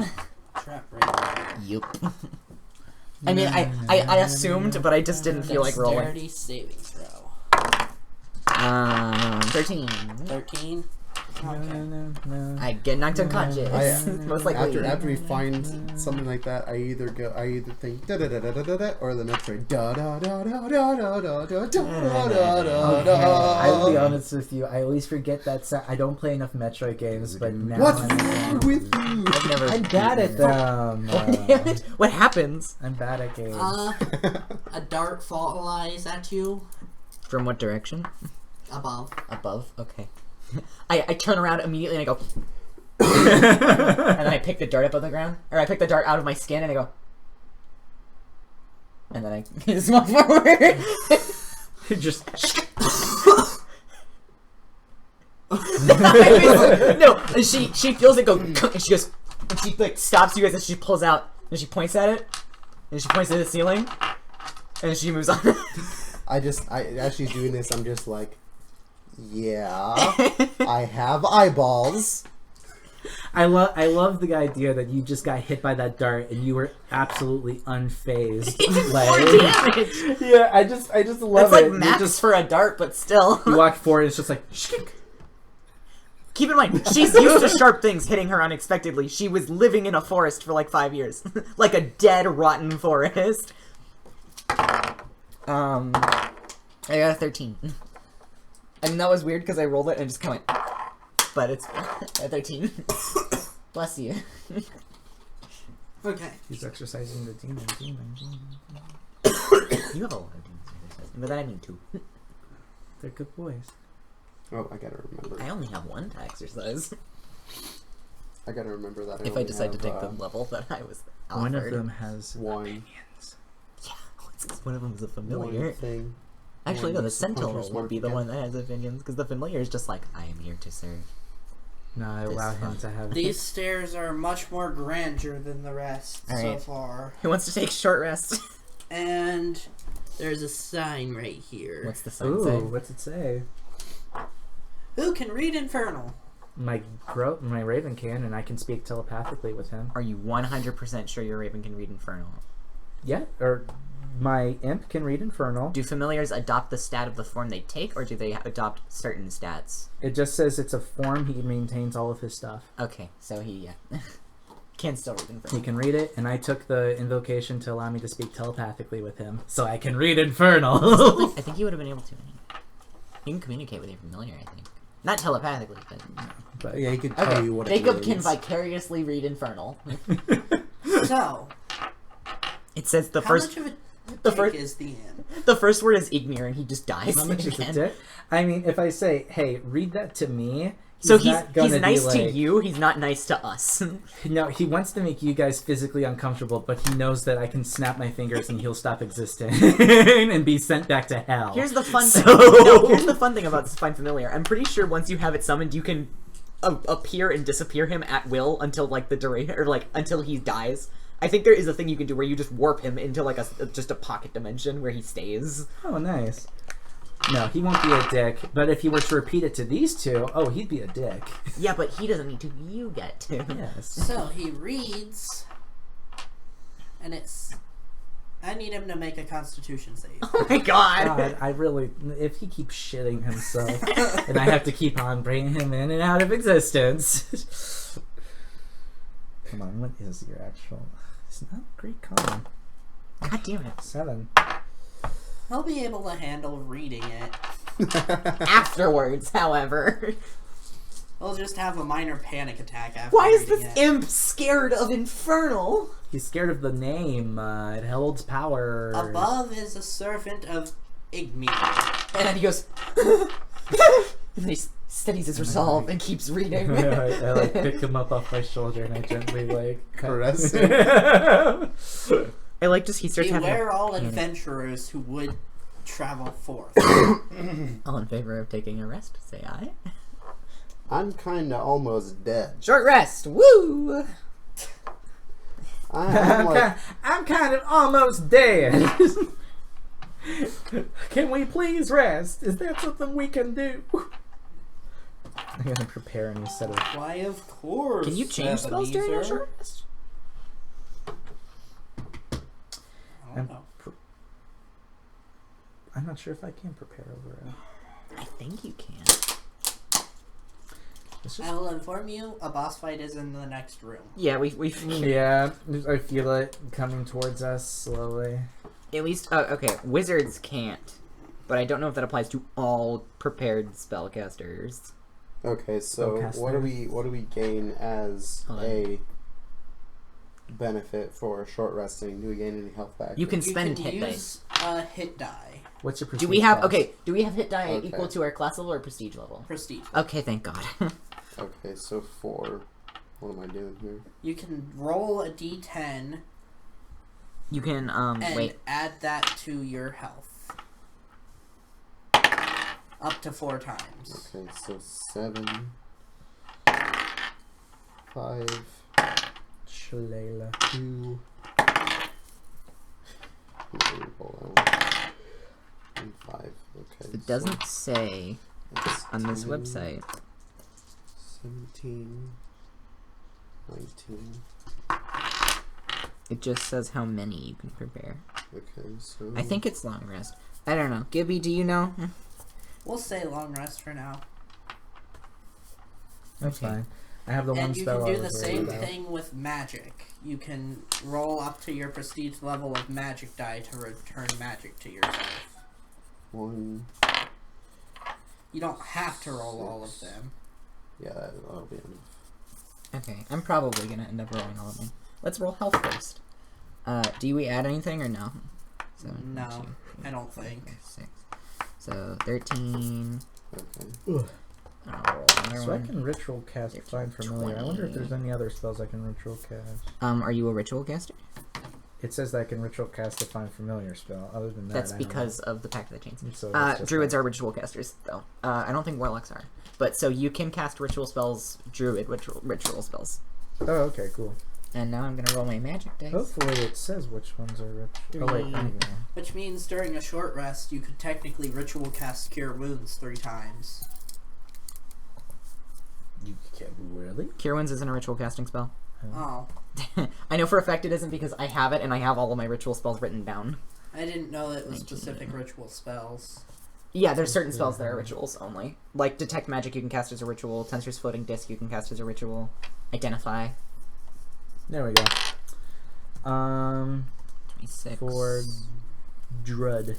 Trap right Yup. I mean, I assumed, but I just didn't feel like rolling. Dexterity saving throw. 13. 13. Okay. I get knocked unconscious. Most likely. After we find something like that, I either think da da da da da da da, or the next right da da da da da da da da da da da. I will be honest with you. I always forget that I don't play enough Metroid games, but now What's wrong with you? I've never. I'm bad at them. Damn it. What happens? I'm bad at games. A dart flies at you From what direction? above. Above? Okay. I turn around immediately and I go. And then I pick the dart up on the ground. Or I pick the dart out of my skin and I go. And then I just walk forward. Just No, and she feels it go, and she goes, and she like stops you guys, and she pulls out, and she points at it, and she points at the ceiling, and she moves on. As she's doing this, I'm just like, yeah, I have eyeballs. I love the idea that you just got hit by that dart and you were absolutely unfazed. Damage. Yeah, I just love It's like it. max for a dart, but still. You walk forward and it's just like shkick. Keep in mind, she's used to sharp things hitting her unexpectedly. She was living in a forest for like 5 years. Like a dead, rotten forest. I got a 13. I mean, that was weird because I rolled it and just kind of went. But it's a 13. Bless you. Okay. He's exercising the demon. You have a lot of demons, but then I mean 2. They're good boys. Oh, I gotta remember. I only have 1 to exercise. I gotta remember that. If I only decide to have, take the level that I was offered. One of them has one. opinions. Yeah, one of them is a One familiar. thing. Actually, one no, the makes the puncher Sentinel smart would be the again. one that has opinions, because the familiar is just like, I am here to serve. No, I allow him to have. These stairs are much more grandeur than the rest so Alright. far. Who wants to take short rest? And there's a sign right here. What's the sign Ooh, say? what's it say? Who can read Infernal? My Raven can, and I can speak telepathically with him. Are you 100% sure your Raven can read Infernal? Yeah, or my imp can read Infernal. Do familiars adopt the stat of the form they take, or do they adopt certain stats? It just says it's a form. He maintains all of his stuff. Okay, so he can still read He Infernal. can read it, and I took the invocation to allow me to speak telepathically with him, so I can read Infernal. I think you would have been able to. You can communicate with your familiar, I think. Not telepathically, but... But Yeah, he could tell Okay, you what Jacob it can means. vicariously read Infernal. So, It says the how first... much of a the dick first- is the imp? The first word is Ignir, and he just dies. how much is again. it? Dick? I mean, if I say, "Hey, read that to me," So not gonna he's be nice to like- you, he's not nice to us. No, he wants to make you guys physically uncomfortable, but he knows that I can snap my fingers and he'll stop existing and be sent back to hell. Here's the fun thing. So- No, here's the fun thing about Find Familiar. I'm pretty sure once you have it summoned, you can appear and disappear him at will until like the duration, or like until he dies. I think there is a thing you can do where you just warp him into like just a pocket dimension where he stays. Oh, nice. No, he won't be a dick, but if he were to repeat it to these two, oh, he'd be a dick. Yeah, but he doesn't need to. You get to. Yes. So he reads, and it's. I need him to make a Constitution save. Oh my god. God, I really, if he keeps shitting himself, and I have to keep on bringing him in and out of existence. Come on, what is your actual? It's not a great con. God damn it. 7. He'll be able to handle reading it. Afterwards, however. He'll just have a minor panic attack after Why is reading this it. imp scared of Infernal? He's scared of the name. It holds power. Above is a servant of Igme. And then he goes, and he steadies his resolve and keeps reading. I like pick him up off my shoulder and I gently like Caress him. I like just he starts Beware all having adventurers who would travel forth. all in favor of taking a rest. Say aye. I'm kinda almost dead. Short rest. Woo! I'm like, I'm kind of almost dead. Can we please rest? Is that something we can do? I'm gonna prepare a new set of. Why, of course. Can you change spells during your Ebenezer. short rest? I don't know. I'm not sure if I can prepare over it. I think you can. It's just, I will inform you, a boss fight is in the next room. Yeah, we yeah, I feel it coming towards us slowly. at least okay. Wizards can't, but I don't know if that applies to all prepared spellcasters. okay, so Spellcaster. what do we gain as Hold on. a benefit for short resting? Do we gain any health back? You can You spend can hit use dice. a hit die. What's your Do we have percentage cost? Do we have hit die Okay. equal to our class level or prestige level? Prestige. Okay, thank God. Okay, so for what am I doing here? You can roll a d10 You can and wait. add that to your health. Up to 4 times. Okay, so 7, 5, Shalala. 2. Hold on. And 5. Okay. It doesn't say that's on this 10, website. 17, 19. It just says how many you can prepare. Okay, so I think it's long rest. I don't know. Gibby, do you know? We'll say long rest for now. That's Okay. fine. I have the one And you spell can I do the was worried same about. thing with magic. You can roll up to your prestige level of magic die to return magic to yourself. 1. You don't have to roll all of them. Yeah, that'll be enough. Okay, I'm probably gonna end up rolling all of them. Let's roll health first. Do we add anything or no? No, I don't think. 6. So 13. Okay. I'll roll another So I one. can ritual cast Find Familiar. I wonder if there's any other spells I can ritual cast. Are you a ritual caster? It says that I can ritual cast a Find Familiar spell. Other than that, That's I don't because of the Pact of the Chains. know. So that's just Druids like- are ritual casters, though. I don't think warlocks are. But so you can cast ritual spells, druid ritual spells. Oh, okay, cool. And now I'm gonna roll my magic dice. Hopefully it says which ones are ritual. Oh wait, Three. anyway. Which means during a short rest, you could technically ritual cast Cure Wounds 3 times. You can't really? Cure Wounds isn't a ritual casting spell. Oh, I know for a fact it isn't because I have it and I have all of my ritual spells written down. I didn't know it was specific ritual spells. Yeah, there's certain spells that are rituals only. Like Detect Magic you can cast as a ritual, Tensor's Floating Disc you can cast as a ritual, Identify. There we go. 26. For Drud.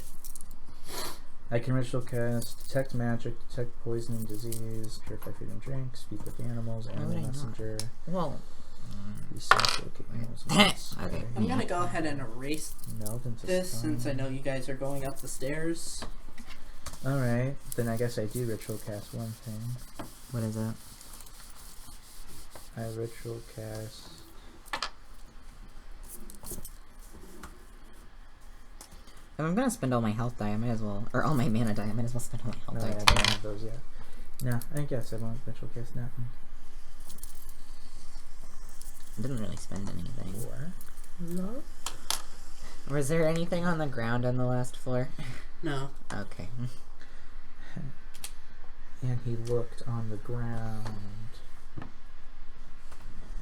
I can ritual cast Detect Magic, Detect Poison and Disease, Purify Food and Drink, Speak with Animals, Why would Animal I not? Messenger, Well, Be Sense, Locate Animals. and Pets. Okay. I'm gonna go ahead and erase Meld into this stone. since I know you guys are going up the stairs. Alright, then I guess I do ritual cast one thing. what is it? I ritual cast. If I'm gonna spend all my health die, I might as well, or all my mana die, I might as well spend all my No, health I die. don't have those yet. No, I guess I won't ritual cast nothing. I didn't really spend anything. Or love. Was there anything on the ground on the last floor? No. Okay. And he looked on the ground.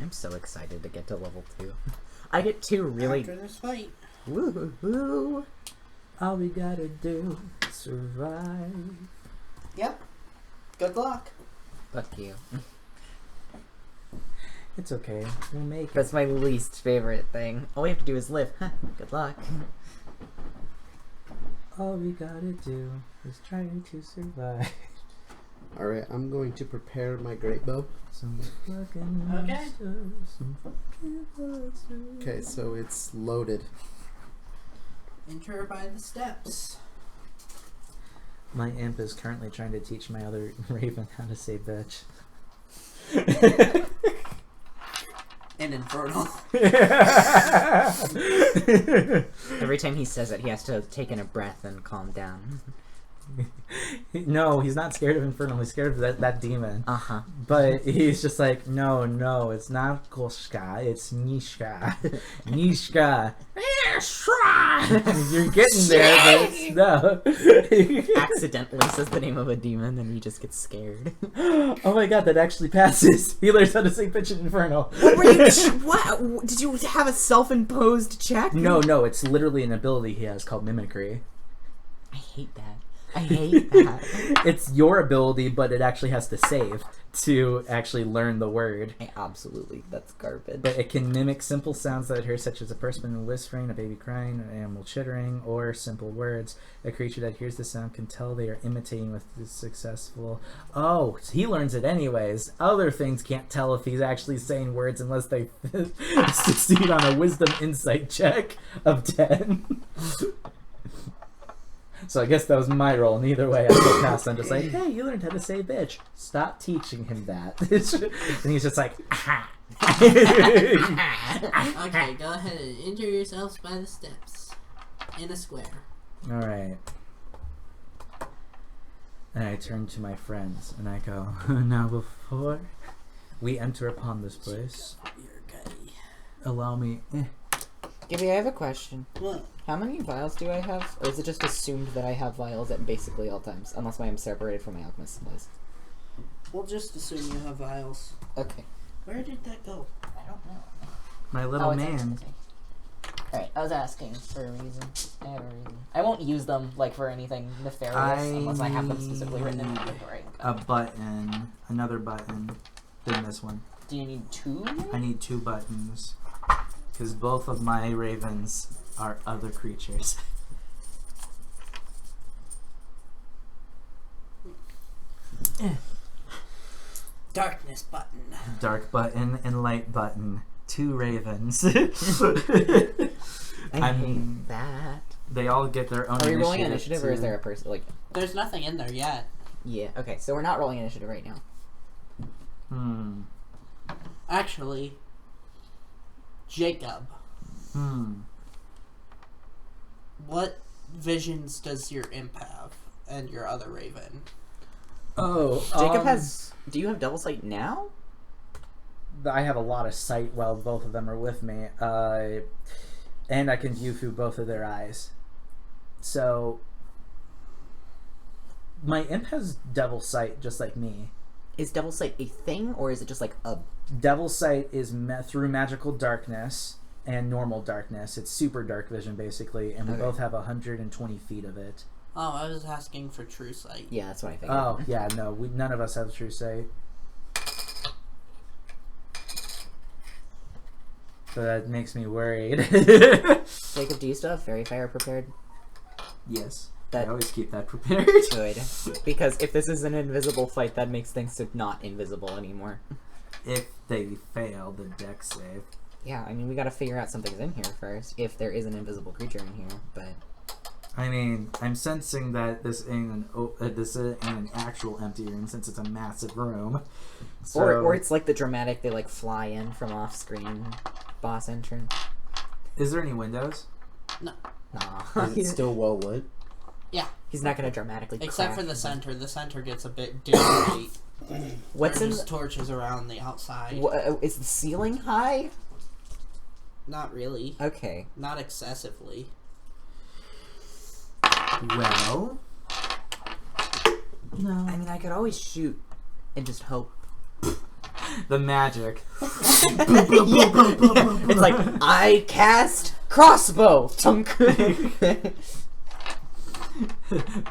I'm so excited to get to level 2. I get 2 really. After this fight. Woo-hoo-hoo. All we gotta do is survive. Yep. Good luck. Fuck you. It's okay. We'll make it. That's my least favorite thing. All we have to do is live. Good luck. All we gotta do is try to survive. Alright, I'm going to prepare my great bow. Some fucking Okay. monsters, some fucking monsters. Okay, so it's loaded. Enter by the steps. My imp is currently trying to teach my other raven how to say bitch. And infernal. Every time he says it, he has to take in a breath and calm down. No, he's not scared of Infernal. He's scared of that demon. Uh-huh. But he's just like, no, it's not Koshka, it's Nishka. Nishka. You're getting there, but no. Accidentally says the name of a demon, and he just gets scared. Oh my god, that actually passes. He learns how to say bitch in Infernal. What were you? What? Did you have a self-imposed check? No, it's literally an ability he has called Mimicry. I hate that. I hate that. It's your ability, but it actually has to save to actually learn the word. Absolutely, that's garbage. But it can mimic simple sounds that it hears, such as a person whispering, a baby crying, an animal chittering, or simple words. A creature that hears the sound can tell they are imitating with the successful... Oh, he learns it anyways. Other things can't tell if he's actually saying words unless they succeed on a wisdom insight check of 10. So I guess that was my role, and either way I still passed. I'm just like, hey, you learned how to say bitch. Stop teaching him that. And he's just like, aha. Okay, go ahead and enter yourselves by the steps. In a square. Alright. And I turn to my friends, and I go, now before we enter upon this place, allow me... Gibby, I have a question. What? How many vials do I have? Or is it just assumed that I have vials at basically all times? Unless I am separated from my alchemist supplies. We'll just assume you have vials. Okay. Where did that go? I don't know. My little man. Alright, I was asking for a reason. I have a reason. I won't use them, like, for anything nefarious unless I have them specifically written in my inventory. A button. Another button than this one. Do you need 2? I need 2 buttons. Because both of my ravens are other creatures. Darkness button. Dark button and light button. 2 ravens. I I'm- hate that. They all get their own Are we initiative. rolling initiative, or is there a person, like... There's nothing in there yet. Yeah, okay, so we're not rolling initiative right now. Actually, Jacob, what visions does your imp have and your other raven? Oh, Jacob has... Do you have double sight now? I have a lot of sight while both of them are with me. And I can view through both of their eyes. So, my imp has devil sight just like me. Is double sight a thing, or is it just like a... Devil sight is through magical darkness and normal darkness. It's super dark vision, basically, and we Okay. both have 120 feet of it. Oh, I was asking for true sight. Yeah, that's what I figured. Oh, yeah, no, none of us have true sight. So that makes me worried. Jacob, do you still have Fairy Fire prepared? Yes. That- I always keep that prepared. Good. Because if this is an invisible fight, that makes things to not invisible anymore. If they fail the deck save. Yeah, I mean, we gotta figure out something's in here first, if there is an invisible creature in here, but... I mean, I'm sensing that this ain't an actual empty room since it's a massive room. So, Or it's like the dramatic, they like fly in from off-screen boss entrance. is there any windows? No, Nah. Is it still well lit? yeah, He's not gonna dramatically except crash. for the center. The center gets a bit dim light. What's in... There's torches around the outside. Is the ceiling high? Not really. Okay. Not excessively. Well, no. I mean, I could always shoot and just hope. The magic. It's like, I cast crossbow! Tunk.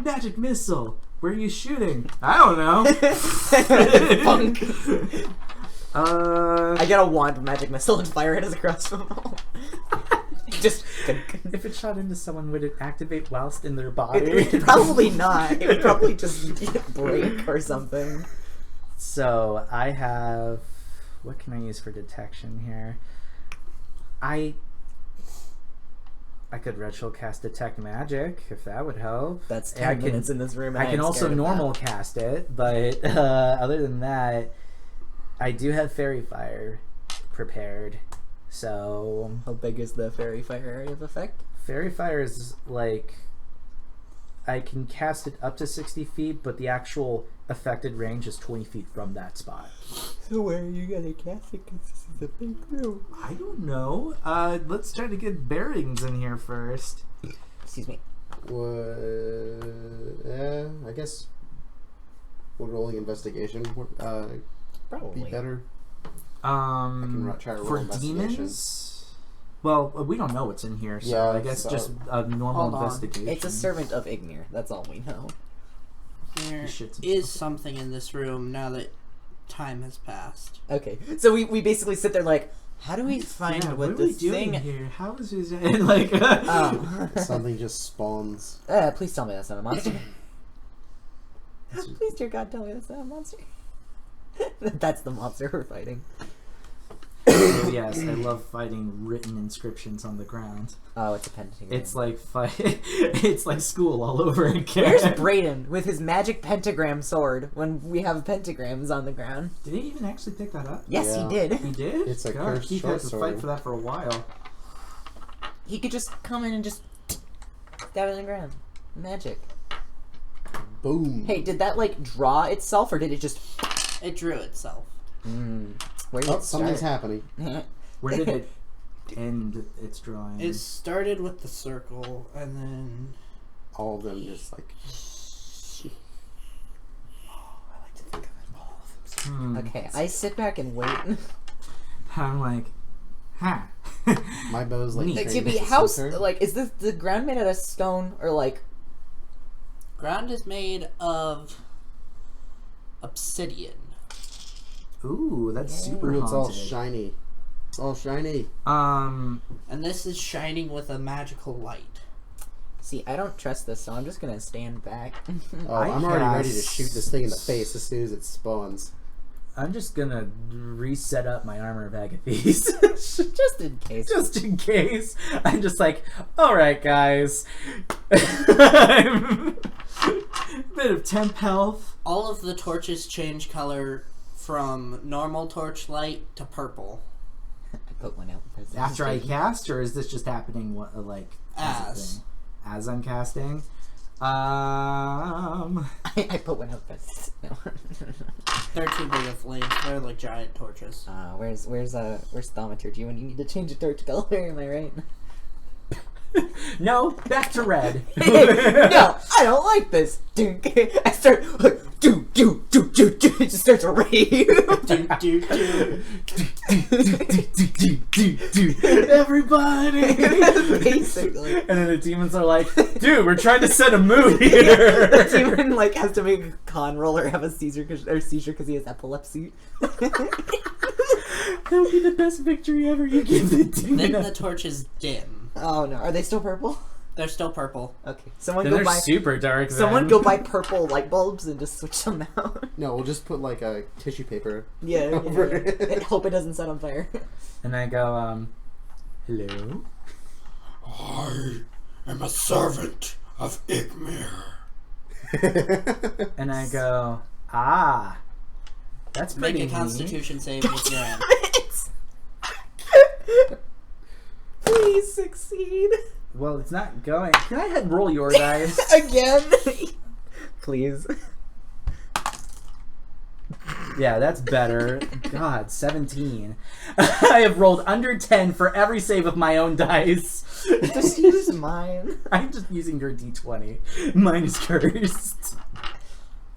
Magic missile. Where are you shooting? I don't know. Funk. I I get a wand of magic missile and fire it as a crossbow. Just... if it shot into someone, would it activate whilst in their body? Probably not. It would probably just break or something. So I have, what can I use for detection here? I could retro cast Detect Magic if that would help. That's I 10 can- minutes in this room. And I can am also scared of that. normal cast it, but other than that, I do have Fairy Fire prepared. So How big is the fairy fire area of effect? Fairy Fire is like I can cast it up to 60 feet, but the actual affected range is 20 feet from that spot. So where are you gonna cast it? Because this is a big room. I don't know. Let's try to get bearings in here first. Excuse me. I guess we're rolling investigation. Be Probably. better. I can try to roll For investigation. demons. Well, we don't know what's in here, so Yeah, I guess so- just a normal Hold on. investigation. It's a servant of Ignir. That's all we know. There Shit's is something in this room now that time has passed. Okay. So we basically sit there like, how do we find Yeah, what are we this doing thing? here? How is his like? Something just spawns. Please tell me that's not a monster. Please, dear God, tell me that's not a monster. That's the monster we're fighting. Yes, I love fighting written inscriptions on the ground. Oh, it's a pentagram. It's like it's like school all over again. Where's Brayden with his magic pentagram sword when we have pentagrams on the ground? Did he even actually pick that up? Yes, Yeah. he did. He did. It's a God, cursed Keith short had to sword. fight for that for a while. He could just come in and just stab it in the ground. Magic. Boom. Hey, did that like draw itself or did it just? It drew itself. Where did Oh, it something's start? happening. Where did it end its drawing? It started with the circle, and then All of them just like. Okay, I sit back and wait. I'm like, huh. My bow's like. Neat. Like, fading to be to house, center. like, is this the ground made out of stone or like? ground is made of obsidian. Ooh, that's super Ooh, it's all haunted. shiny. It's all shiny. And this is shining with a magical light. See, I don't trust this, so I'm just gonna stand back. Oh, I I'm already ready to cast- shoot this thing in the face as soon as it spawns. I'm just gonna reset up my armor of Agathis. Just in case. Just in case. I'm just like, alright guys. I'm bit of temp health. All of the torches change color from normal torchlight to purple. I put one out. After I cast, or is this just happening like a As. thing? As I'm casting? I put one out first. No. They're too big of flames. They're like giant torches. Where's Thaumaturgy? You need to change the torch color, am I right? No, back to red. No, I don't like this. I start do. It just starts a rave. Everybody. Basically. And then the demons are like, dude, we're trying to set a mood here. The demon like has to make a con roll or have a seizure because he has epilepsy. That would be the best victory ever. You give the Then demon. the torches dim. Oh no, are they still purple? They're still purple. Okay, someone Then go they're buy. super dark. Someone then. go buy purple light bulbs and just switch them out. No, we'll just put like a tissue paper. Yeah. Over it. Hope it doesn't set on fire. And I go, hello? I am a servant of Igmir. And I go, ah. That's Make pretty a neat. constitution save with your end. Please succeed. Well, it's not going. Can I roll your dice? Again. Please. Yeah, that's better. God, 17. I have rolled under 10 for every save of my own dice. Just use mine. I'm just using your d20. Mine is cursed.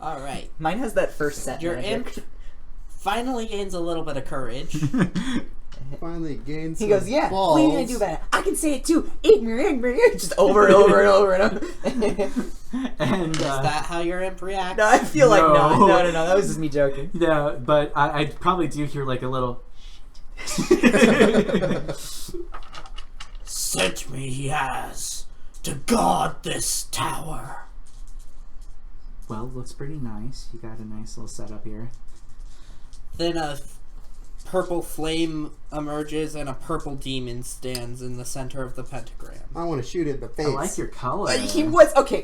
Alright. Mine has that first set. Your magic. imp finally gains a little bit of courage. Finally gains. He some goes, yeah, balls. what are you gonna do about it? I can say it too. Igmir, just over and over and over and over. And, Is that how your imp reacts? No, I feel like No. no, that was just me joking. yeah, but I probably do hear like a little. Sent me he has to guard this tower. Well, looks pretty nice. You got a nice little setup here. Then a purple flame emerges and a purple demon stands in the center of the pentagram. I want to shoot it in the face. I like your color. He was okay.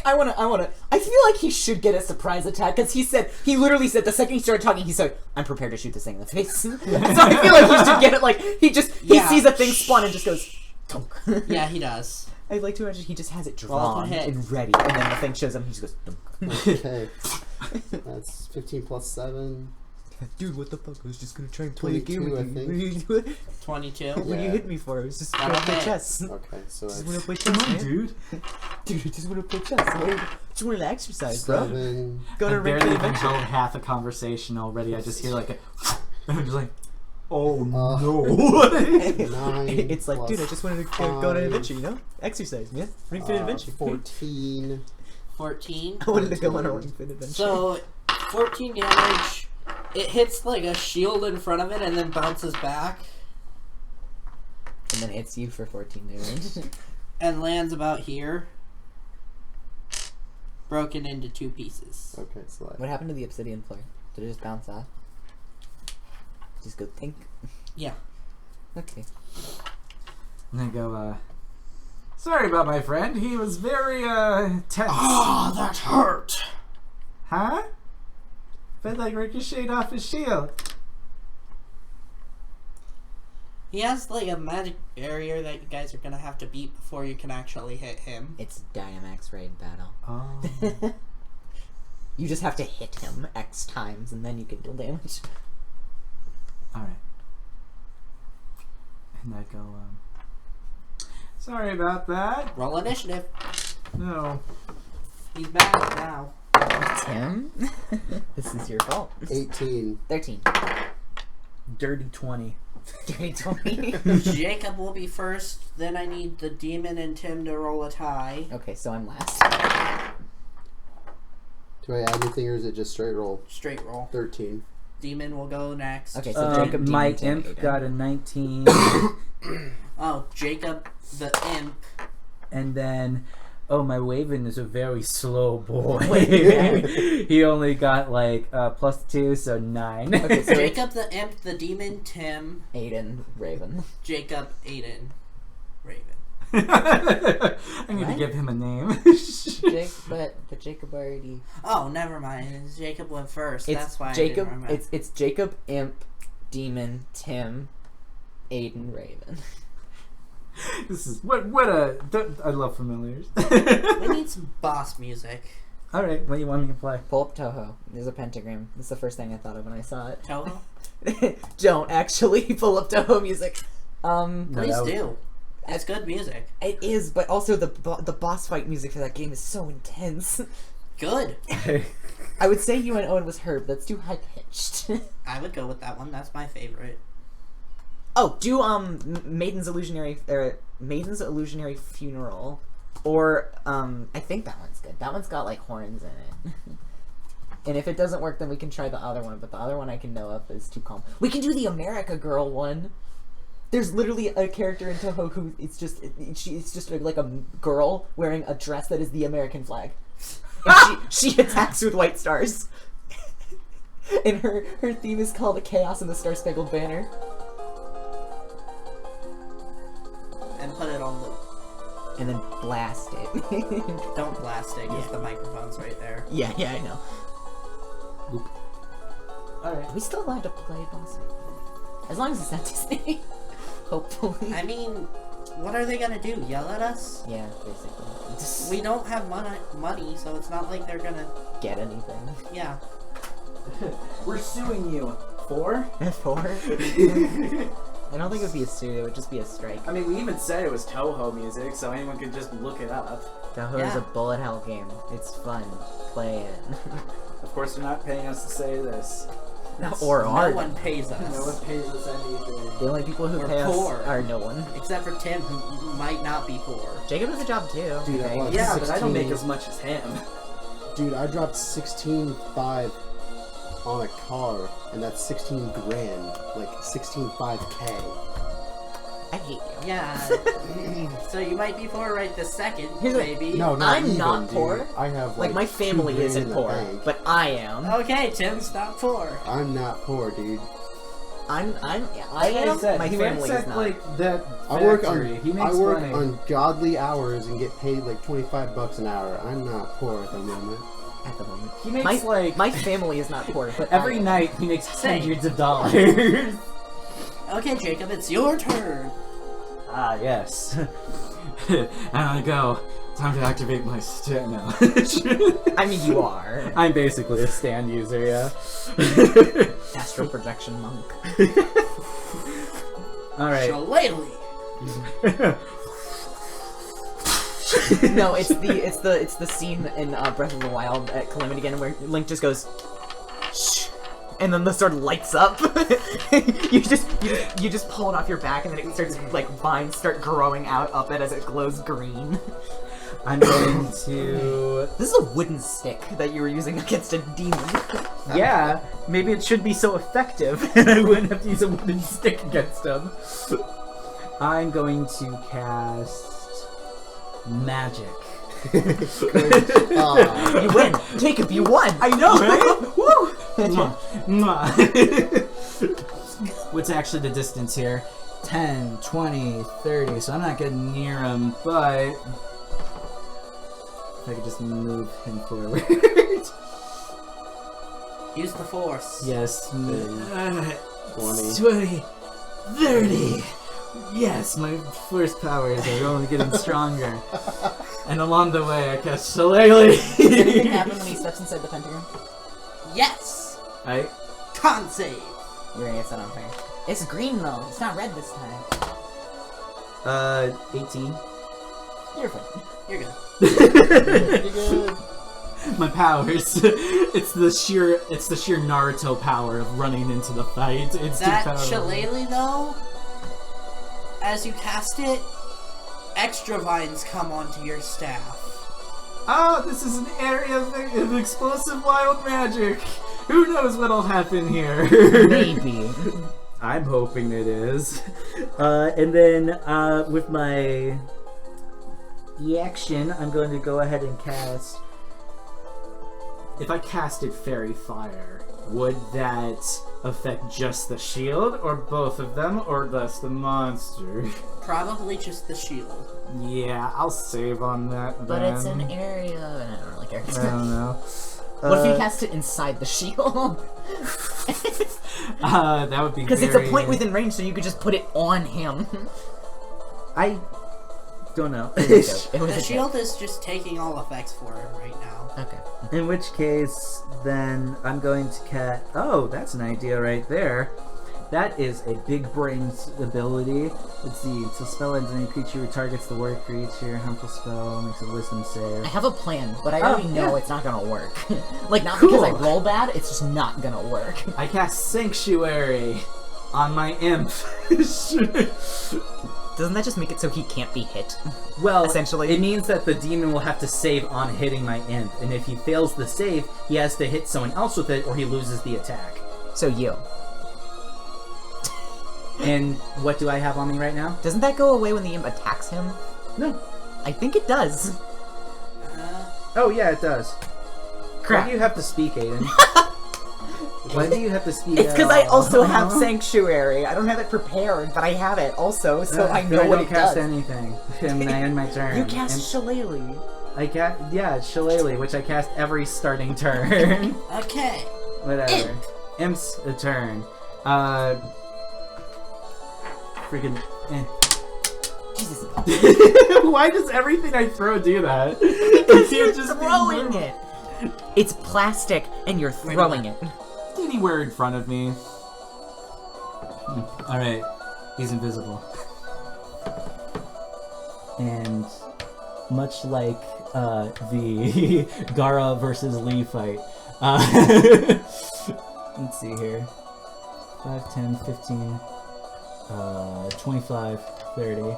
I wanna. I feel like he should get a surprise attack because he literally said the second he started talking, he said, "I'm prepared to shoot this thing in the face." So I feel like he should get it. Like he sees a thing spawn and just goes. Dunk. Yeah, he does. I'd like to imagine he just has it Roll drawn for hit. and ready, and then the thing shows him. He just goes. Dunk. Okay. That's 15 plus 7. Dude, what the fuck? I was just gonna try and play a 22, game with I you. think. What are you doing? 22. What do you Yeah. hit me for? I was just I trying to don't play hit. chess. Okay, so Just that's wanna play Come chess, on, man. dude. Dude, I just wanna play chess. Just wanted to exercise, bro. 7. Go to I Ring barely Fit even Adventure. held half a conversation already. I just hear like a, and I'm just like, oh Uh, no. 9. It's like, dude, I just wanted to go on an 5. adventure, you know? Exercise, man. Ring Fit Adventure. 14. 14. I wanted to go on a Ring Fit Adventure. So, 14 damage. It hits like a shield in front of it and then bounces back and then hits you for 14 damage. and lands about here. Broken into 2 pieces. Okay, so that. What happened to the obsidian floor? Did it just bounce off? Just go think? Yeah. Okay. And I go, sorry about my friend. He was very, tense. Oh, that hurt! Huh? Felt like ricocheted off his shield. He has like a magic barrier that you guys are gonna have to beat before you can actually hit him. It's Dynamax Raid Battle. Oh. You just have to hit him X times and then you can deal damage. Alright. And I go, sorry about that. Roll initiative. No. He's back now. Tim? This is your fault. 18. 13. Dirty 20. Dirty 20. Jacob will be first. Then I need the demon and Tim to roll a tie. Okay, so I'm last. Do I add anything or is it just straight roll? Straight roll. 13. Demon will go next. Okay, so Jacob my demon imp Aiden. got a 19. Oh, Jacob the imp. And then, oh, my Waven is a very slow boy. Waven. He only got like +2, so 9. Okay, so Jacob the imp, the demon, Tim, Aiden, Raven. Jacob, Aiden, Raven. I need to What? give him a name. But Jacob already. Oh, never mind. Jacob went first. It's That's why Jacob. I didn't remember. It's Jacob, Imp, Demon, Tim, Aiden, Raven. This is I love familiars. We need some boss music. All right, what do you want me to play? Pull up Toho. There's a pentagram. That's the first thing I thought of when I saw it. Toho? Don't actually pull up Toho music. No, Please that was- do. It's good music. It is, but also the boss fight music for that game is so intense. Good. I would say UNO was Herb. That's too high pitched. I would go with that one. That's my favorite. Oh, do Maiden's Illusionary Funeral, or I think that one's good. That one's got like horns in it. And if it doesn't work, then we can try the other one. But the other one I can know of is too calm. We can do the America Girl one. There's literally a character in Toho who it's just like a girl wearing a dress that is the American flag, and she attacks with white stars. And her theme is called Chaos in the Star Spangled Banner. And put it on loop. And then blast it. Don't blast it, because the microphone's right there. Yeah, I know. Alright. Are we still allowed to play boss? As long as it's not Disney. Hopefully. I mean, what are they gonna do? Yell at us? Yeah, basically. Just We don't have money, so it's not like they're gonna... get anything. Yeah. We're suing you. 4? 4? I don't think it would be a suit, it would just be a strike. I mean, we even said it was Toho music, so anyone could just look it up. Toho is Yeah. a bullet hell game. It's fun. Play it. Of course, they're not paying us to say this. Or No are one pays No one us. pays us anything. the only people who We're pay poor. us are no one. Except for Tim, who might not be poor. Jacob has a job too. Dude, I was Yeah, but I don't 16. make as much as him. Dude, I dropped 16.5 on a car, and that's 16 grand. Like 16.5K. I hate you. Yeah. So you might be poor right this second, Here's a- maybe. No, not I'm even, not dude. poor. I have Like, my 2 family grand isn't in the poor, bank. but I am. Okay, Tim's not poor. I'm not poor, dude. I Like am. said, My he family works is at, not. like that I work factory. He on makes I work money. ungodly hours and get paid like $25 an hour. I'm not poor at the moment. At the moment, He makes like my family is not poor, but every I- night he makes Same. hundreds of dollars. Okay, Jacob, it's your turn. Ah, yes. And I go, time to activate my stand now. I mean, you are I'm basically a stand user, yeah. astral projection monk. Alright. Shillelagh. No, it's the scene in Breath of the Wild at Calamity again where Link just goes, shh, and then the sword lights up. you just pull it off your back, and then it starts like vines start growing out up it as it glows green. I'm going to... This is a wooden stick that you were using against a demon. Yeah, maybe it should be so effective, and I wouldn't have to use a wooden stick against him. I'm going to cast... Magic. You win, Jacob. You won. I know, right? Woo! Mwah, mwah. What's actually the distance here? 10, 20, 30, so I'm not getting near him, but... If I could just move him forward. Use the force. Yes. 20. 20, 30. Yes, my force powers are only getting stronger. And along the way, I cast Shillelagh. Does anything happen when he steps inside the pentagram? Yes. I Con save. You're gonna get set on fire. It's green though. It's not red this time. 18. You're fine. You're good. Pretty good. My powers. It's the sheer Naruto power of running into the fight. It's That too powerful. Shillelagh, though, as you cast it, extra vines come onto your staff. Oh, this is an area of explosive wild magic. Who knows what'll happen here? Maybe. I'm hoping it is. And then with my action, I'm going to go ahead and cast. If I casted Fairy Fire, would that affect just the shield, or both of them, or just the monster? Probably just the shield. Yeah, I'll save on that. But then. it's an area. I don't really care. I don't know. What if you cast it inside the shield? That would be Because it's a point within range, so you could just put it on him. I don't know. It was The a joke. shield is just taking all effects for him right now. Okay. In which case, then I'm going to cast. Oh, that's an idea right there. That is a big brain ability. Let's see. It's a spell ends any creature who targets the warrior creature. Harmful spell makes a wisdom I save. have a plan, but I already know yeah. it's not gonna work. Like, not because I Cool. roll bad, it's just not gonna work. I cast Sanctuary on my imp. Doesn't that just make it so he can't be hit? Well, Essentially. it means that the demon will have to save on hitting my imp, and if he fails the save, he has to hit someone else with it, or he loses the attack. So you. And what do I have on me right now? Doesn't that go away when the imp attacks him? No. I think it does. Oh yeah, it does. Crap. Why do you have to speak, Aiden? Why do you have to speak? It's because I also have Sanctuary. I don't have it prepared, but I have it also, so I know what don't it cast does. anything. And I end my turn. You cast And Shillelagh. I cast Shillelagh, which I cast every starting turn. Okay. Whatever. Imp's a turn. Freaking. Jesus. Why does everything I throw do that? Because It you're can't just be throwing normal. it. It's plastic, and you're throwing it. Anywhere in front of me. Alright. He's invisible. And much like the Gara versus Lee fight. Let's see here. 5, 10, 15, 25, 30.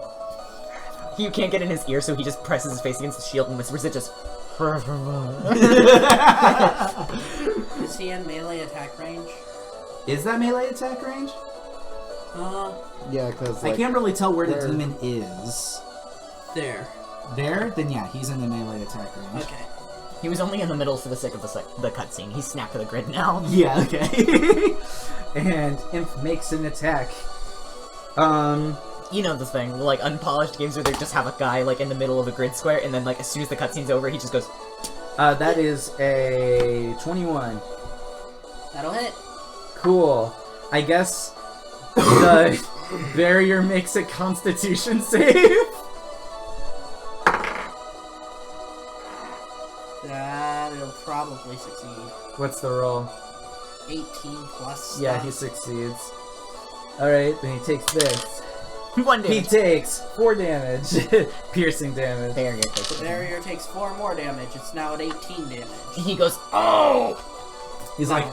You can't get in his ear, so he just presses his face against the shield and whispers it just... Is he in melee attack range? Is that melee attack range? Yeah, because I can't really tell where the where- demon is. There. There? Then yeah, he's in the melee attack range. Okay. He was only in the middle for the sake of the cutscene. He's snapped to the grid now. Yeah, okay. And Imp makes an attack. You know the thing, like unpolished games where they just have a guy like in the middle of a grid square, and then like as soon as the cutscene's over, he just goes. That is a 21. That'll hit. Cool. I guess the barrier makes a Constitution save. That'll probably succeed. What's the roll? 18 plus. Yeah, stuff. he succeeds. Alright, then he takes this. 1 He damage. takes 4 damage. Piercing damage. Barrier takes The it. barrier takes 4 more damage. It's now at 18 damage. He goes, oh! He's like,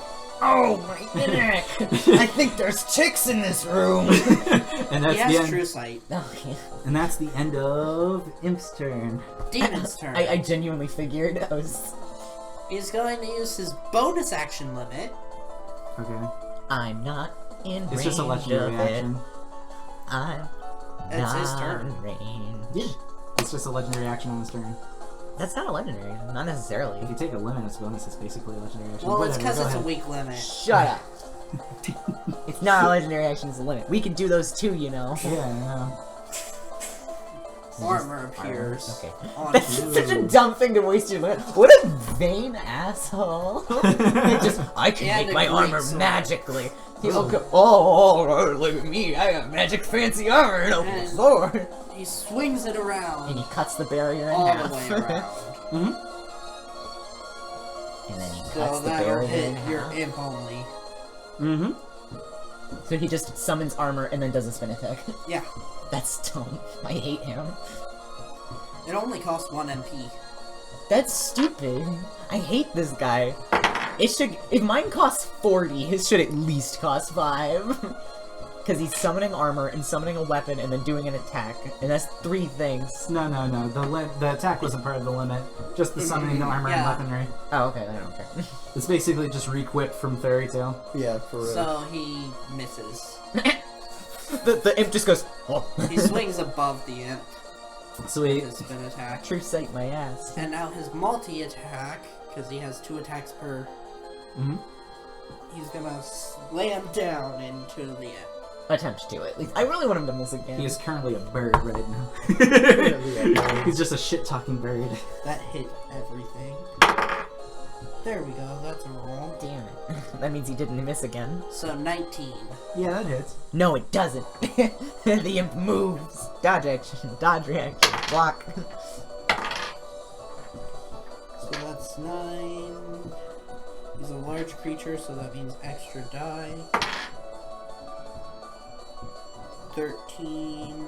Oh my neck! I think there's chicks in this room! and that's He the has end. true sight. Oh, yeah. And that's the end of Imp's turn. Demon's turn. I genuinely figured I was... He's going to use his bonus action limit. Okay. I'm not in It's range just a legendary of action. it. I'm It's not his turn. in range. Yeah. It's just a legendary action on his turn. That's not a legendary, not necessarily. If you take a limit, it's bonus. It's basically a legendary action. Well, it's Whatever, because go it's a ahead. weak limit. Shut up! It's not a legendary action, it's a limit. We can do those too, you know. Yeah, I know. Armor appears. Okay. On That's you. such a dumb thing to waste your limit. What a vain asshole! I can And make a my great armor sword. magically. He'll go, oh, look at me! I have magic fancy armor and a And- sword. He swings it And around he cuts the barrier in all half. the way around. Mm-hmm. And then he cuts So the that'll barrier hit in your half. imp only. Mm-hmm. So he just summons armor and then does a spin attack. Yeah. That's dumb. I hate him. It only costs 1 MP. That's stupid. I hate this guy. It should. If mine costs 40, his should at least cost 5. Because he's summoning armor and summoning a weapon and then doing an attack. And that's 3 things. No. The attack wasn't part of the limit. Just the summoning the armor Yeah. and weaponry. Oh, okay, I don't care. It's basically just re-equipped from Fairy Tail. Yeah, for real. So he misses. the imp just goes, oh. He swings above the imp with Sweet. his spin attack. True sight, my ass. And now his multi-attack, because he has 2 attacks per... Mm-hmm. He's gonna slam down into the imp. Attempt to, at least. I really want him to miss again. He is currently a bird right now. He's just a shit-talking bird. That hit everything. There we go, that's a roll. Damn it. That means he didn't miss again. So 19. Yeah, that hits. No, it doesn't. The imp moves. Dodge action, dodge reaction, block. So that's 9. He's a large creature, so that means extra die. 13.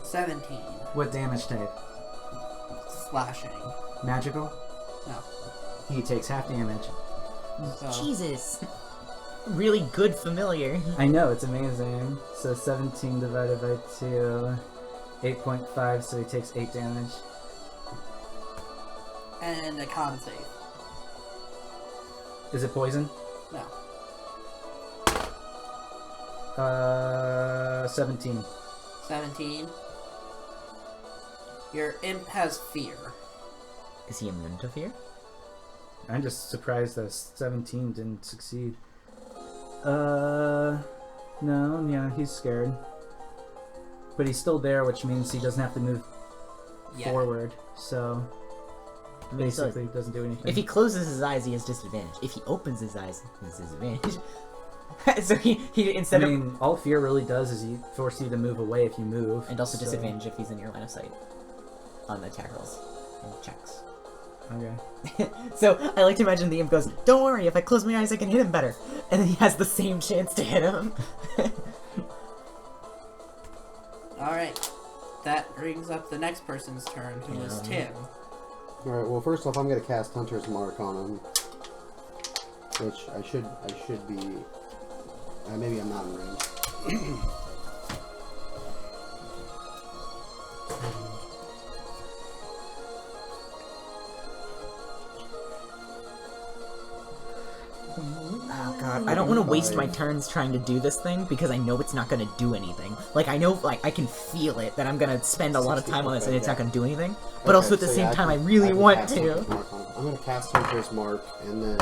17. What damage type? Slashing. Magical? No. He takes half damage. So Jesus. Really good familiar. I know, it's amazing. So 17 divided by 2, 8.5, so he takes 8 damage. and a con save. Is it poison? No. 17. 17. Your imp has fear. Is he immune to fear? I'm just surprised that 17 didn't succeed. No, yeah, he's scared. But he's still there, which means he doesn't have to move Yeah. forward, so I mean, so basically doesn't do anything. if he closes his eyes, he has disadvantage. If he opens his eyes, he has disadvantage. So he I instead of mean, all fear really does is he force you to move away if you move. and also so- disadvantage if he's in your line of sight on the attack rolls and checks. Okay. So I like to imagine the imp goes, "Don't worry, if I close my eyes, I can hit him better," and then he has the same chance to hit him. Alright. That brings up the next person's turn, who is Tim. Alright, well first off I'm gonna cast Hunter's Mark on him. Which I should be maybe I'm not in range. Oh god, I don't want to waste my turns trying to do this thing because I know it's not going to do anything. Like, I know, like, I can feel it that I'm going to spend a lot of time on this and it's not going to do anything. But also at the same time, I really want cast to. Hunter's Mark on him. I'm gonna cast Hunter's Mark, and then...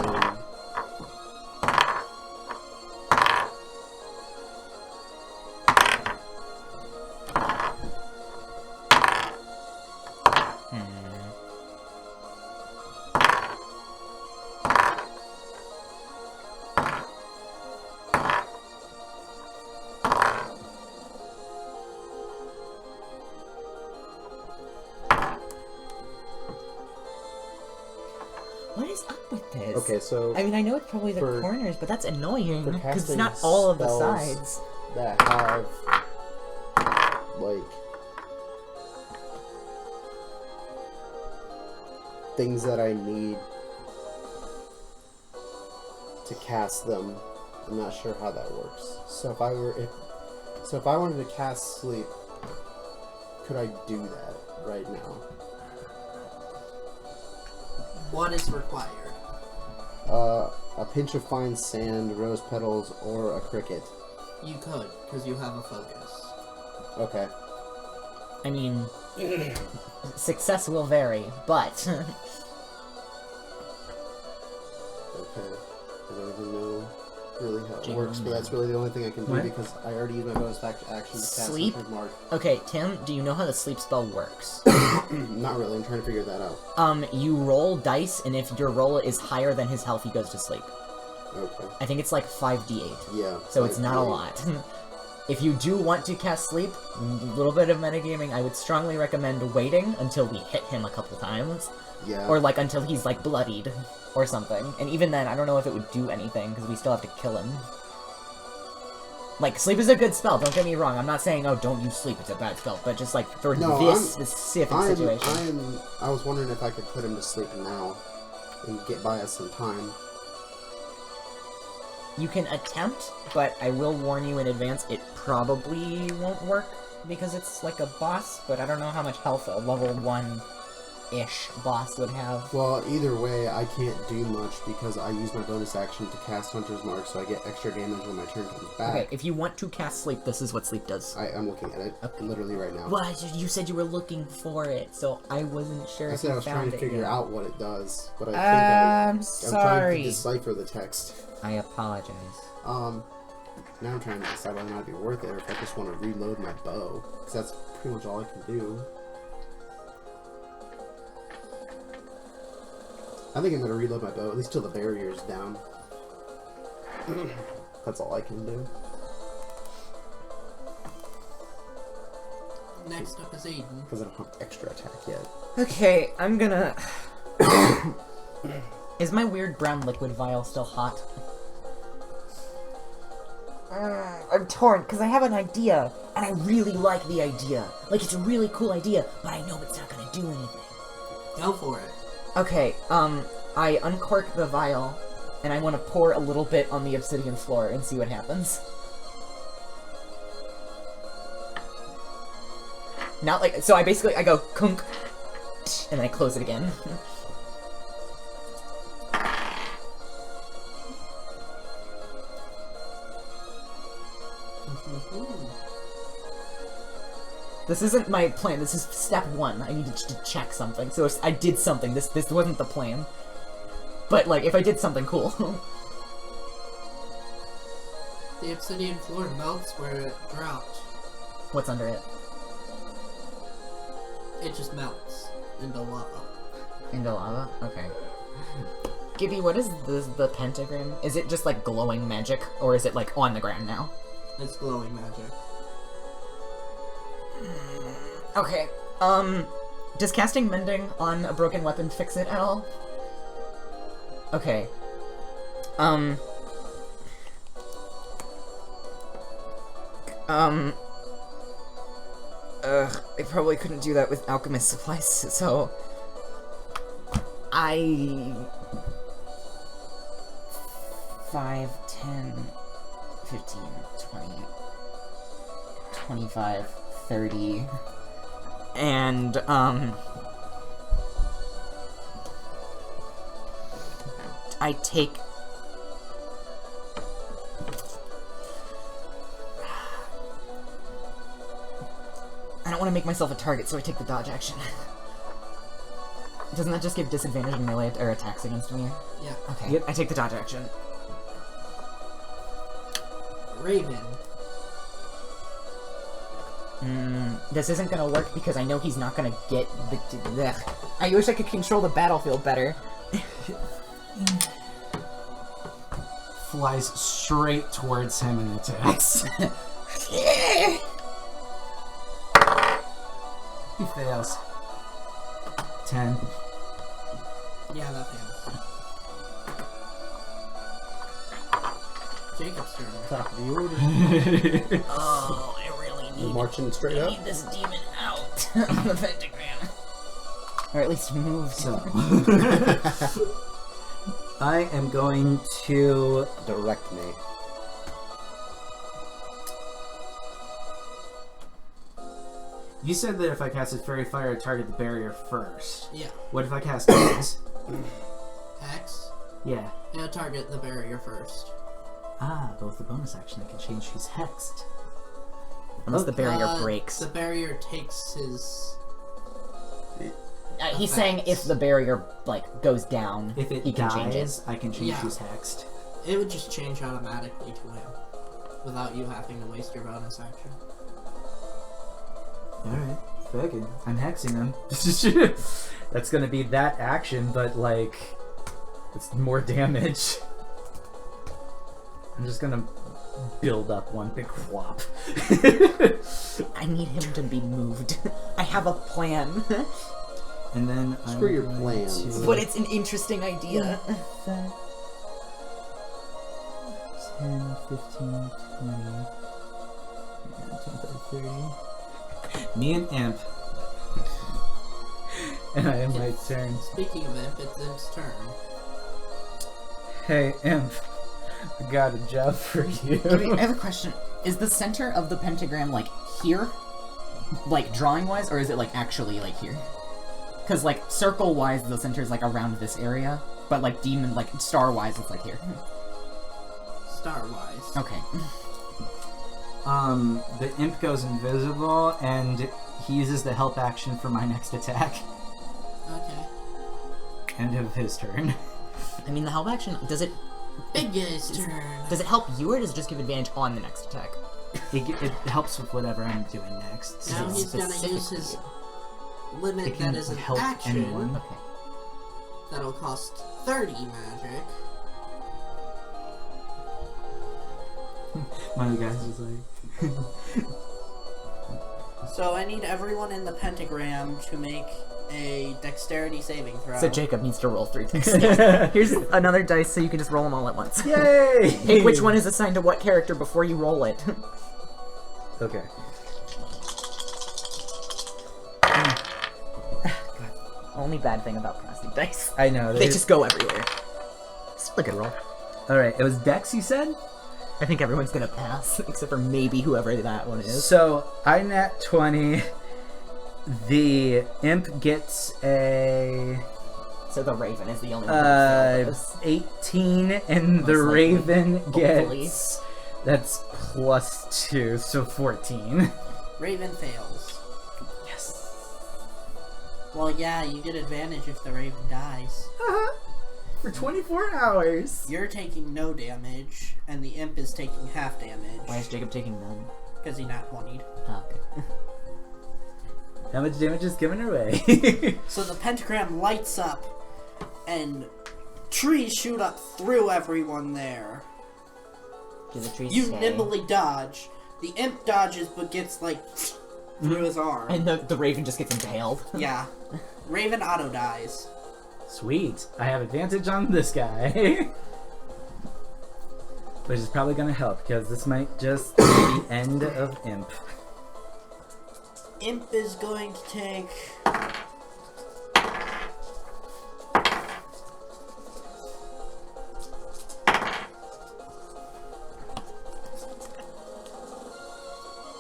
What is up with this? Okay, so I mean, I know it's probably the For- corners, but that's annoying for because it's casting not all of the spells- sides. that have, like, things that I need to cast them. I'm not sure how that works. So if I wanted to cast sleep, could I do that right now? What is required? A pinch of fine sand, rose petals, or a cricket. You could, because you have a focus. Okay. I mean, success will vary, but Okay. I don't even know really how it Jingle works, but that's really the only thing I can do What? because I already used my bonus action to cast Sleep? Hunter's Mark. okay, Tim, do you know how the sleep spell works? Not really. I'm trying to figure that out. You roll dice, and if your roll is higher than his health, he goes to sleep. Okay. I think it's like 5d8, Yeah. so it's not a lot. If you do want to cast sleep, a little bit of metagaming, I would strongly recommend waiting until we hit him a couple times, Yeah. or like until he's like bloodied or something. And even then, I don't know if it would do anything because we still have to kill him. Like, sleep is a good spell, don't get me wrong. I'm not saying, oh, don't use sleep, it's a bad spell. But just, like, for No, this specific situation. I was wondering if I could put him to sleep now and get by us some time. You can attempt, but I will warn you in advance, it probably won't work. Because it's, like, a boss, but I don't know how much health a level 1-ish boss would have. Well, either way, I can't do much because I use my bonus action to cast Hunter's Mark, so I get extra damage when my turn comes back. Okay, if you want to cast sleep, this is what sleep does. I'm looking at it literally right now. Well, you said you were looking for it, so I wasn't sure I if said you I was found trying to it figure yet. out what it does, but I think I'm I'm trying to sorry. decipher the text. I apologize. Now I'm trying to decide whether or not it'd be worth it or if I just want to reload my bow, because that's pretty much all I can do. I think I'm going to reload my bow, at least till the barrier's down. That's all I can do. Next up is Aiden. Because I don't have extra attack yet. Okay, I'm gonna... Is my weird brown liquid vial still hot? I'm torn, because I have an idea, and I really like the idea. Like, it's a really cool idea, but I know it's not gonna do anything. Go for it. Okay, I uncork the vial, and I want to pour a little bit on the obsidian floor and see what happens. Not like, so I go kunk, and then I close it again. This isn't my plan, this is step one. I needed to check something, so if I did something. This wasn't the plan. But, like, if I did something cool. The obsidian floor melts where it dropped. What's under it? It just melts into lava. Into lava? Okay. Gibby, what is the pentagram? Is it just, like, glowing magic? Or is it, like, on the ground now? It's glowing magic. Okay. Does casting Mending on a broken weapon fix it at all? Okay. I probably couldn't do that with alchemist supplies, so... 5, 10, 15, 20, 25, 30... And, I take make myself a target, so I take the dodge action. Doesn't that just give disadvantage on melee or attacks against me? Yeah. Okay. Yep. I take the dodge action. Raven. This isn't gonna work because I know he's not gonna get the. Ugh. I wish I could control the battlefield better. Flies straight towards him and attacks. He fails. 10. Yeah, that fails. Jacob's turn. Top of the order. Oh, I really You're marching straight up. this demon out of the pentagram. Or at least move. So. I am going to. Direct me. You said that if I cast a fairy fire, I'd target the barrier first. Yeah. What if I cast Hex? Hex. Yeah. Yeah, target the barrier first. Ah, but with the bonus action, I can change who's hexed. Unless the barrier breaks. The barrier takes his. He's saying if the barrier like goes down, If it he can change it. dies, I can change Yeah. who's hexed. It would just change automatically to him, without you having to waste your bonus action. Alright, fucking. I'm hexing him. That's gonna be that action, but like, it's more damage. I'm just gonna build up one big whop. I need him to be moved. I have a plan. And then Screw I'm your going plans. to- But it's an interesting idea. 10, 15, 20, 30. Me and Imp. And I am my turn. Speaking of Imp, it's Imp's turn. Hey, Imp. I got a job for you. Okay, I have a question. Is the center of the pentagram like here? Like drawing wise, or is it like actually like here? Because like circle wise, the center is like around this area, but like demon, like star wise, it's like here. Star-wise. Okay. The Imp goes invisible, and he uses the help action for my next attack. Okay. End of his turn. I mean, the help action, does it Big guy's turn. does it help you, or does it just give advantage on the next attack? It helps with whatever I'm doing next. Now so he's gonna use specifically his it limit can that is an help action. anyone. Okay. That'll cost 30 magic. One of the guys is like... So I need everyone in the pentagram to make a dexterity saving throw. So Jacob needs to roll 3 dice. Here's another dice so you can just roll them all at once. Yay! Pick which one is assigned to what character before you roll it. Okay. Only bad thing about casting dice. I know. They just go everywhere. Still a good roll. Alright, it was Dex, you said? I think everyone's gonna pass, except for maybe whoever that one is. So, I nat 20. The Imp gets a... So the Raven is the only one who failed this. 18, and the Most likely. Raven Hopefully. gets... That's plus 2, so 14. Raven fails. Yes. Well, yeah, you get advantage if the Raven dies. For 24 hours. You're taking no damage, and the Imp is taking half damage. Why is Jacob taking none? Because he nat 20'd. Oh, okay. How much damage is given away? So the pentagram lights up, and trees shoot up through everyone there. Do the trees You stay? nimbly dodge. The Imp dodges, but gets, like, through his arm. And the Raven just gets impaled. Yeah. Raven auto dies. Sweet. I have advantage on this guy. Which is probably going to help, because this might just be the end of Imp. Imp is going to take...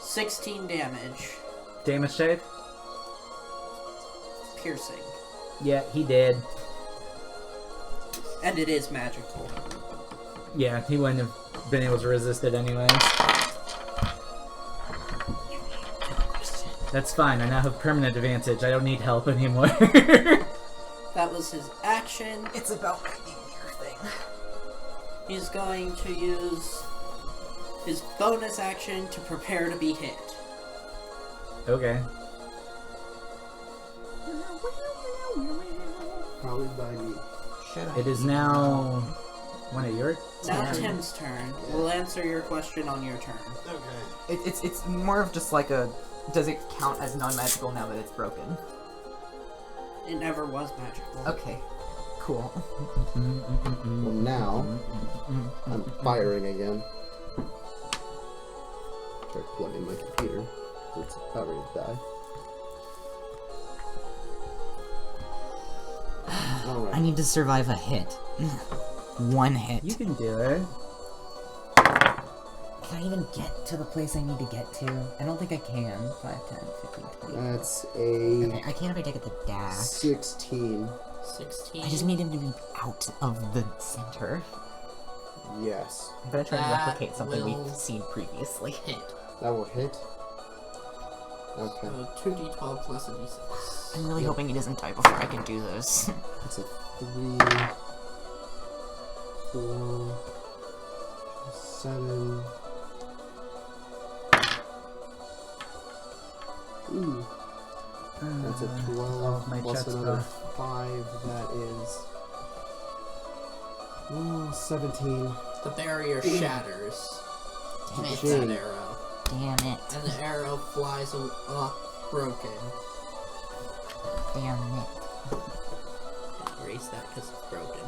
$16 damage. Damage save? Piercing. Yeah, he did. And it is magical. Yeah, he wouldn't have been able to resist it anyway. That's fine. I now have permanent advantage. I don't need help anymore. That was his action. It's about my ear thing. He's going to use his bonus action to prepare to be hit. Okay. Probably by me. Should I? It is now one of your Now Tim. Tim's turn. We'll answer your question on your turn. Okay. It's more of just like a. Does it count as non-magical now that it's broken? It never was magical. Okay. Cool. Well, now I'm firing again. Try to plug in my computer. It's about ready to die. I Alright. need to survive a hit. One hit. You can do it. Can I even get to the place I need to get to? I don't think I can. 5, 10, 15, 20. That's Okay, a I can if I take it the dash. 16. 16. I just need him to be out of the center. Yes. I'm gonna try to That replicate something will- we've seen previously. hit. That will hit. Okay. So 2d12 plus a d6. I'm really hoping he doesn't die before I can do this. It's a 3, 4, 7. Ooh. That's a 12 my plus chat's another buff. 5. That is. Ooh, 17. The barrier shatters. Hits Gee. that arrow. Damn it. And the arrow flies up broken. Damn it. Erase that because it's broken.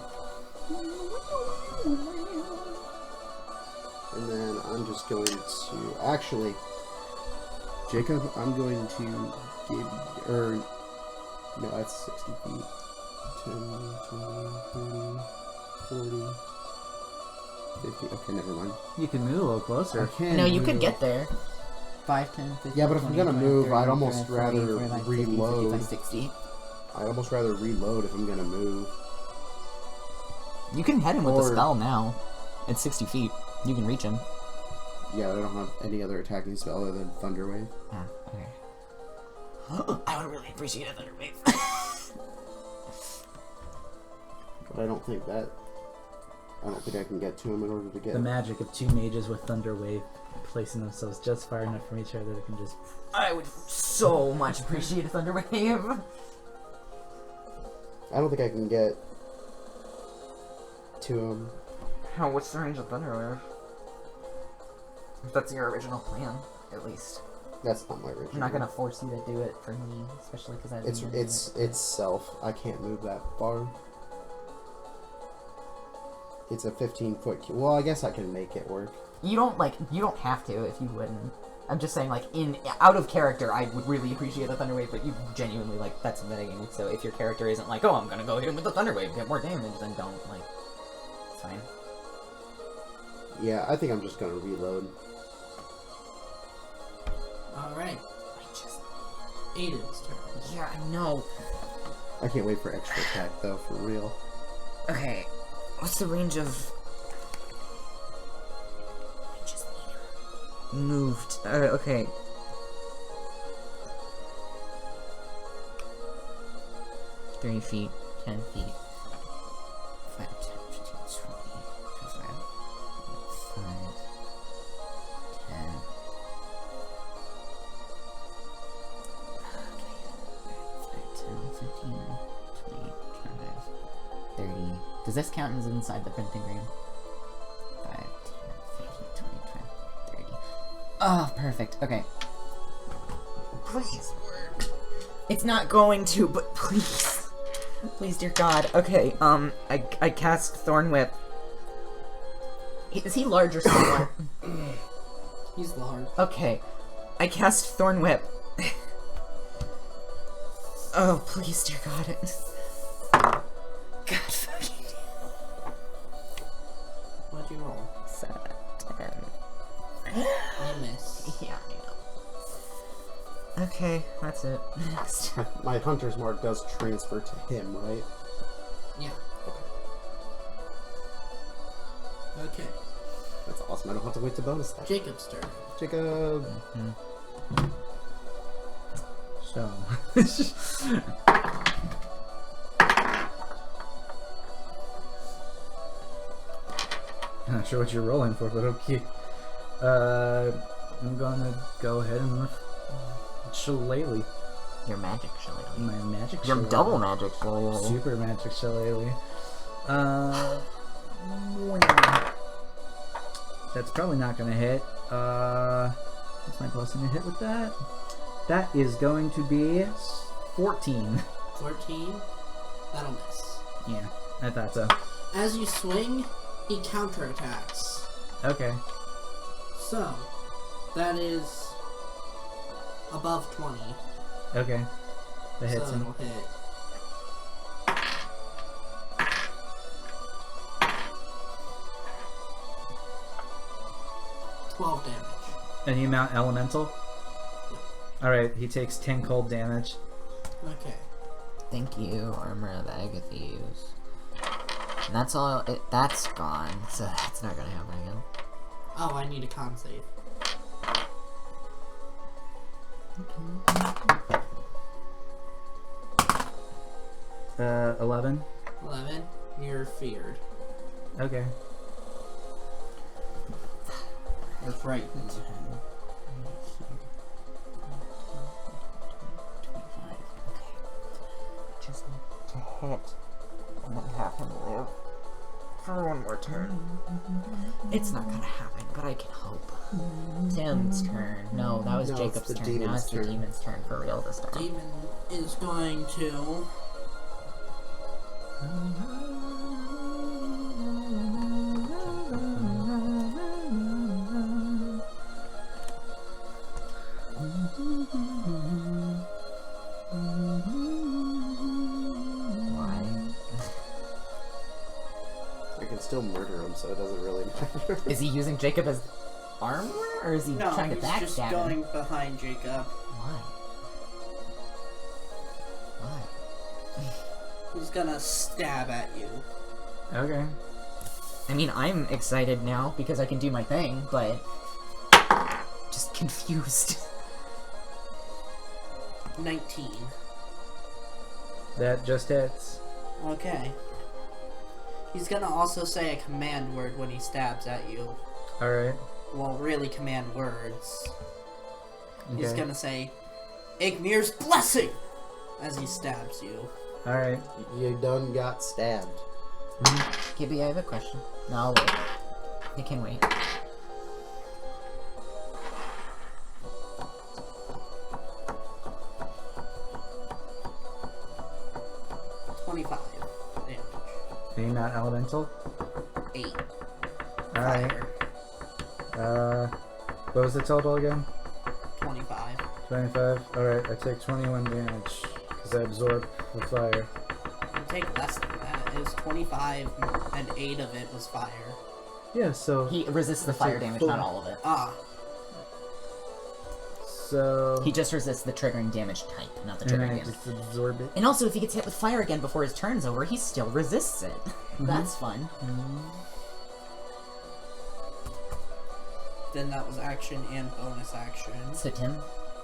And then I'm just going to. Actually, Jacob, I'm going to give. No, that's 60 feet. 10, 20, 30, 40, 50. Okay, never mind. You can move a little closer. I can No, you could move. get there. 5, 10, 15, Yeah, but if I'm 20, gonna 20, move, 30, I'd almost 40, rather 45, 50, reload. 55, 60. I'd almost rather reload if I'm gonna move. You can head him with the Or- spell now. It's 60 feet. You can reach him. Yeah, I don't have any other attacking spell other than Thunder Wave. Ah, okay. I would really appreciate a Thunder Wave. But I don't think I can get to him in order to get. The magic of two mages with Thunder Wave placing themselves just far enough from each other they can just. I would so much appreciate a Thunder Wave. I don't think I can get to him. How? What's the range of Thunder Wave? If that's your original plan, at least. That's not my original. I'm not gonna force you to do it for me, especially because I. It's self. I can't move that far. It's a 15-foot. Well, I guess I can make it work. You don't have to if you wouldn't. I'm just saying, like, out of character, I would really appreciate the Thunder Wave, but you genuinely, like, that's metagaming. So if your character isn't like, oh, I'm gonna go hit him with the Thunder Wave, get more damage, then don't, like, it's fine. Yeah, I think I'm just gonna reload. Alright. Aiden's turn. Yeah, I know. I can't wait for extra attack though, for real. Okay, what's the range of... Moved. Okay. Three feet, 10 feet. 5, 10, 15, 20, 25, 5, 10. Okay. 5, 10, 15, 20, 25, 30. Does this count as inside the printing room? 5, 10, 15, 20, 25, 30. Oh, perfect. Okay. Please work. It's not going to, but please. Please, dear God. Okay, I cast Thorn Whip. Is he large or smaller? He's large. Okay. I cast Thorn Whip. Oh, please, dear God. God fucking What'd you roll? 7, 10. You miss. Yeah, I know. Okay, that's it. Next. My Hunter's Mark does transfer to him, right? Yeah. Okay. That's awesome. I don't have to wait to bonus that. Jacob's turn. Jacob. So. I'm not sure what you're rolling for, but okay. I'm gonna go ahead and shillelagh. Your magic shillelagh. My magic Your shillelagh. double magic shillelagh. Super magic shillelagh. That's probably not gonna hit. What's my blessing to hit with that? That is going to be 14. 14. That'll miss. Yeah, I thought so. As you swing, he counterattacks. Okay. So, that is above 20. Okay. That hits so him. it'll hit. $12 damage. And you mount elemental? Alright, he takes 10 cold damage. Okay. Thank you, Armor of Agathys. And that's all. That's gone, so that's not gonna happen again. Oh, I need a con save. 11. 11. You're feared. Okay. Or frightened. Just to hit and then have him live for one more turn. It's not gonna happen, but I can hope. Tim's turn. No, that was No, it's Jacob's the turn. Now demon's it's the turn. demon's turn for real this time. Demon is going to. Why? I can still murder him, so it doesn't really matter. Is he using Jacob as armor, or is he No, trying to he's just backstab him? going behind Jacob. Why? Why? He's gonna stab at you. Okay. I mean, I'm excited now because I can do my thing, but just confused. 19. That just hits. Okay. He's gonna also say a command word when he stabs at you. Alright. Well, really command words. Okay. He's gonna say, Igmir's blessing! As he stabs you. Alright. You done got stabbed. Gibby, I have a question. No, I'll wait. It can wait. $25 damage. Are you not elemental? 8. Alright. Fire. What was the total again? 25. 25? Alright, I take 21 damage. Because I absorb the fire. You take less than that. It was 25 and 8 of it was fire. Yeah, so... He resists the It's fire like damage, full- not all of it. Ah. So... He just resists the triggering damage type, not the and triggering I damage. just absorb it. And also, if he gets hit with fire again before his turn's over, he still resists it. That's fun. Then that was action and bonus action. So, Tim,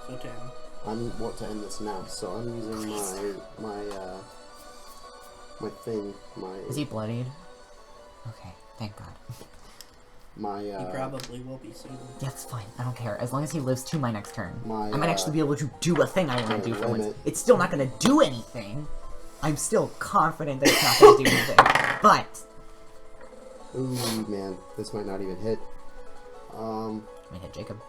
So Tim. I'm want to end this now, so I'm using my thing, is he bloodied? Okay, thank God. my He probably will be soon. That's fine, I don't care. As long as he lives to my next turn. My, I might actually be able to do a thing I want to do for once. limit. It's still not going to do anything. I'm still confident that it's not going to do anything. But, Ooh, man, this might not even hit. I'm gonna hit Jacob.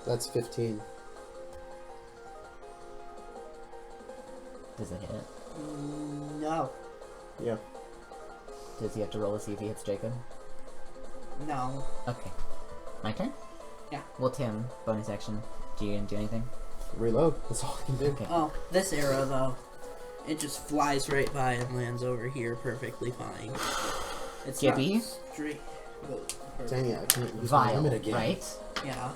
That's 15. Does it hit? No. Yeah. Does he have to roll to see if he hits Jacob? No. Okay. My turn? Yeah. Well, Tim, bonus action. Do you do anything? Reload. That's all I can do. Okay. Oh, this arrow though. It just flies right by and lands over here perfectly fine. It's Gibby? not straight. Dang it, I can't use my Vial, limit again. right? Yeah.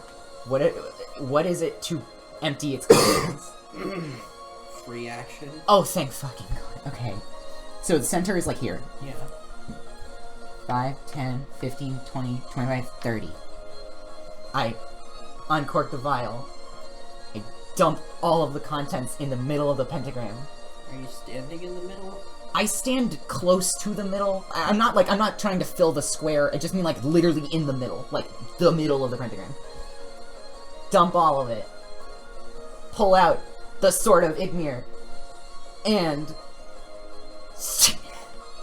What is it to empty its contents? Free action. Oh, thank fucking God. Okay. So the center is like here. Yeah. 5, 10, 15, 20, 25, 30. I uncork the vial. I dump all of the contents in the middle of the pentagram. Are you standing in the middle? I stand close to the middle. I'm not trying to fill the square. I just mean like literally in the middle, like the middle of the pentagram. Dump all of it. Pull out the Sword of Igmir. And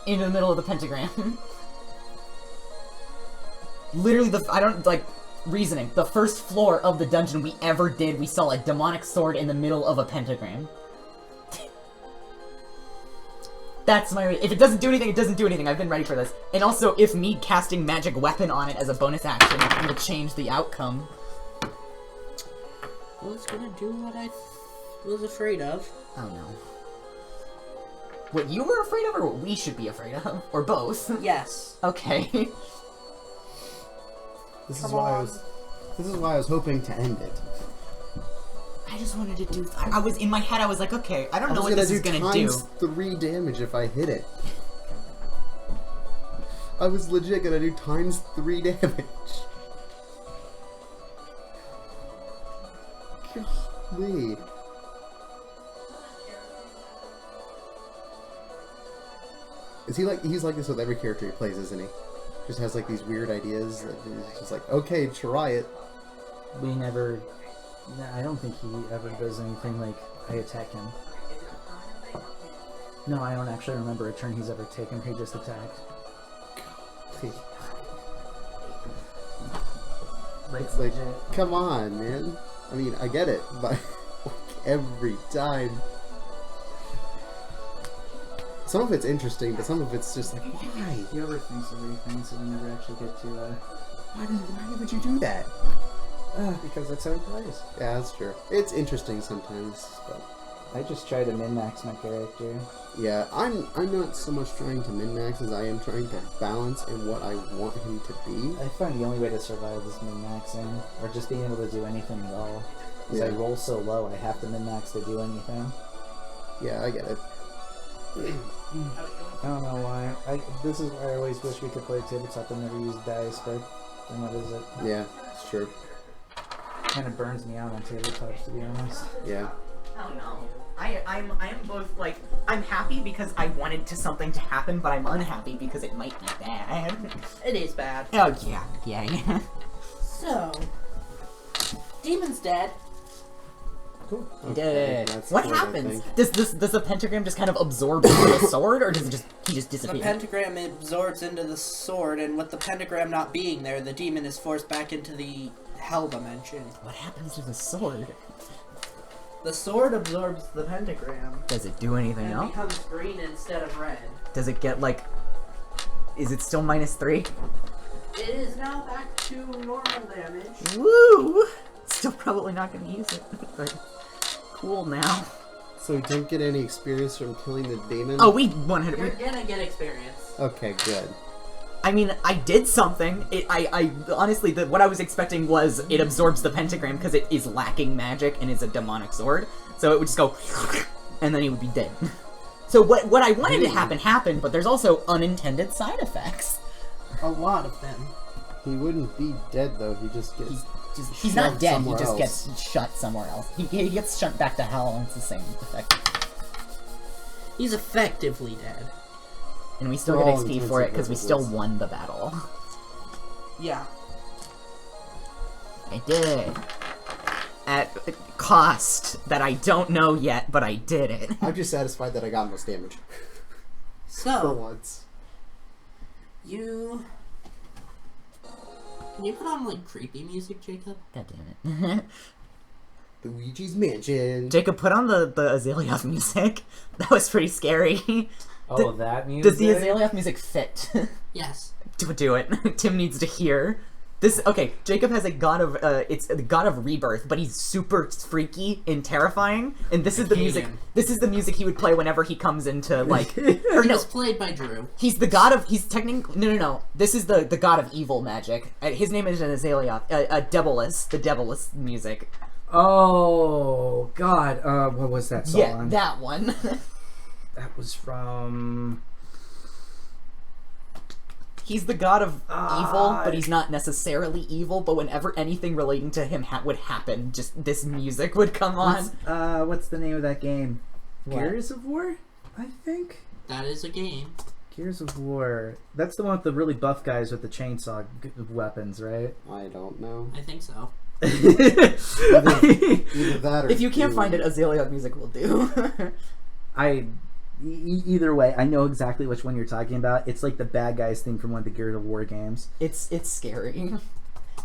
in the middle of the pentagram. Literally reasoning. The first floor of the dungeon we ever did, we saw a demonic sword in the middle of a pentagram. That's my... If it doesn't do anything, it doesn't do anything. I've been ready for this. And also, if me casting magic weapon on it as a bonus action will change the outcome. Well, it's gonna do what I was afraid of. Oh no. What you were afraid of, or what we should be afraid of? Or both? Yes. Okay. This is why I was hoping to end it. I just wanted to do... I was in my head, I was like, okay, I don't know what this is gonna do. times 3 damage if I hit it. I was legit gonna do times 3 damage. Golly. He's like this with every character he plays, isn't he? Just has like these weird ideas that he's just like, okay, try it. We never... I don't think he ever does anything like I attack him. No, I don't actually remember a turn he's ever taken where he just attacked. It's like, come on, man. I mean, I get it, but every time. Some of it's interesting, but some of it's just like, why? He overthinks everything, so we never actually get to, Why would you do that? because that's how he plays. Yeah, that's true. It's interesting sometimes, but I just try to min-max my character. yeah, I'm not so much trying to min-max as I am trying to balance in what I want him to be. I find the only way to survive is min-maxing, or just being able to do anything at all. Because I Yeah. roll so low, I have to min-max to do anything. Yeah, I get it. I don't know why. This is why I always wish we could play tabletop and never use dice, but then what is it? Yeah, it's true. Kind of burns me out on tabletops, to be honest. Yeah. Oh no. I'm both like, I'm happy because I wanted something to happen, but I'm unhappy because it might be bad. It is bad. Oh yeah, yeah. So, Demon's dead. Cool. What what I happens? think. Does the pentagram just kind of absorb the sword, or does he just The disappear? pentagram absorbs into the sword, and with the pentagram not being there, the demon is forced back into the hell dimension. What happens to the sword? The sword absorbs the pentagram Does it do anything and else? becomes green instead of red. Does it get like? Is it still -3? It is now back to normal damage. Woo! Still probably not gonna use it, but cool now. So we don't get any experience from killing the demon? Oh, we You're 100. gonna get experience. Okay, good. I mean, I did something. I honestly, what I was expecting was it absorbs the pentagram because it is lacking magic and is a demonic sword. So it would just go, and then he would be dead. So what I wanted to happen happened, but there's also unintended side effects. A lot of them. He wouldn't be dead though, he just gets... He's not shoved dead. He somewhere just else. gets shut somewhere else. He gets shut back to hell, and it's the same effect. He's effectively dead. And we still For get all XP for it intents because and we still purposes. won the battle. Yeah. I did it. At a cost that I don't know yet, but I did it. I'm just satisfied that I got most damage. For So, once. you... Can you put on, like, creepy music, Jacob? God damn it. Luigi's Mansion. Jacob, put on the Azalea music. That was pretty scary. Oh, that music? Does the Azalea music fit? Yes. Do it. Tim needs to hear. This, okay, Jacob has a god of, it's the god of rebirth, but he's super freaky and terrifying, and this is the hate music, him. this is the music he would play whenever he comes into, like, or He no, was played by Drew. he's the god of, he's technically, no, this is the god of evil magic. His name is an Azalea, Devilus, the Devilus music. Oh, God. What was that song? Yeah, that one. That was from... He's the god of Ah. evil, but he's not necessarily evil. But whenever anything relating to him would happen, just this music would come on. What's the name of that game? What? Gears of War, I think. That is a game. Gears of War. That's the one with the really buff guys with the chainsaw weapons, right? I don't know. I think so. Either that or If you can't Doom. find it, Azalea music will do. Either way, I know exactly which one you're talking about. It's like the bad guys thing from one of the Gears of War games. It's scary.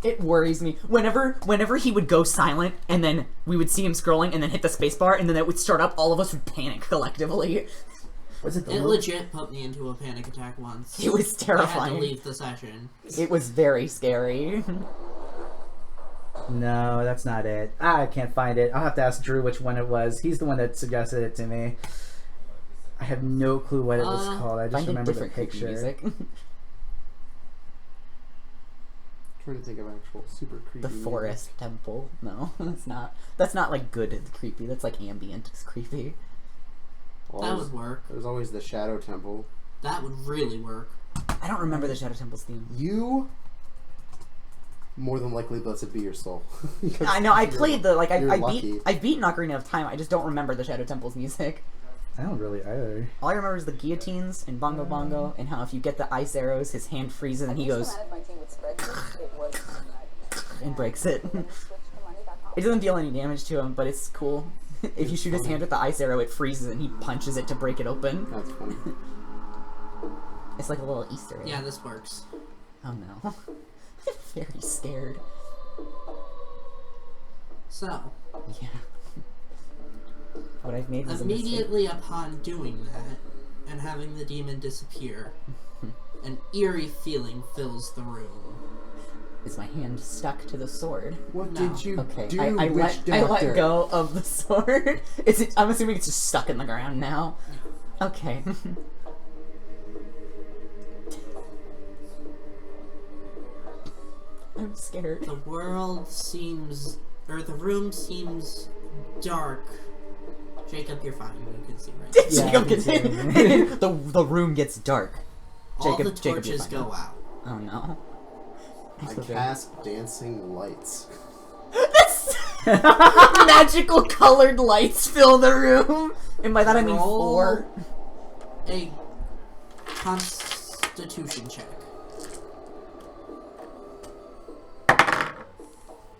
It worries me. Whenever he would go silent, and then we would see him scrolling, and then hit the spacebar, and then it would start up, all of us would panic collectively. Was it the It legit put me into a panic attack once. It was I had to terrifying. leave the session. It was very scary. No, that's not it. I can't find it. I'll have to ask Drew which one it was. He's the one that suggested it to me. I have no clue what it was called. I just Find a remember the different creepy picture. music. trying to think of actual super creepy. The music. Forest Temple. No, that's not. That's not like good and creepy. That's like ambient. It's creepy. Well, That there's- would work. There's always the Shadow Temple. That would really work. I don't remember the Shadow Temple's theme. You more than likely blessed be your soul. I know. I played the like. you're I lucky. beat. I've beaten Ocarina of Time. I just don't remember the Shadow Temple's music. I don't really either. All I remember is the guillotines and Bongo Bongo, and how if you get the ice arrows, his hand freezes and he goes and breaks it. It doesn't deal any damage to him, but it's cool. If you shoot his hand with the ice arrow, it freezes and he punches it to break it open. That's funny. It's like a little Easter egg. Yeah, this works. Oh no. Very scared. So, Yeah. What I've made was a mistake. immediately upon doing that, and having the demon disappear, an eerie feeling fills the room. Is my hand stuck to the sword? What No. did you Okay, do, I witch let doctor? go of the sword. I'm assuming it's just stuck in the ground now. Okay. I'm scared. The world seems, or the room seems dark. Jacob, you're fine. You can see right now. Yeah, Jacob I can gets see in. the room gets dark. All Jacob- the Jacob, you're torches fine. go out. Oh no. I cast dancing lights. Magical colored lights fill the room, and by that I mean Roll 4. a Constitution check.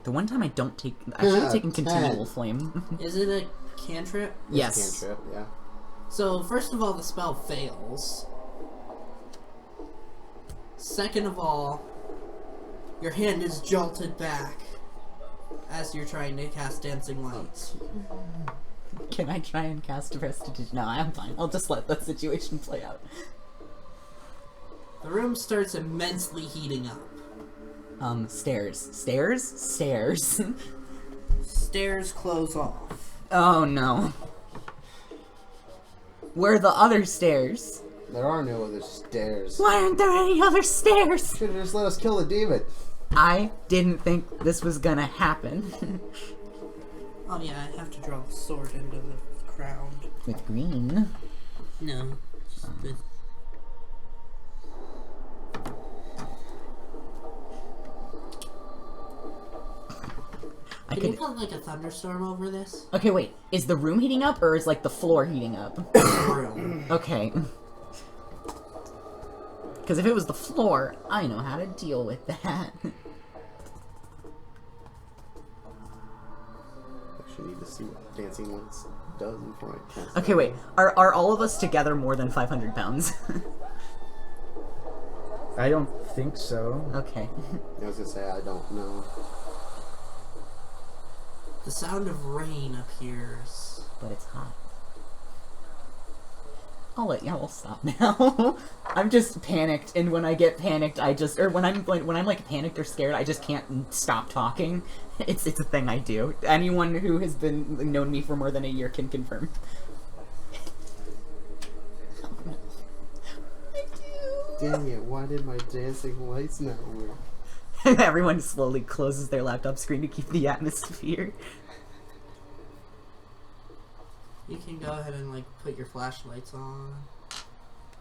The one time I don't take, I should have taken 10. continual flame. Is it a cantrip? Yes. Cantrip, yeah. So, first of all, the spell fails. Second of all, your hand is jolted back as you're trying to cast Dancing Lights. Can I try and cast Prestidigitation? No, I'm fine. I'll just let the situation play out. The room starts immensely heating up. Stairs. Stairs? Stairs. Stairs close off. Oh no. Where are the other stairs? There are no other stairs. Why aren't there any other stairs? Should have just let us kill the demon. I didn't think this was gonna happen. Oh yeah, I have to draw the sword into the ground. With green. No. With I Can you could. put like a thunderstorm over this? Okay, wait. Is the room heating up, or is like the floor heating up? Room. Okay. Because if it was the floor, I know how to deal with that. Actually need to see what dancing lights does before I cast Okay, it. wait. Are all of us together more than 500 pounds? I don't think so. Okay. I was gonna say I don't know. The sound of rain appears. But it's hot. I'll let y'all stop now. I'm just panicked, and when I get panicked, when I'm like panicked or scared, I just can't stop talking. It's a thing I do. Anyone who has been known me for more than a year can confirm. Dang it, why did my dancing lights not work? Everyone slowly closes their laptop screen to keep the atmosphere. You can go ahead and like put your flashlights on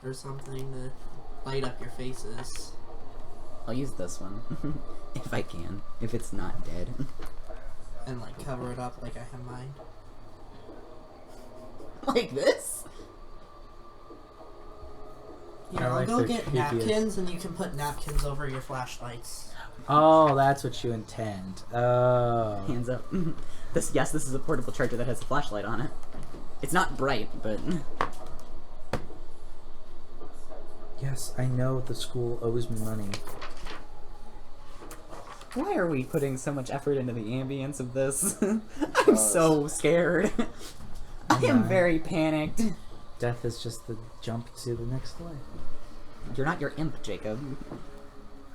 or something to light up your faces. I'll use this one. If I can. If it's not dead. And like cover it up like I have mine. Like this? You I know, like go the get creepiest. napkins and you can put napkins over your flashlights. Oh, that's what you intend. Oh. Hands up. This is a portable charger that has a flashlight on it. It's not bright, but Yes, I know the school owes me money. why are we putting so much effort into the ambience of this? I'm so scared. I am very panicked. Death is just the jump to the next life. You're not your imp, Jacob.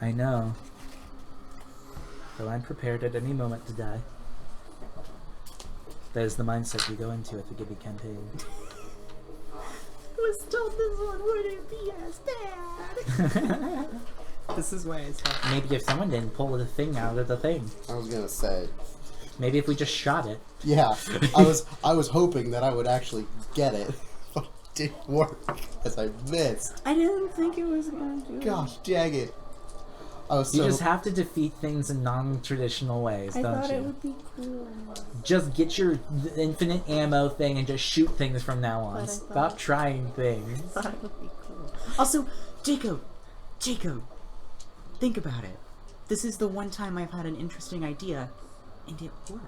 I know. Though I'm prepared at any moment to die. That is the mindset you go into at the Gibby campaign. I was told this one wouldn't be as bad. This is why it's hard. Maybe if someone didn't pull the thing out of the thing. I was gonna say. Maybe if we just shot it. Yeah, I was hoping that I would actually get it, but it didn't work as I missed. I didn't think it was gonna do Gosh dang it! I was You so just have to defeat things in non-traditional ways, I don't thought you? it would be cool. Just get your infinite ammo thing and just shoot things from now on. But I Stop thought- trying things. I thought it would be cool. Also, Jacob, think about it. This is the one time I've had an interesting idea, and it worked.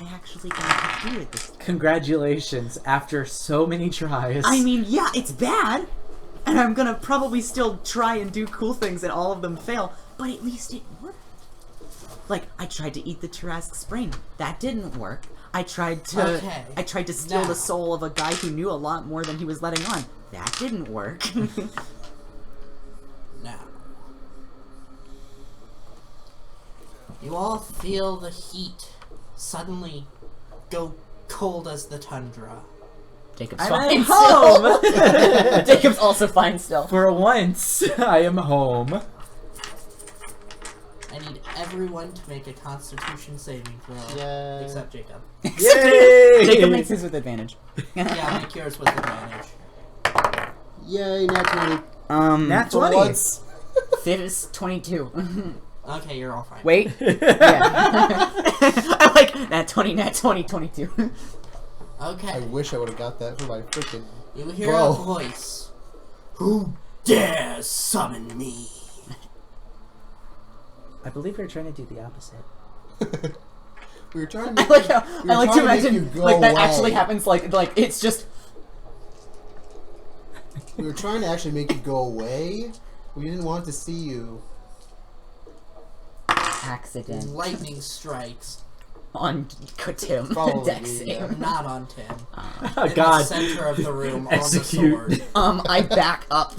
I actually got to do it this time. Congratulations, after so many tries. I mean, yeah, it's bad, and I'm gonna probably still try and do cool things, and all of them fail, but at least it worked. Like, I tried to eat the Tarrasque brain. That didn't work. I tried to steal now. the soul of a guy who knew a lot more than he was letting on. That didn't work. Now. You all feel the heat suddenly go cold as the tundra. Jacob's I'm fine at still. home! Jacob's also fine still. For once, I am home. I need everyone to make a Constitution saving throw. Yay. Except Jacob. Yay! Jacob makes his with advantage. Yeah, make yours with advantage. Yay, nat 20. Nat For 20. once. Fizz 22. Okay, you're all fine. Wait. Yeah. I like nat 20, nat 20, 22. I Okay, wish I would have got that for my freaking. you hear Bro. a voice. Who dares summon me? I believe we're trying to do the opposite. We were trying to I make like you, how we were I like to trying make you imagine go like that away. actually happens like it's just We were trying to actually make you go away. We didn't want to see you. accident Lightning strikes, on Tim. Probably, Dex yeah. save. not on Tim. Oh In the god. center of the room, on the Execute. sword. I back up.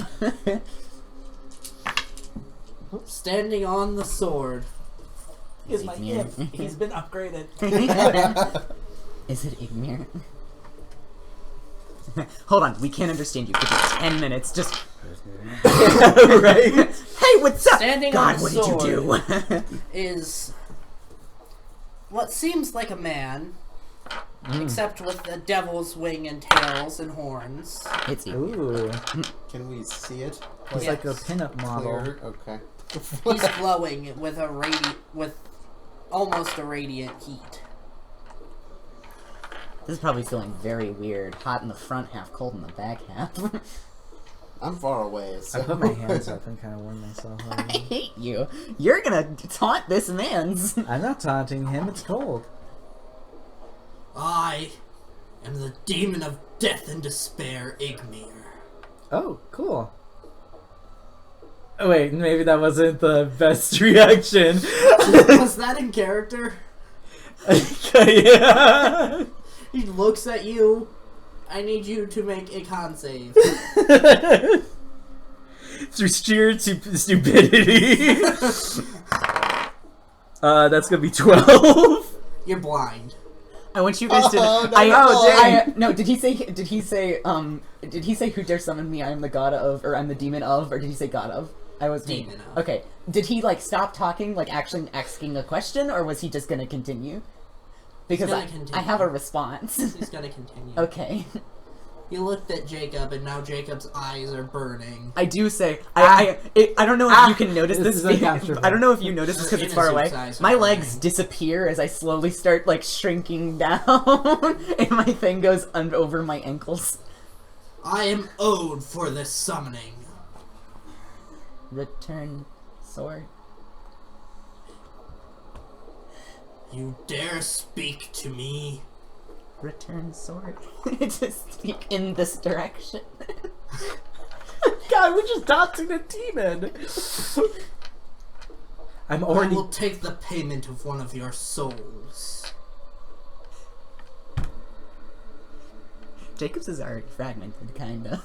Standing on the sword. Is my Yeah. imp. He's been upgraded. Is it ignorant? Hold on, we can't understand you. Give me 10 minutes. Just Right? hey, what's up? Standing God, on what the did you do? Is what seems like a man, except with the devil's wing and tails and horns. It's you. Ooh. Can we see it? He's Yeah. like a pinup model. Clear? Okay. He's glowing with with almost a radiant heat. This is probably feeling very weird. Hot in the front half, cold in the back half. I'm far away. So. I put my hands up and kind of warm myself I up. hate you. You're gonna taunt this man's. I'm not taunting him, it's cold. I am the demon of death and despair, Igmir. Oh, cool. Oh, wait, maybe that wasn't the best reaction. Was that in character? Yeah. He looks at you. I need you to make a con save. Through sheer stupidity. That's gonna be 12. You're blind. I want you guys to. Oh, no, Did he say who dare summon me? I am the god of, or I'm the demon of, or did he say god of? I was Demon of. Okay. Did he like stop talking, like actually asking a question, or was he just gonna continue? Because gonna I continue. have a response. He's gonna continue. Okay. He looked at Jacob, and now Jacob's eyes are burning. I do say, I don't know if you can notice This this. is uncomfortable. I don't know if you notice this because it's far away. Inazu's eyes are My legs burning. disappear as I slowly start like shrinking down, and my thing goes over my ankles. I am owed for this summoning. Return sword. You dare speak to me? Return sword. To speak in this direction. God, we're just dancing a demon. I'm I already. will take the payment of one of your souls. Jacob's is already fragmented, kinda.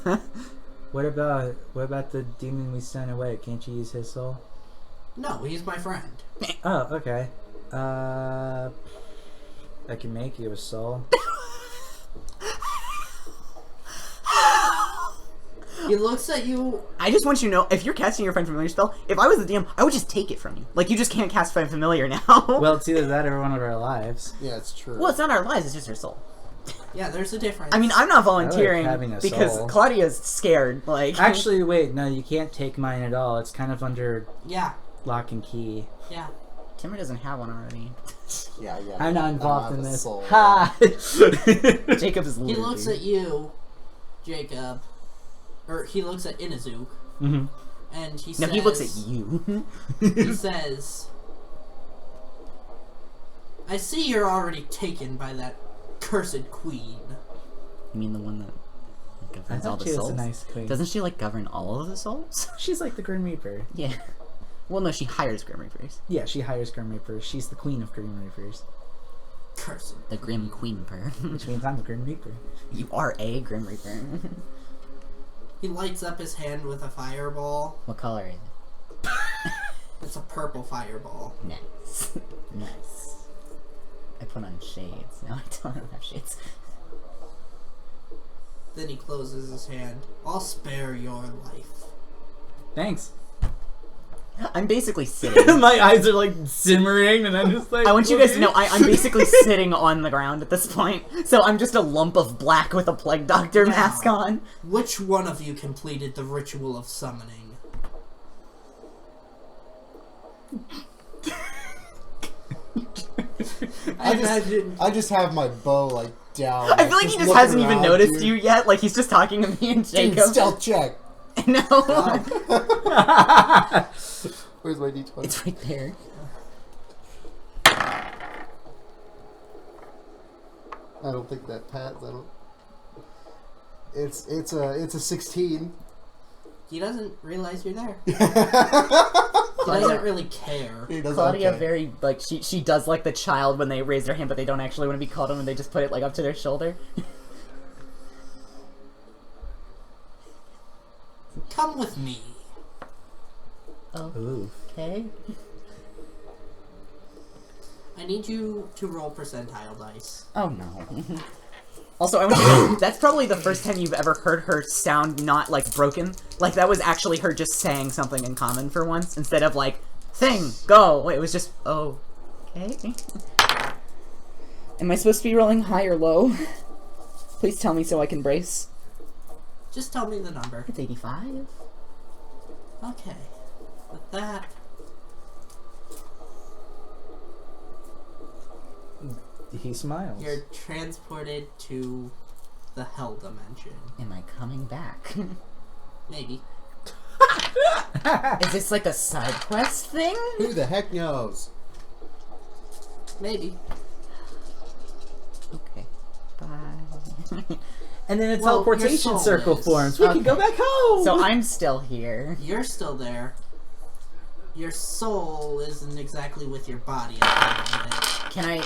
What about the demon we sent away? Can't you use his soul? No, he's my friend. Oh, okay. I can make you a soul. He looks at you. I just want you to know, if you're casting your Find Familiar spell, if I was the DM, I would just take it from you. Like, you just can't cast Find Familiar now. Well, it's either that or one of our lives. Yeah, it's true. Well, it's not our lives, it's just her soul. Yeah, there's a difference. I mean, I'm not volunteering having a because soul. Claudia's scared. Like, Actually, wait, no, you can't take mine at all. It's kind of under Yeah, lock and key. yeah. Timur doesn't have one already. Yeah, yeah. I'm not involved I don't in have a this. soul. Ha! Jacob is He literally. looks at you, Jacob. Or he looks at Inazu, Mhm. and he No, says... he looks at you. He says... I see you're already taken by that cursed queen. You mean the one that I governs all thought the she was souls? a nice queen. Doesn't she, like, govern all of the souls? She's like the Grim Reaper. Yeah. Well, no, she hires Grim Reapers. Yeah, she hires Grim Reapers. She's the queen of Grim Reapers. Cursed. The Grim Queen Per. Which means I'm the Grim Reaper. You are a Grim Reaper. He lights up his hand with a fireball. What color is it? It's a purple fireball. Nice. Nice. I put on shades. No, I don't have shades. Then he closes his hand. I'll spare your life. Thanks. I'm basically sitting. My eyes are like simmering, and I'm just like. I want you guys to okay. know I'm basically sitting on the ground at this point. So I'm just a lump of black with a plague doctor Wow. mask on. Which one of you completed the ritual of summoning? I just have my bow like down. I feel like he just looking hasn't even around, noticed dude. you yet. Like he's just talking to me and Dude, Jacob. stealth check. No. Where's my d20? It's right there. I don't think that pads. I don't. It's a 16. He doesn't realize you're there. He He doesn't really care. doesn't. Claudia okay. very like she does like the child when they raise their hand but they don't actually want to be called on and they just put it like up to their shoulder. Come with me. Ooh. Okay. I need you to roll percentile dice. Oh no. Also, I want you to know, that's probably the first time you've ever heard her sound not, like, broken. Like, that was actually her just saying something in common for once, instead of, like, thing, go. It was just, oh, okay. Am I supposed to be rolling high or low? Please tell me so I can brace. Just tell me the number. It's 85. Okay. With that, He smiles. you're transported to the hell dimension. Am I coming back? Maybe. Is this like a side quest thing? Who the heck knows? Maybe. Okay. Bye. And then a Well, your teleportation soul circle is. forms. We Okay. can go back home. So I'm still here. You're still there. Your soul isn't exactly with your body at the moment. Can I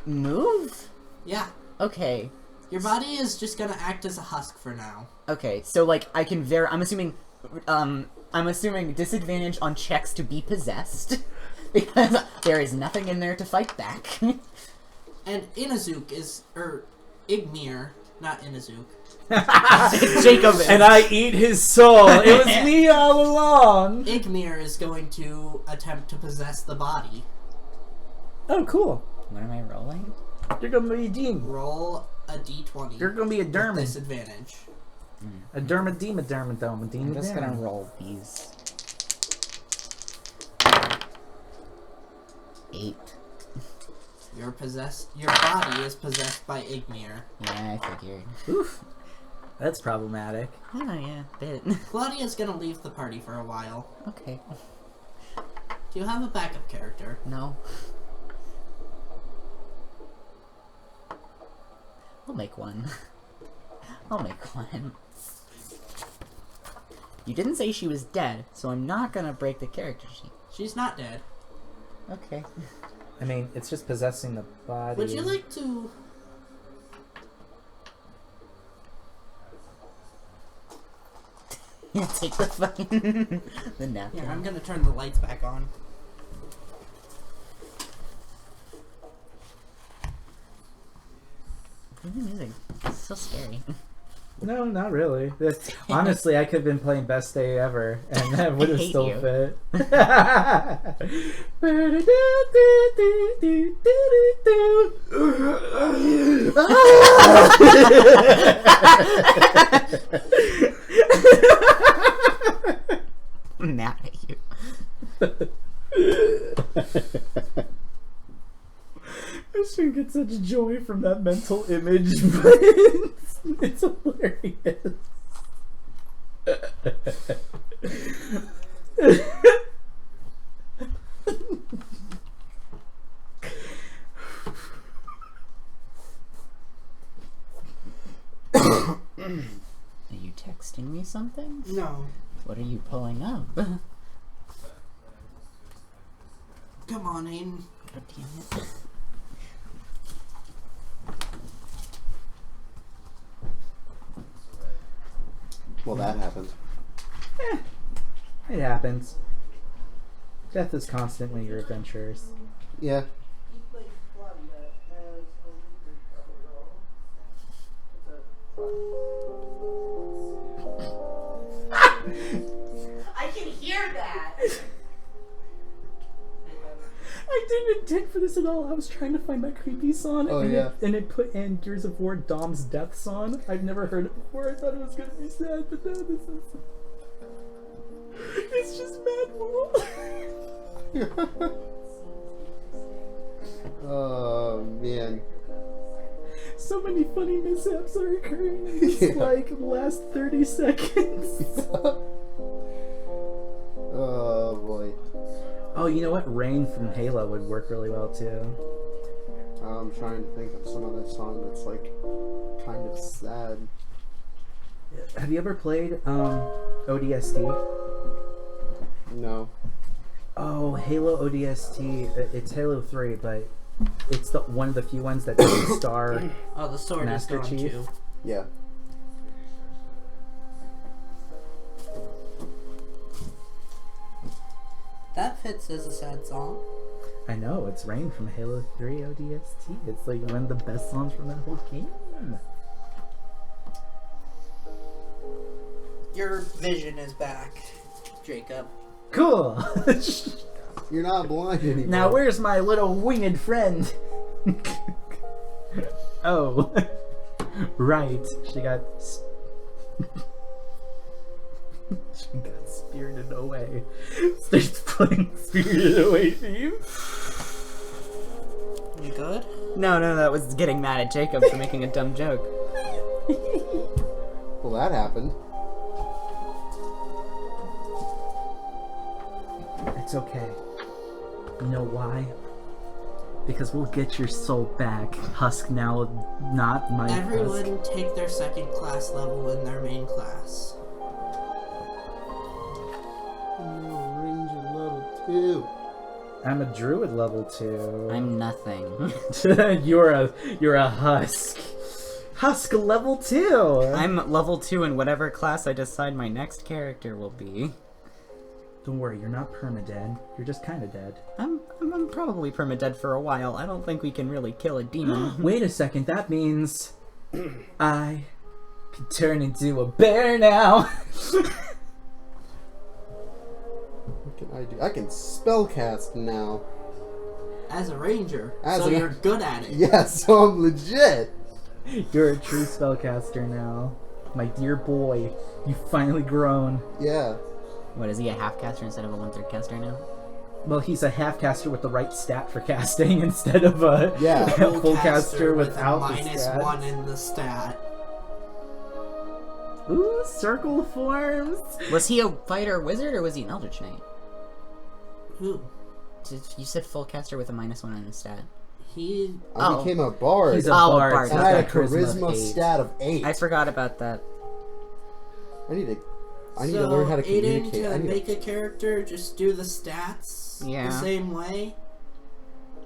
move? Yeah. Okay. Your body is just gonna act as a husk for now. Okay, so like I can I'm assuming disadvantage on checks to be possessed because there is nothing in there to fight back. And Inazuk is, Igmir, not Inazuk. Jacob and I eat his soul. It was me all along. Igmir is going to attempt to possess the body. Oh, cool. What am I rolling? You're gonna be a demon. Roll a d20. You're gonna be a with derman. disadvantage. A dermadema. I'm just gonna roll these. 8. Your body is possessed by Igmir. Yeah, I figured. Oof. That's problematic. Oh yeah, bit. Claudia's gonna leave the party for a while. Okay. Do you have a backup character? No. I'll make one. I'll make one. You didn't say she was dead, so I'm not gonna break the character sheet. She's not dead. Okay. I mean, it's just possessing the body. Would you like to... Yeah, take the fucking the napkin. Yeah, I'm gonna turn the lights back on. What are you music? It's so scary. No, not really. Honestly, I could have been playing Best Day Ever, and that would have hate still you. fit. I'm mad at you. I should get such joy from that mental image, but it's hilarious. Are you texting me something? No. What are you pulling up? Come on, Aiden. God damn it. Well, that happened. It happens. Death is constantly your adventures. Yeah. I can hear that. I didn't intend for this at all. I was trying to find that creepy song, Oh, and, yeah. it put in Gears of War Dom's death song. I've never heard it before. I thought it was gonna be sad, but no, this is. It's just mad cool. Oh man. So many funny mishaps are occurring in this, Yeah. like, last 30 seconds. Oh boy. Oh, you know what? Rain from Halo would work really well, too. I'm trying to think of some other song that's like kind of sad. Have you ever played ODST? No. Oh, Halo ODST. It's Halo 3, but it's the one of the few ones that doesn't star. Oh, the sword Master is gone Chief? too. Yeah. That fits as a sad song. I know, it's Rain from Halo 3 ODST. It's like one of the best songs from that whole game. Your vision is back, Jacob. Cool! You're not blind anymore. Now, where's my little winged friend? Oh. Right. She got spirited away. Starts playing Spirited Away theme. You good? No, that was getting mad at Jacob for making a dumb joke. Well, that happened. It's okay. You know why? Because we'll get your soul back. Husk now, not my Husk. Everyone take their second class level in their main class. Ranger level 2. I'm a druid level 2. I'm nothing. you're a husk. Husk level 2. I'm level 2 in whatever class I decide my next character will be. Don't worry, you're not permadead. You're just kind of dead. I'm probably permadead for a while. I don't think we can really kill a demon. Wait a second, that means I can turn into a bear now. What can I do? I can spellcast now. As a ranger, As so an- you're good at it. Yeah, so I'm legit. You're a true spellcaster now. My dear boy, you've finally grown. Yeah. What, is he a half caster instead of a 1/3 caster now? Well, he's a half caster with the right stat for casting instead of a Yeah. full caster without a the stats. -1 in the stat. Ooh, circle forms. Was he a fighter wizard or was he an eldritch knight? Who? You said full caster with a -1 on his stat. He. I Oh. became a bard. He's a Oh, bard. bard. So and I had a he's got charisma of 8. stat of 8. I forgot about that. I need to So, learn how to Aiden, communicate. I to need make a character, just do the stats Yeah. the same way,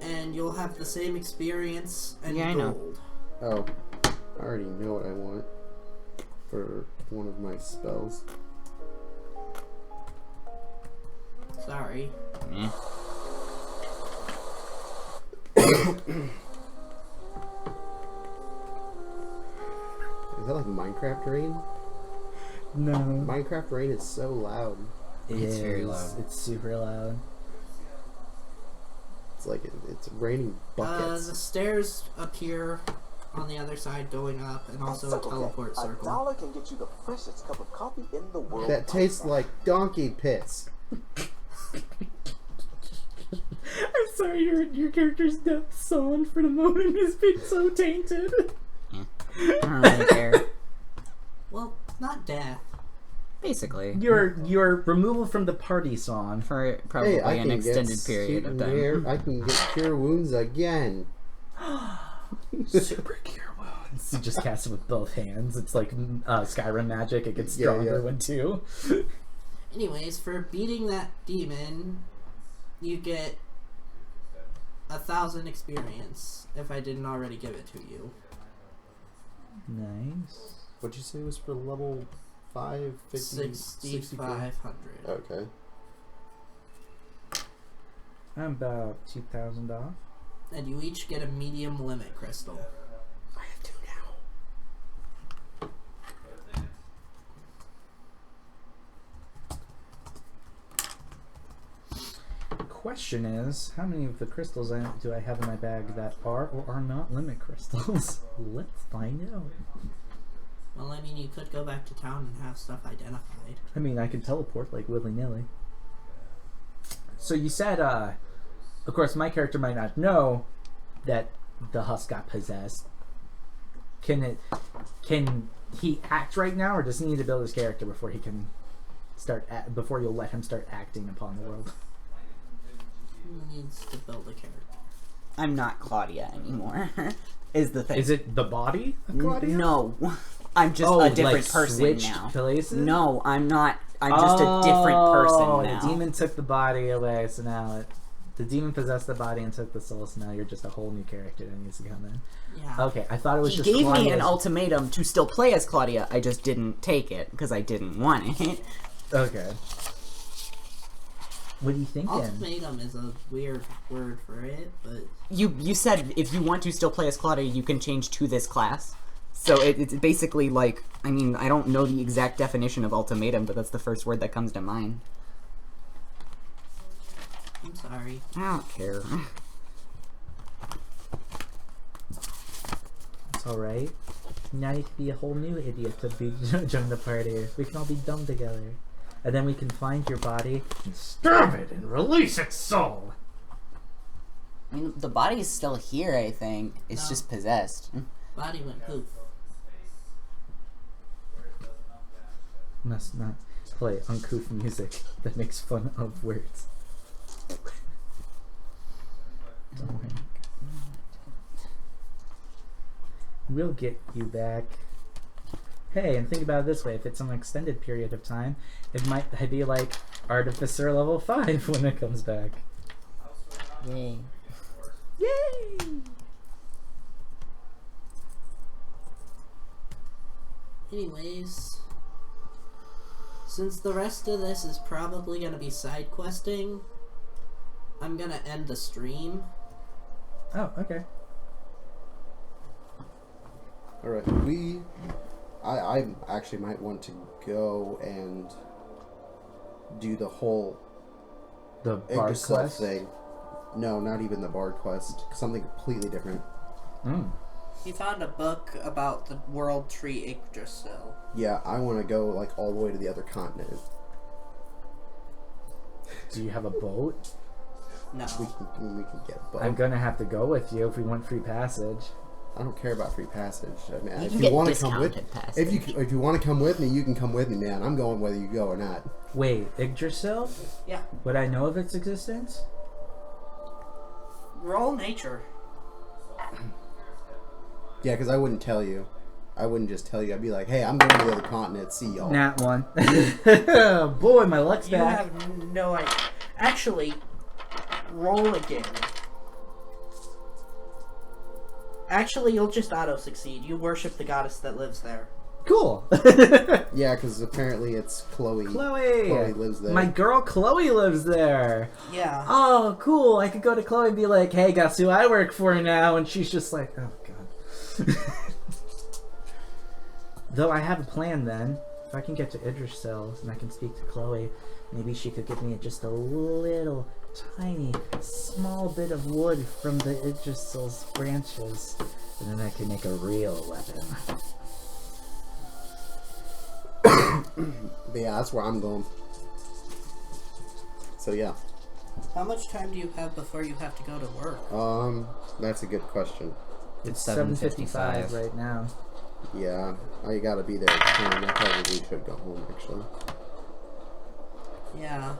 and you'll have the same experience and Yeah, I know. gold. Oh, I already know what I want for one of my spells. Sorry. Eh. Is that like Minecraft rain? No. Minecraft rain is so loud. It's very is. loud. It's super loud. It's like it's raining buckets. The stairs appear on the other side going up, and also a teleport circle. $1 can get you the freshest cup of coffee in the world. That tastes like donkey piss. I'm sorry, your character's death sullen for the moment has been so tainted. I don't really care. Well, not death. Basically. Your removal from the party song. For probably Hey, I an can extended get period of cure- time. I can get cure wounds again. Super cure wounds. You just cast it with both hands. It's like Skyrim magic. It gets Yeah, stronger yeah. when two. Anyways, for beating that demon, you get 1,000 experience, if I didn't already give it to you. Nice. What'd you say was for level 5, 50, 6,500. Okay. I'm about 2,000 off. And you each get a medium limit crystal. I have 2 now. Question is, how many of the crystals do I have in my bag that are or are not limit crystals? Let's find out. Well, I mean, you could go back to town and have stuff identified. I mean, I can teleport like willy-nilly. So you said, of course, my character might not know that the husk got possessed. Can he act right now, or does he need to build his character before he can before you'll let him start acting upon the world? He needs to build a character. I'm not Claudia anymore. Is the thing. Is it the body of Claudia? No. I'm just a different person switched now. Places? No, I'm not. I'm just a different person now. The demon took the body away, so now the demon possessed the body and took the soul, so now you're just a whole new character that needs to come in. Yeah. Okay, I thought it was He just gave me Claudia's- an ultimatum to still play as Claudia. I just didn't take it because I didn't want it. Okay. What are you thinking? Ultimatum is a weird word for it, but You said if you want to still play as Claudia, you can change to this class. So it's basically like, I mean, I don't know the exact definition of ultimatum, but that's the first word that comes to mind. I'm sorry. I don't care. It's alright. Now you can be a whole new idiot to be join the party. We can all be dumb together. And then we can find your body and stab it and release its soul. I mean, the body is still here, I think. It's No. just possessed. Body went poof. Must not play uncouth music that makes fun of words. Don't worry. We'll get you back. Hey, and think about it this way: if it's an extended period of time, it might be like Artificer level 5 when it comes back. Yay. Yay! Anyways, since the rest of this is probably going to be side questing, I'm going to end the stream. Oh, okay. Alright, I actually might want to go and do the whole The bard Yggdrasil quest. thing. No, not even the Bard quest. Something completely different. He found a book about the World Tree Yggdrasil. Yeah, I want to go like all the way to the other continent. Do you have a boat? No. We can get a boat. I'm gonna have to go with you if we want free passage. I don't care about free passage. I mean, You if can you get want to come with, discounted passage. if you want to come with me, you can come with me, man. I'm going whether you go or not. Wait, Yggdrasil? Yeah. Would I know of its existence? Roll nature. Yeah, because I wouldn't tell you. I wouldn't just tell you. I'd be like, hey, I'm going to the other continent. See y'all. Nat 1. Boy, my luck's You back. have no idea. Actually, roll again. Actually, you'll just auto-succeed. You worship the goddess that lives there. Cool. Yeah, because apparently it's Chloe. Chloe. Chloe lives there. My girl Chloe lives there. Yeah. Oh, cool. I could go to Chloe and be like, hey, guess who I work for now? And she's just like, oh, God. Though I have a plan then. If I can get to Yggdrasil and I can speak to Chloe, maybe she could give me just a little, tiny, small bit of wood from the Yggdrasil's branches. And then I can make a real weapon. But yeah, that's where I'm going. So yeah. How much time do you have before you have to go to work? That's a good question. It's 7:55 7:55 right now. Yeah, I gotta be there at 10. I probably should go home, actually. Yeah.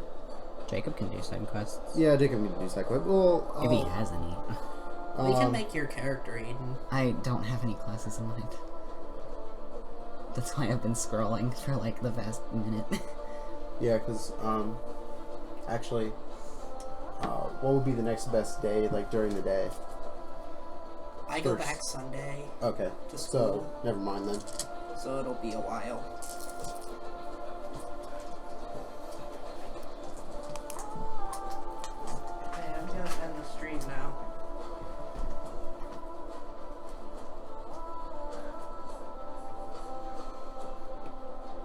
Jacob can do side quests. Yeah, Jacob need to do cycle. Well, If he has any. We can make your character, Aiden. I don't have any classes in mind. That's why I've been scrolling for like the past minute. Yeah, because, actually, what would be the next best day, like, during the day? I go First. back Sunday, Okay, To so, school. never mind then. so it'll be a while.